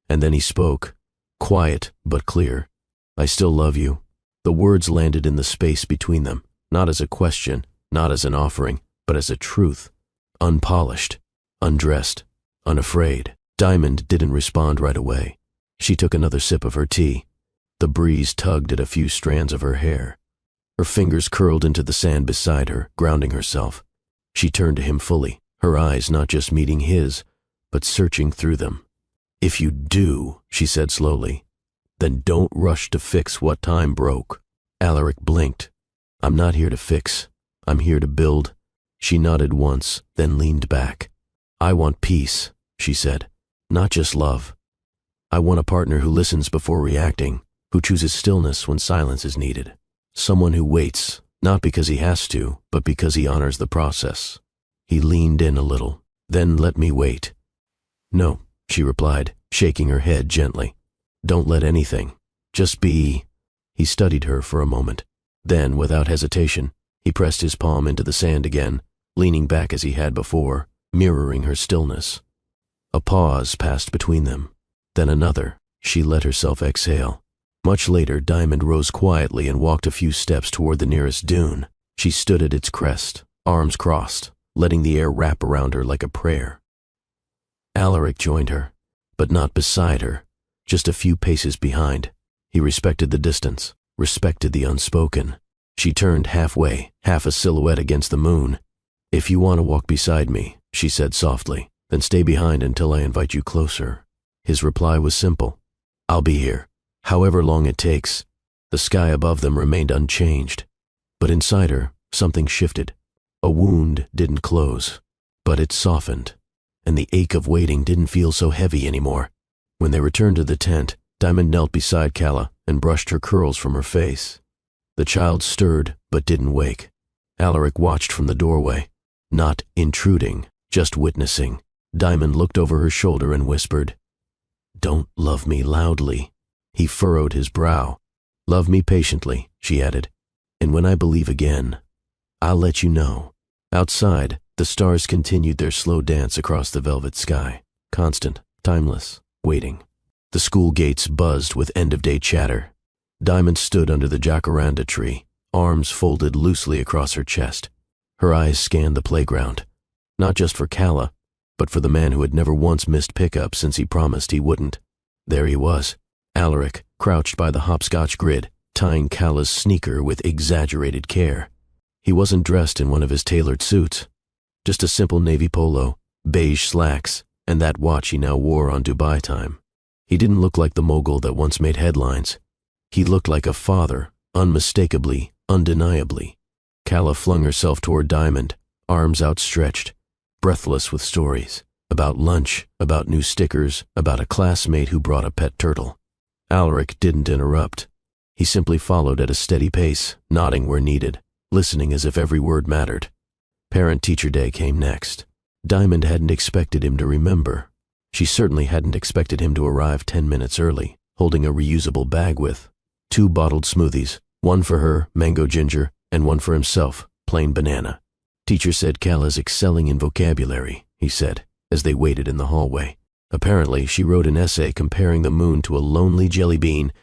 and then he spoke, quiet but clear. "I still love you." The words landed in the space between them, not as a question, not as an offering, but as a truth. Unpolished, undressed, unafraid. Diamond didn't respond right away. She took another sip of her tea. The breeze tugged at a few strands of her hair. Her fingers curled into the sand beside her, grounding herself. She turned to him fully, her eyes not just meeting his, but searching through them. "If you do," she said slowly, "then don't rush to fix what time broke." Alaric blinked. "I'm not here to fix. I'm here to build." She nodded once, then leaned back. "I want peace," she said, "not just love. I want a partner who listens before reacting, who chooses stillness when silence is needed. Someone who waits, not because he has to, but because he honors the process." He leaned in a little. "Then let me wait." "No," she replied, shaking her head gently. "Don't let anything. Just be." He studied her for a moment. Then, without hesitation, he pressed his palm into the sand again, leaning back as he had before, mirroring her stillness. A pause passed between them. Then another. She let herself exhale. Much later, Diamond rose quietly and walked a few steps toward the nearest dune. She stood at its crest, arms crossed, letting the air wrap around her like a prayer. Alaric joined her, but not beside her, just a few paces behind. He respected the distance, respected the unspoken. She turned halfway, half a silhouette against the moon. "If you want to walk beside me," she said softly, "then stay behind until I invite you closer." His reply was simple. "I'll be here, however long it takes." The sky above them remained unchanged, but inside her, something shifted. A wound didn't close, but it softened, and the ache of waiting didn't feel so heavy anymore. When they returned to the tent, Diamond knelt beside Calla and brushed her curls from her face. The child stirred but didn't wake. Alaric watched from the doorway, not intruding, just witnessing. Diamond looked over her shoulder and whispered, "Don't love me loudly." He furrowed his brow. "Love me patiently," she added, "and when I believe again, I'll let you know." Outside, the stars continued their slow dance across the velvet sky, constant, timeless, waiting. The school gates buzzed with end-of-day chatter. Diamond stood under the jacaranda tree, arms folded loosely across her chest. Her eyes scanned the playground, not just for Calla, but for the man who had never once missed pickup since he promised he wouldn't. There he was, Alaric, crouched by the hopscotch grid, tying Calla's sneaker with exaggerated care. He wasn't dressed in one of his tailored suits, just a simple navy polo, beige slacks, and that watch he now wore on Dubai time. He didn't look like the mogul that once made headlines. He looked like a father, unmistakably, undeniably. Calla flung herself toward Diamond, arms outstretched. breathless with stories. About lunch, about new stickers, about a classmate who brought a pet turtle. Alaric didn't interrupt. He simply followed at a steady pace, nodding where needed, listening as if every word mattered. Parent-teacher day came next. Diamond hadn't expected him to remember. She certainly hadn't expected him to arrive 10 minutes early, holding a reusable bag with 2 bottled smoothies, one for her, mango ginger, and one for himself, plain banana. Teacher said Cala's excelling in vocabulary, he said, as they waited in the hallway. Apparently, she wrote an essay comparing the moon to a lonely jelly bean.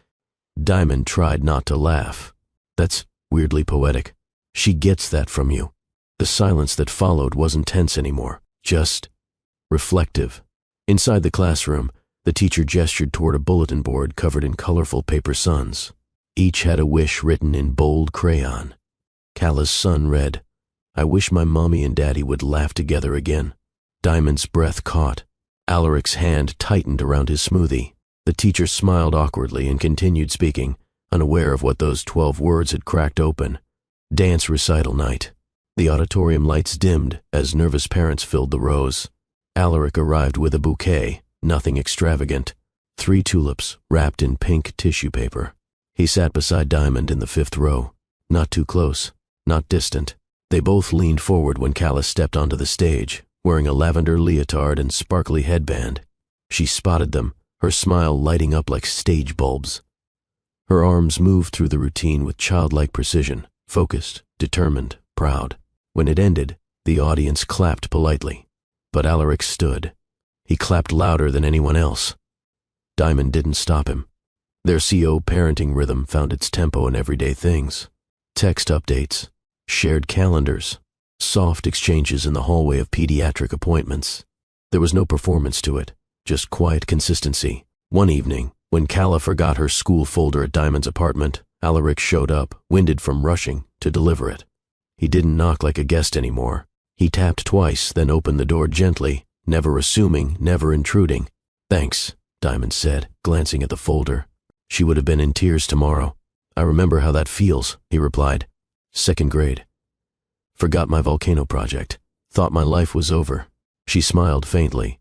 Diamond tried not to laugh. That's weirdly poetic. She gets that from you. The silence that followed wasn't tense anymore, just reflective. Inside the classroom, the teacher gestured toward a bulletin board covered in colorful paper suns. Each had a wish written in bold crayon. Cala's son read, "I wish my mommy and daddy would laugh together again." Diamond's breath caught. Alaric's hand tightened around his smoothie. The teacher smiled awkwardly and continued speaking, unaware of what those 12 words had cracked open. Dance recital night. The auditorium lights dimmed as nervous parents filled the rows. Alaric arrived with a bouquet, nothing extravagant. 3 tulips wrapped in pink tissue paper. He sat beside Diamond in the 5th row. Not too close, not distant. They both leaned forward when Cala stepped onto the stage, wearing a lavender leotard and sparkly headband. She spotted them, her smile lighting up like stage bulbs. Her arms moved through the routine with childlike precision, focused, determined, proud. When it ended, the audience clapped politely. But Alaric stood. He clapped louder than anyone else. Diamond didn't stop him. Their CO parenting rhythm found its tempo in everyday things. Text updates, shared calendars, soft exchanges in the hallway of pediatric appointments. There was no performance to it, just quiet consistency. One evening, when Cala forgot her school folder at Diamond's apartment, Alaric showed up, winded from rushing, to deliver it. He didn't knock like a guest anymore. He tapped twice, then opened the door gently, never assuming, never intruding. "Thanks," Diamond said, glancing at the folder. She would have been in tears tomorrow. "I remember how that feels," he replied. 2nd grade. Forgot my volcano project. Thought my life was over. She smiled faintly.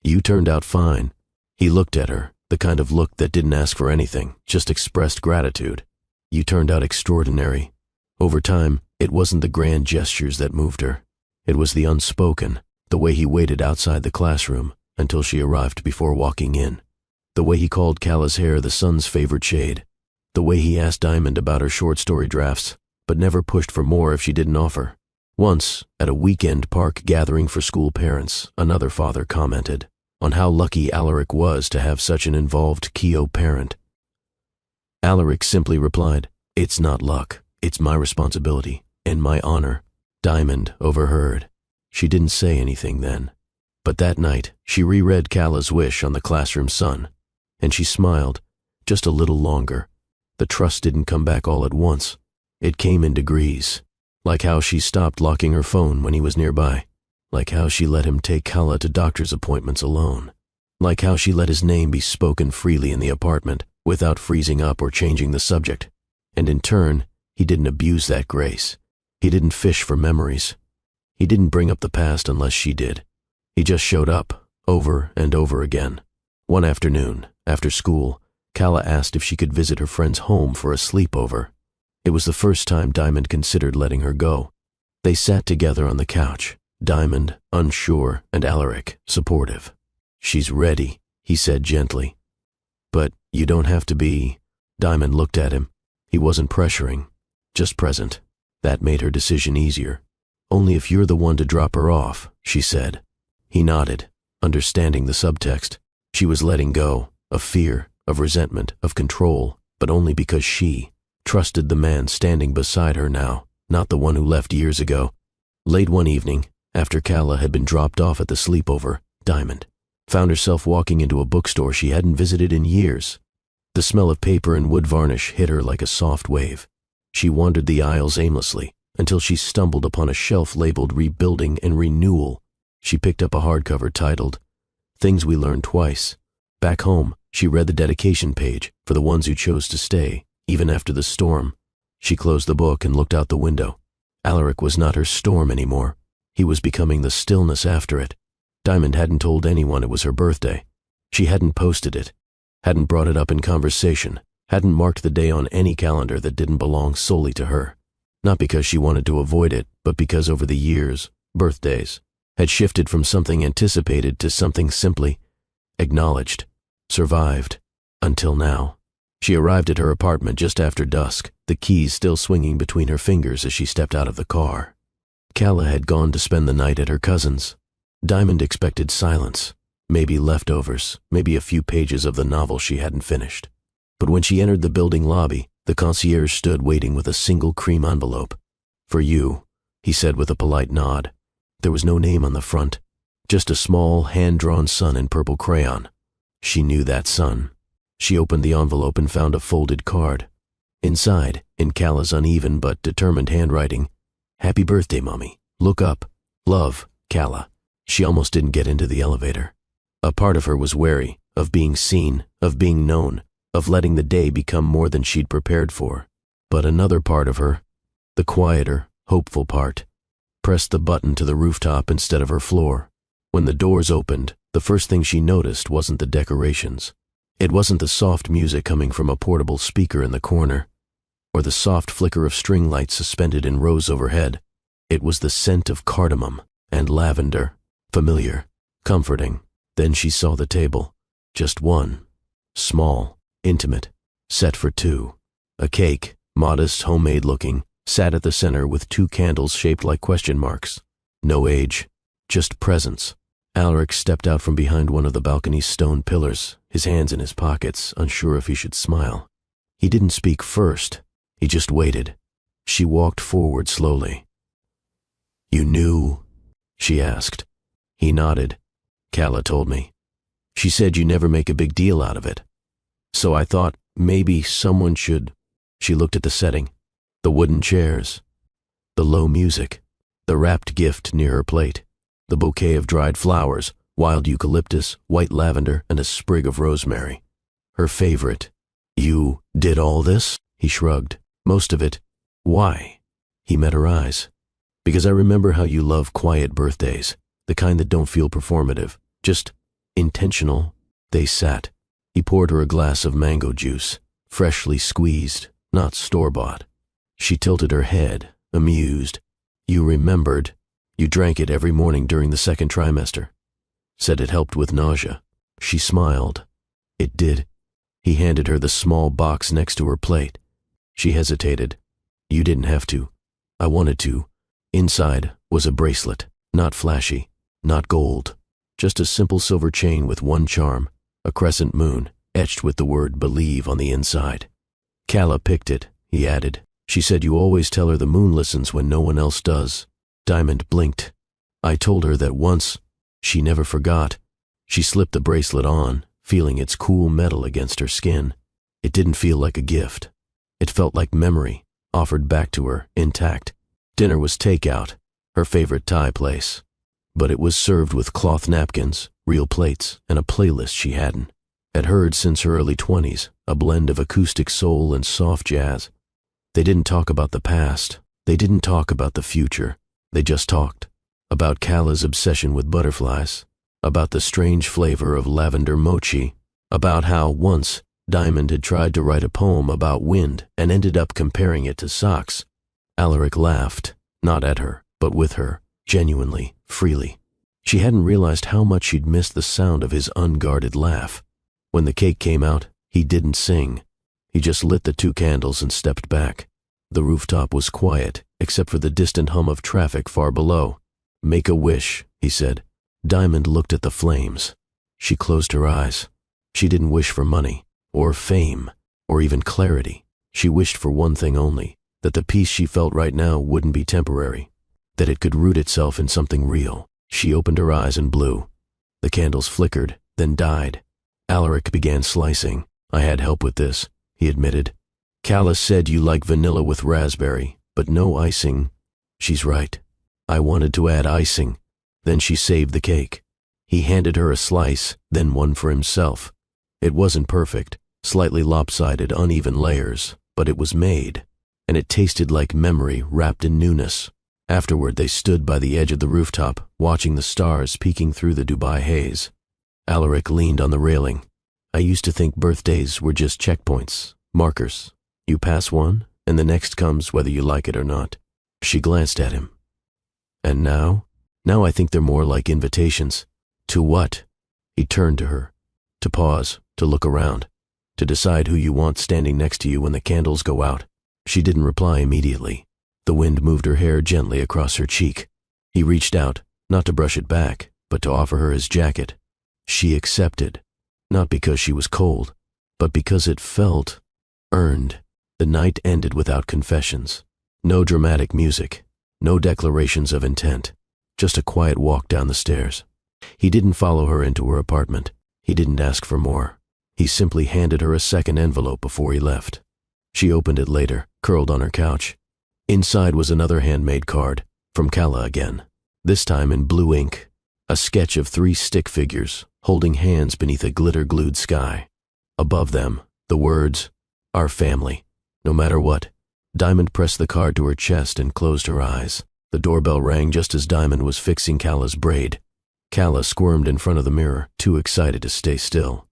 "You turned out fine." He looked at her, the kind of look that didn't ask for anything, just expressed gratitude. "You turned out extraordinary." Over time, it wasn't the grand gestures that moved her. It was the unspoken, the way he waited outside the classroom until she arrived before walking in. The way he called Cala's hair the sun's favorite shade. The way he asked Diamond about her short story drafts, but never pushed for more if she didn't offer. Once, at a weekend park gathering for school parents, another father commented on how lucky Alaric was to have such an involved Keo parent. Alaric simply replied, "It's not luck, it's my responsibility, and my honor." Diamond overheard. She didn't say anything then. But that night, she reread Cala's wish on the classroom sun, and she smiled, just a little longer. The trust didn't come back all at once. It came in degrees, like how she stopped locking her phone when he was nearby, like how she let him take Cala to doctor's appointments alone, like how she let his name be spoken freely in the apartment without freezing up or changing the subject. And in turn, he didn't abuse that grace. He didn't fish for memories. He didn't bring up the past unless she did. He just showed up, over and over again. One afternoon, after school, Cala asked if she could visit her friend's home for a sleepover. It was the first time Diamond considered letting her go. They sat together on the couch, Diamond, unsure, and Alaric, supportive. "She's ready," he said gently. "But you don't have to be." Diamond looked at him. He wasn't pressuring, just present. That made her decision easier. "Only if you're the one to drop her off," she said. He nodded, understanding the subtext. She was letting go, of fear, of resentment, of control, but only because she trusted the man standing beside her now, not the one who left years ago. Late one evening, after Cala had been dropped off at the sleepover, Diamond found herself walking into a bookstore she hadn't visited in years. The smell of paper and wood varnish hit her like a soft wave. She wandered the aisles aimlessly until she stumbled upon a shelf labeled Rebuilding and Renewal. She picked up a hardcover titled Things We Learned Twice. Back home, she read the dedication page for the ones who chose to stay, even after the storm. She closed the book and looked out the window. Alaric was not her storm anymore. He was becoming the stillness after it. Diamond hadn't told anyone it was her birthday. She hadn't posted it, hadn't brought it up in conversation, hadn't marked the day on any calendar that didn't belong solely to her. Not because she wanted to avoid it, but because over the years, birthdays had shifted from something anticipated to something simply acknowledged, survived, until now. She arrived at her apartment just after dusk, the keys still swinging between her fingers as she stepped out of the car. Calla had gone to spend the night at her cousin's. Diamond expected silence, maybe leftovers, maybe a few pages of the novel she hadn't finished. But when she entered the building lobby, the concierge stood waiting with a single cream envelope. "For you," he said with a polite nod. There was no name on the front, just a small, hand-drawn sun in purple crayon. She knew that sun. She opened the envelope and found a folded card. Inside, in Calla's uneven but determined handwriting, "Happy birthday, Mommy. Look up. Love, Calla." She almost didn't get into the elevator. A part of her was wary, of being seen, of being known, of letting the day become more than she'd prepared for. But another part of her, the quieter, hopeful part, pressed the button to the rooftop instead of her floor. When the doors opened, the first thing she noticed wasn't the decorations. It wasn't the soft music coming from a portable speaker in the corner, or the soft flicker of string lights suspended in rows overhead. It was the scent of cardamom and lavender, familiar, comforting. Then she saw the table, just one, small, intimate, set for two. A cake, modest, homemade-looking, sat at the center with two candles shaped like question marks. No age, just presence. Alaric stepped out from behind one of the balcony's stone pillars, his hands in his pockets, unsure if he should smile. He didn't speak first, he just waited. She walked forward slowly. "You knew?" she asked. He nodded. "Calla told me. She said you never make a big deal out of it. So I thought maybe someone should." She looked at the setting, the wooden chairs, the low music, the wrapped gift near her plate, the bouquet of dried flowers, wild eucalyptus, white lavender, and a sprig of rosemary. Her favorite. "You did all this?" He shrugged. "Most of it. Why?" He met her eyes. "Because I remember how you love quiet birthdays, the kind that don't feel performative, just intentional." They sat. He poured her a glass of mango juice, freshly squeezed, not store-bought. She tilted her head, amused. "You remembered. You drank it every morning during the second trimester. Said it helped with nausea." She smiled. "It did." He handed her the small box next to her plate. She hesitated. "You didn't have to. I wanted to." Inside was a bracelet, not flashy, not gold, just a simple silver chain with one charm, a crescent moon, etched with the word "believe" on the inside. "Calla picked it," he added. "She said you always tell her the moon listens when no one else does." Diamond blinked. "I told her that once." She never forgot. She slipped the bracelet on, feeling its cool metal against her skin. It didn't feel like a gift. It felt like memory, offered back to her, intact. Dinner was takeout, her favorite Thai place. But it was served with cloth napkins, real plates, and a playlist she had heard since her early 20s, a blend of acoustic soul and soft jazz. They didn't talk about the past. They didn't talk about the future. They just talked. About Calla's obsession with butterflies. About the strange flavor of lavender mochi. About how, once, Diamond had tried to write a poem about wind and ended up comparing it to socks. Alaric laughed, not at her, but with her, genuinely, freely. She hadn't realized how much she'd missed the sound of his unguarded laugh. When the cake came out, he didn't sing. He just lit the two candles and stepped back. The rooftop was quiet, except for the distant hum of traffic far below. "Make a wish," he said. Diamond looked at the flames. She closed her eyes. She didn't wish for money, or fame, or even clarity. She wished for one thing only, that the peace she felt right now wouldn't be temporary, that it could root itself in something real. She opened her eyes and blew. The candles flickered, then died. Alaric began slicing. "I had help with this," he admitted. "Calla said you like vanilla with raspberry, but no icing." "She's right. I wanted to add icing." Then she saved the cake. He handed her a slice, then one for himself. It wasn't perfect, slightly lopsided, uneven layers, but it was made, and it tasted like memory wrapped in newness. Afterward, they stood by the edge of the rooftop, watching the stars peeking through the Dubai haze. Alaric leaned on the railing. I used to think birthdays were just checkpoints, markers. You pass one, and the next comes whether you like it or not. She glanced at him. And now? Now I think they're more like invitations. To what? He turned to her. To pause, to look around, to decide who you want standing next to you when the candles go out. She didn't reply immediately. The wind moved her hair gently across her cheek. He reached out, not to brush it back, but to offer her his jacket. She accepted, not because she was cold, but because it felt earned. The night ended without confessions. No dramatic music, no declarations of intent, just a quiet walk down the stairs. He didn't follow her into her apartment. He didn't ask for more. He simply handed her a second envelope before he left. She opened it later, curled on her couch. Inside was another handmade card, from Kala again, this time in blue ink, a sketch of 3 stick figures holding hands beneath a glitter-glued sky. Above them, the words, "Our family, no matter what." Diamond pressed the card to her chest and closed her eyes. The doorbell rang just as Diamond was fixing Kala's braid. Kala squirmed in front of the mirror, too excited to stay still.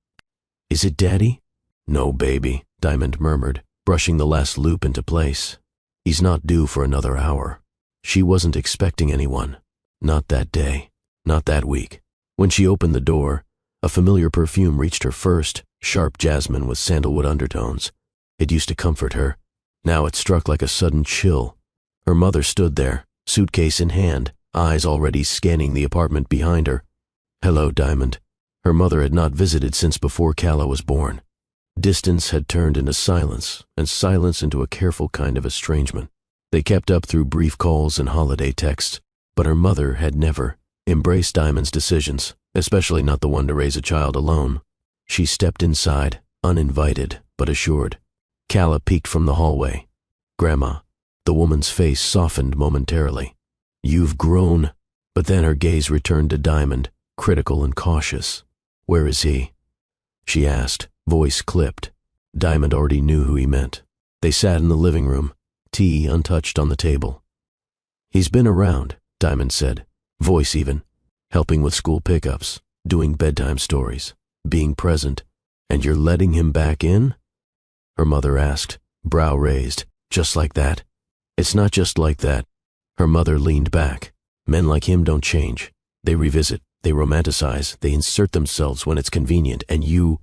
"Is it Daddy?" "No, baby," Diamond murmured, brushing the last loop into place. "He's not due for another hour." She wasn't expecting anyone. Not that day. Not that week. When she opened the door, a familiar perfume reached her first, sharp jasmine with sandalwood undertones. It used to comfort her. Now it struck like a sudden chill. Her mother stood there, suitcase in hand, eyes already scanning the apartment behind her. "Hello, Diamond." Her mother had not visited since before Kala was born. Distance had turned into silence, and silence into a careful kind of estrangement. They kept up through brief calls and holiday texts, but her mother had never embraced Diamond's decisions, especially not the one to raise a child alone. She stepped inside, uninvited, but assured. Kala peeked from the hallway. "Grandma." The woman's face softened momentarily. "You've grown." But then her gaze returned to Diamond, critical and cautious. "Where is he?" she asked, voice clipped. Diamond already knew who he meant. They sat in the living room, tea untouched on the table. "He's been around," Diamond said, voice even, helping with school pickups, doing bedtime stories, being present. "And you're letting him back in?" Her mother asked, brow raised. "Just like that?" "It's not just like that." Her mother leaned back. "Men like him don't change. They revisit, they romanticize, they insert themselves when it's convenient, and you—"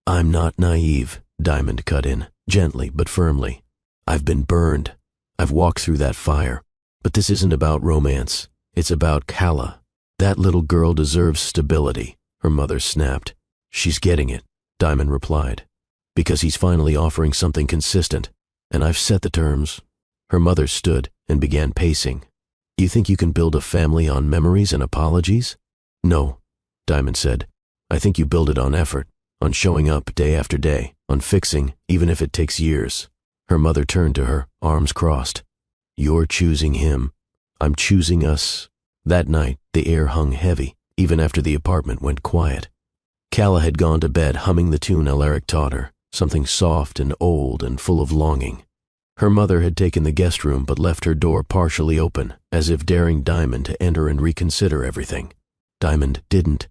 "I'm not naive," Diamond cut in, gently but firmly. "I've been burned. I've walked through that fire. But this isn't about romance. It's about Kala. That little girl deserves stability," her mother snapped. "She's getting it," Diamond replied, "because he's finally offering something consistent, and I've set the terms." Her mother stood and began pacing. "You think you can build a family on memories and apologies?" "No," Diamond said. "I think you build it on effort, on showing up day after day, on fixing, even if it takes years." Her mother turned to her, arms crossed. "You're choosing him. I'm choosing us." That night, the air hung heavy, even after the apartment went quiet. Kala had gone to bed humming the tune Alaric taught her, something soft and old and full of longing. Her mother had taken the guest room but left her door partially open, as if daring Diamond to enter and reconsider everything. Diamond didn't.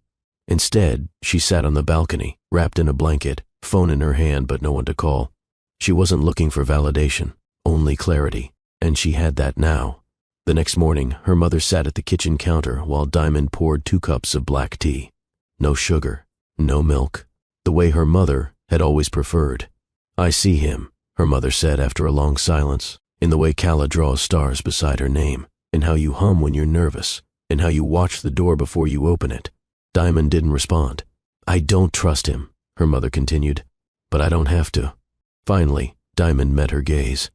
Instead, she sat on the balcony, wrapped in a blanket, phone in her hand but no one to call. She wasn't looking for validation, only clarity, and she had that now. The next morning, her mother sat at the kitchen counter while Diamond poured 2 cups of black tea. No sugar, no milk, the way her mother had always preferred. "I see him," her mother said after a long silence, "in the way Kala draws stars beside her name, in how you hum when you're nervous, in how you watch the door before you open it." Diamond didn't respond. "I don't trust him," her mother continued, "but I don't have to." Finally, Diamond met her gaze.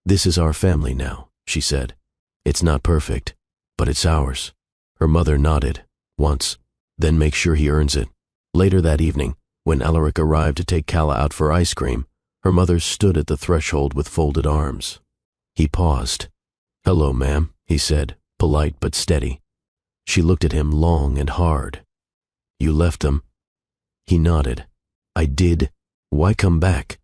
"This is our family now," she said. "It's not perfect, but it's ours." Her mother nodded, once, then make sure he earns it. Later that evening, when Alaric arrived to take Kala out for ice cream, her mother stood at the threshold with folded arms. He paused. "Hello, ma'am," he said, polite but steady. She looked at him long and hard. "You left them?" He nodded. "I did. Why come back?"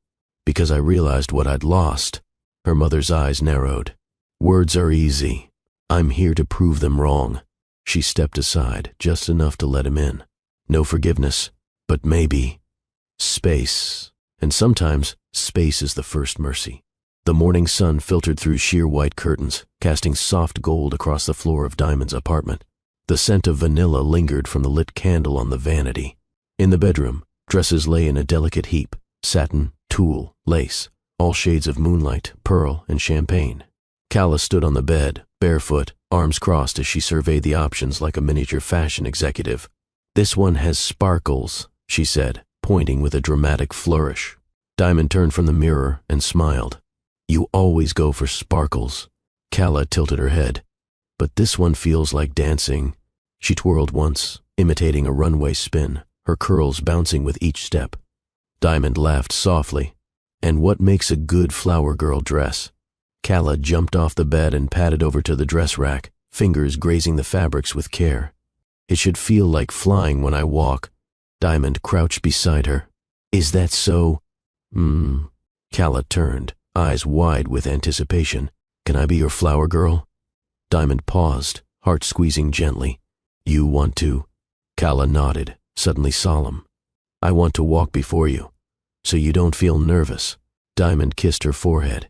"Because I realized what I'd lost." Her mother's eyes narrowed. "Words are easy. I'm here to prove them wrong. She stepped aside, just enough to let him in. No forgiveness, but maybe space. And sometimes, space is the first mercy. The morning sun filtered through sheer white curtains, casting soft gold across the floor of Diamond's apartment. The scent of vanilla lingered from the lit candle on the vanity. In the bedroom, dresses lay in a delicate heap: satin, tulle, lace, all shades of moonlight, pearl, and champagne. Calla stood on the bed, barefoot, arms crossed as she surveyed the options like a miniature fashion executive. "This one has sparkles," she said, pointing with a dramatic flourish. Diamond turned from the mirror and smiled. "You always go for sparkles." Calla tilted her head. "But this one feels like dancing." She twirled once, imitating a runway spin, her curls bouncing with each step. Diamond laughed softly. "And what makes a good flower girl dress?" Calla jumped off the bed and padded over to the dress rack, fingers grazing the fabrics with care. "It should feel like flying when I walk." Diamond crouched beside her. "Is that so?" Calla turned, eyes wide with anticipation. "Can I be your flower girl?" Diamond paused, heart squeezing gently. "You want to?" Calla nodded, suddenly solemn. "I want to walk before you, so you don't feel nervous." Diamond kissed her forehead.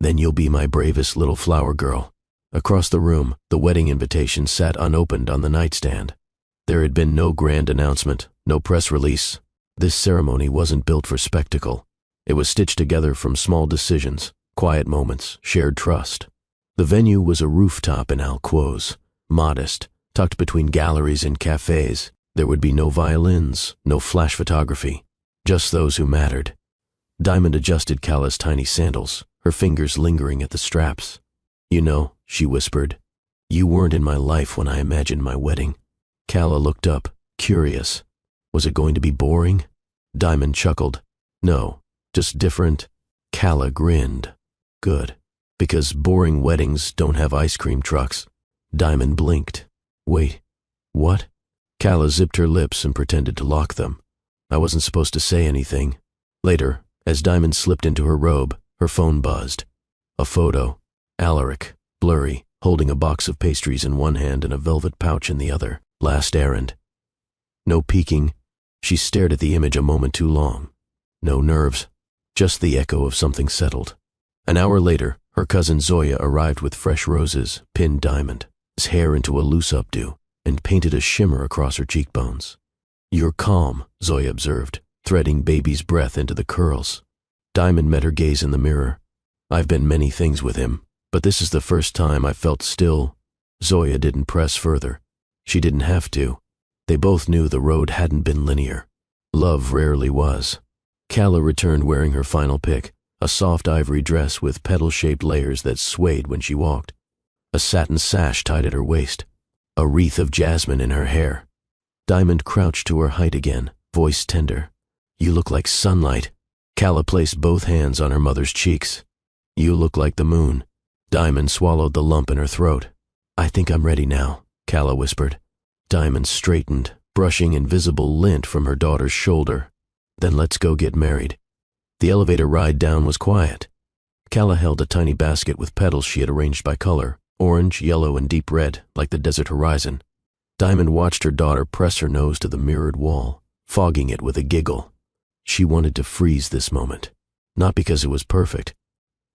"Then you'll be my bravest little flower girl." Across the room, the wedding invitation sat unopened on the nightstand. There had been no grand announcement, no press release. This ceremony wasn't built for spectacle. It was stitched together from small decisions, quiet moments, shared trust. The venue was a rooftop in Alquoz, modest, tucked between galleries and cafes. There would be no violins, no flash photography, just those who mattered. Diamond adjusted Calla's tiny sandals, her fingers lingering at the straps. "You know," she whispered, "you weren't in my life when I imagined my wedding." Calla looked up, curious. Was it going to be boring? Diamond chuckled. "No, just different." Calla grinned. "Good, because boring weddings don't have ice cream trucks." Diamond blinked. "Wait, what?" Calla zipped her lips and pretended to lock them. "I wasn't supposed to say anything." Later, as Diamond slipped into her robe, her phone buzzed. A photo. Alaric, blurry, holding a box of pastries in one hand and a velvet pouch in the other. Last errand. No peeking. She stared at the image a moment too long. No nerves, just the echo of something settled. An hour later, her cousin Zoya arrived with fresh roses, pinned Diamond's hair into a loose updo, and painted a shimmer across her cheekbones. "You're calm," Zoya observed, threading baby's breath into the curls. Diamond met her gaze in the mirror. "I've been many things with him, but this is the first time I felt still." Zoya didn't press further. She didn't have to. They both knew the road hadn't been linear. Love rarely was. Calla returned wearing her final pick, a soft ivory dress with petal-shaped layers that swayed when she walked. A satin sash tied at her waist, a wreath of jasmine in her hair. Diamond crouched to her height again, voice tender. "You look like sunlight." Calla placed both hands on her mother's cheeks. "You look like the moon." Diamond swallowed the lump in her throat. "I think I'm ready now," Calla whispered. Diamond straightened, brushing invisible lint from her daughter's shoulder. "Then let's go get married." The elevator ride down was quiet. Calla held a tiny basket with petals she had arranged by color, orange, yellow, and deep red, like the desert horizon. Diamond watched her daughter press her nose to the mirrored wall, fogging it with a giggle. She wanted to freeze this moment, not because it was perfect,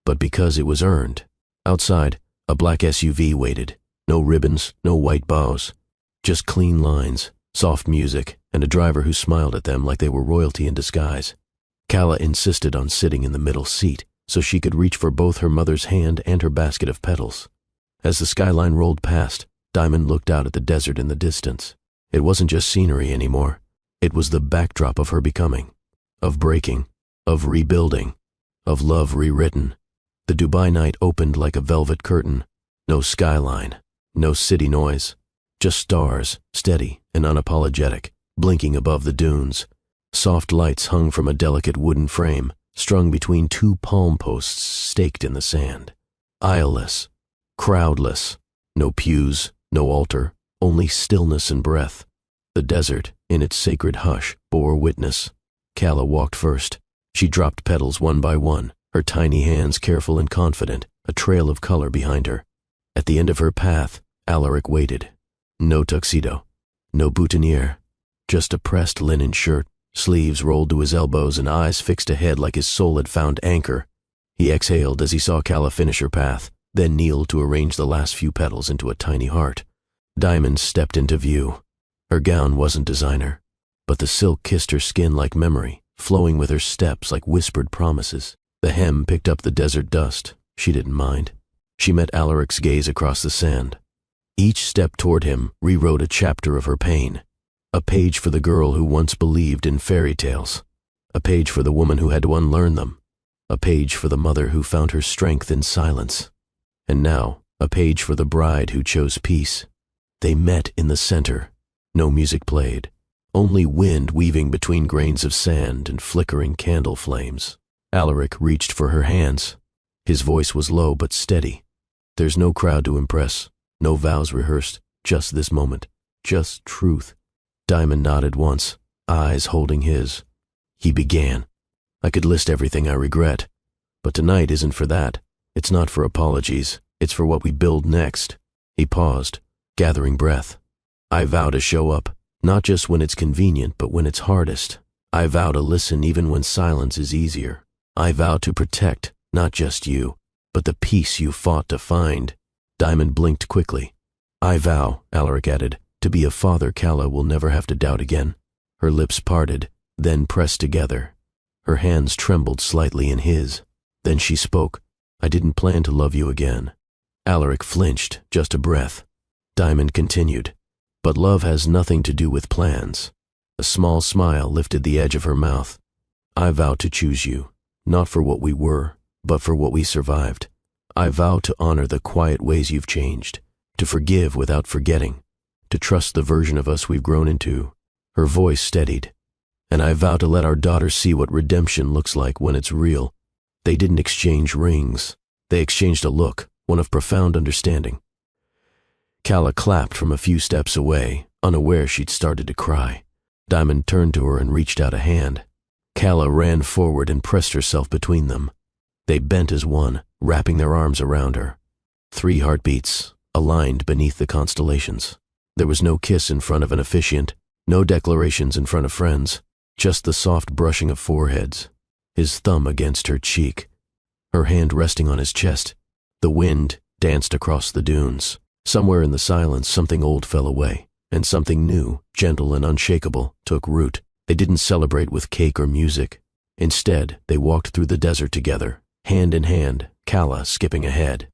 but because it was earned. Outside, a black SUV waited. No ribbons, no white bows. Just clean lines, soft music, and a driver who smiled at them like they were royalty in disguise. Calla insisted on sitting in the middle seat so she could reach for both her mother's hand and her basket of petals. As the skyline rolled past, Diamond looked out at the desert in the distance. It wasn't just scenery anymore. It was the backdrop of her becoming, of breaking, of rebuilding, of love rewritten. The Dubai night opened like a velvet curtain. No skyline, no city noise, just stars, steady and unapologetic, blinking above the dunes. Soft lights hung from a delicate wooden frame, strung between two palm posts staked in the sand. Aisleless, crowdless, no pews, no altar, only stillness and breath. The desert, in its sacred hush, bore witness. Calla walked first. She dropped petals one by one, her tiny hands careful and confident, a trail of color behind her. At the end of her path, Alaric waited. No tuxedo, no boutonniere, just a pressed linen shirt, sleeves rolled to his elbows and eyes fixed ahead like his soul had found anchor. He exhaled as he saw Calla finish her path, then kneeled to arrange the last few petals into a tiny heart. Diamond stepped into view. Her gown wasn't designer, but the silk kissed her skin like memory, flowing with her steps like whispered promises. The hem picked up the desert dust. She didn't mind. She met Alaric's gaze across the sand. Each step toward him rewrote a chapter of her pain. A page for the girl who once believed in fairy tales. A page for the woman who had to unlearn them. A page for the mother who found her strength in silence. And now, a page for the bride who chose peace. They met in the center. No music played. Only wind weaving between grains of sand and flickering candle flames. Alaric reached for her hands. His voice was low but steady. There's no crowd to impress, no vows rehearsed, just this moment, just truth. Diamond nodded once, eyes holding his. He began. I could list everything I regret, but tonight isn't for that. It's not for apologies, it's for what we build next. He paused, gathering breath. I vow to show up, not just when it's convenient, but when it's hardest. I vow to listen even when silence is easier. I vow to protect, not just you, but the peace you fought to find. Diamond blinked quickly. I vow, Alaric added, to be a father Calla will never have to doubt again. Her lips parted, then pressed together. Her hands trembled slightly in his. Then she spoke. I didn't plan to love you again. Alaric flinched, just a breath. Diamond continued. But love has nothing to do with plans. A small smile lifted the edge of her mouth. I vow to choose you, not for what we were, but for what we survived. I vow to honor the quiet ways you've changed, to forgive without forgetting, to trust the version of us we've grown into. Her voice steadied. And I vow to let our daughter see what redemption looks like when it's real. They didn't exchange rings. They exchanged a look, one of profound understanding. Calla clapped from a few steps away, unaware she'd started to cry. Diamond turned to her and reached out a hand. Calla ran forward and pressed herself between them. They bent as one, wrapping their arms around her. 3 heartbeats, aligned beneath the constellations. There was no kiss in front of an officiant, no declarations in front of friends, just the soft brushing of foreheads, his thumb against her cheek, her hand resting on his chest. The wind danced across the dunes. Somewhere in the silence, something old fell away, and something new, gentle and unshakable, took root. They didn't celebrate with cake or music. Instead, they walked through the desert together, hand in hand, Calla skipping ahead.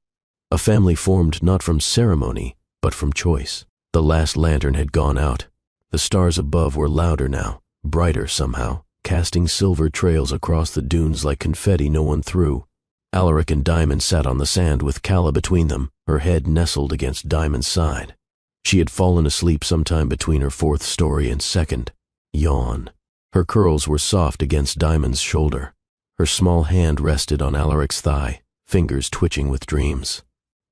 A family formed not from ceremony, but from choice. The last lantern had gone out. The stars above were louder now, brighter somehow, casting silver trails across the dunes like confetti no one threw. Alaric and Diamond sat on the sand with Calla between them, her head nestled against Diamond's side. She had fallen asleep sometime between her 4th story and 2nd. Yawn. Her curls were soft against Diamond's shoulder. Her small hand rested on Alaric's thigh, fingers twitching with dreams.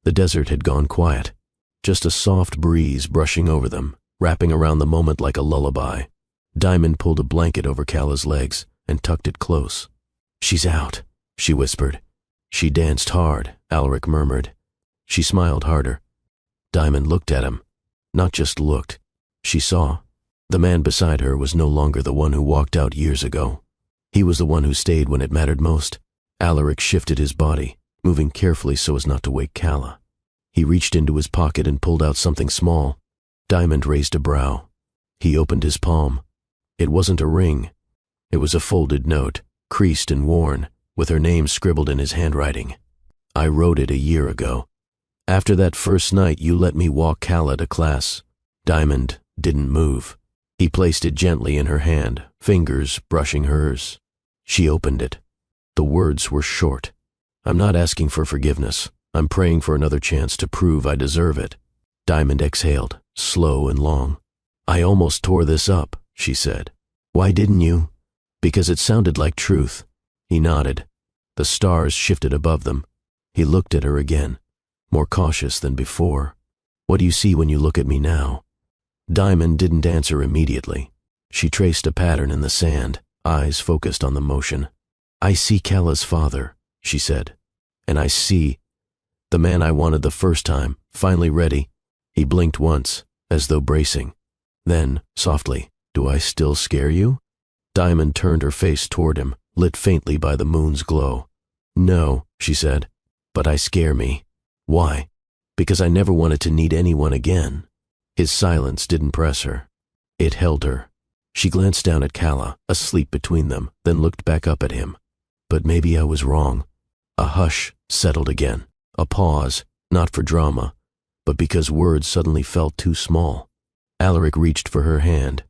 The desert had gone quiet. Just a soft breeze brushing over them, wrapping around the moment like a lullaby. Diamond pulled a blanket over Calla's legs and tucked it close. She's out, she whispered. She danced hard, Alaric murmured. She smiled harder. Diamond looked at him. Not just looked. She saw. The man beside her was no longer the one who walked out years ago. He was the one who stayed when it mattered most. Alaric shifted his body, moving carefully so as not to wake Calla. He reached into his pocket and pulled out something small. Diamond raised a brow. He opened his palm. It wasn't a ring. It was a folded note, creased and worn, with her name scribbled in his handwriting. I wrote it a year ago. After that first night you let me walk Calla to class. Diamond didn't move. He placed it gently in her hand, fingers brushing hers. She opened it. The words were short. I'm not asking for forgiveness. I'm praying for another chance to prove I deserve it. Diamond exhaled, slow and long. I almost tore this up, she said. Why didn't you? Because it sounded like truth. He nodded. The stars shifted above them. He looked at her again, more cautious than before. What do you see when you look at me now? Diamond didn't answer immediately. She traced a pattern in the sand, eyes focused on the motion. I see Calla's father, she said, and I see... The man I wanted the first time, finally ready. He blinked once, as though bracing. Then, softly, "Do I still scare you?" Diamond turned her face toward him, lit faintly by the moon's glow. "No," she said, "but I scare me." "Why?" "Because I never wanted to need anyone again." His silence didn't press her. It held her. She glanced down at Calla, asleep between them, then looked back up at him. "But maybe I was wrong." A hush settled again, a pause, not for drama, but because words suddenly felt too small. Alaric reached for her hand.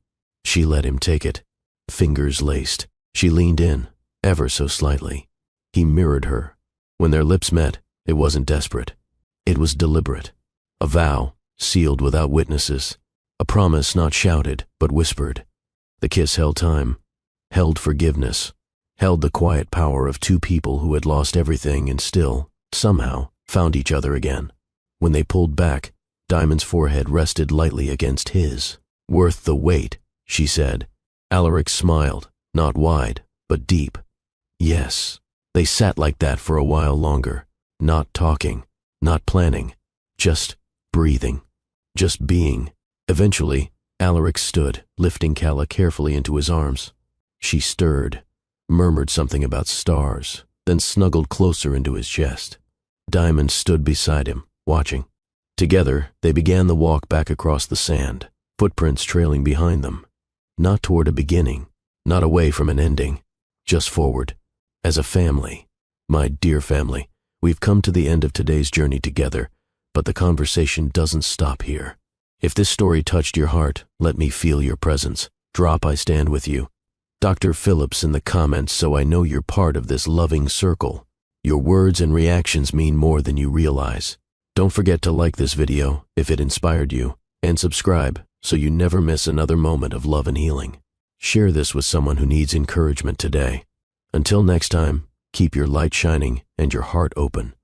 She let him take it. Fingers laced. She leaned in, ever so slightly. He mirrored her. When their lips met, it wasn't desperate. It was deliberate. A vow, sealed without witnesses. A promise not shouted, but whispered. The kiss held time, held forgiveness, held the quiet power of two people who had lost everything and still, somehow, found each other again. When they pulled back, Diamond's forehead rested lightly against his. "Worth the wait," she said. Alaric smiled, not wide, but deep. Yes. They sat like that for a while longer, not talking, not planning, just breathing, just being. Eventually, Alaric stood, lifting Calla carefully into his arms. She stirred, murmured something about stars, then snuggled closer into his chest. Diamond stood beside him, watching. Together, they began the walk back across the sand, footprints trailing behind them. Not toward a beginning, not away from an ending, just forward. As a family, my dear family, we've come to the end of today's journey together, but the conversation doesn't stop here. If this story touched your heart, let me feel your presence. Drop "I stand with you." Dr. Phillips in the comments so I know you're part of this loving circle. Your words and reactions mean more than you realize. Don't forget to like this video if it inspired you, and subscribe so you never miss another moment of love and healing. Share this with someone who needs encouragement today. Until next time, keep your light shining and your heart open.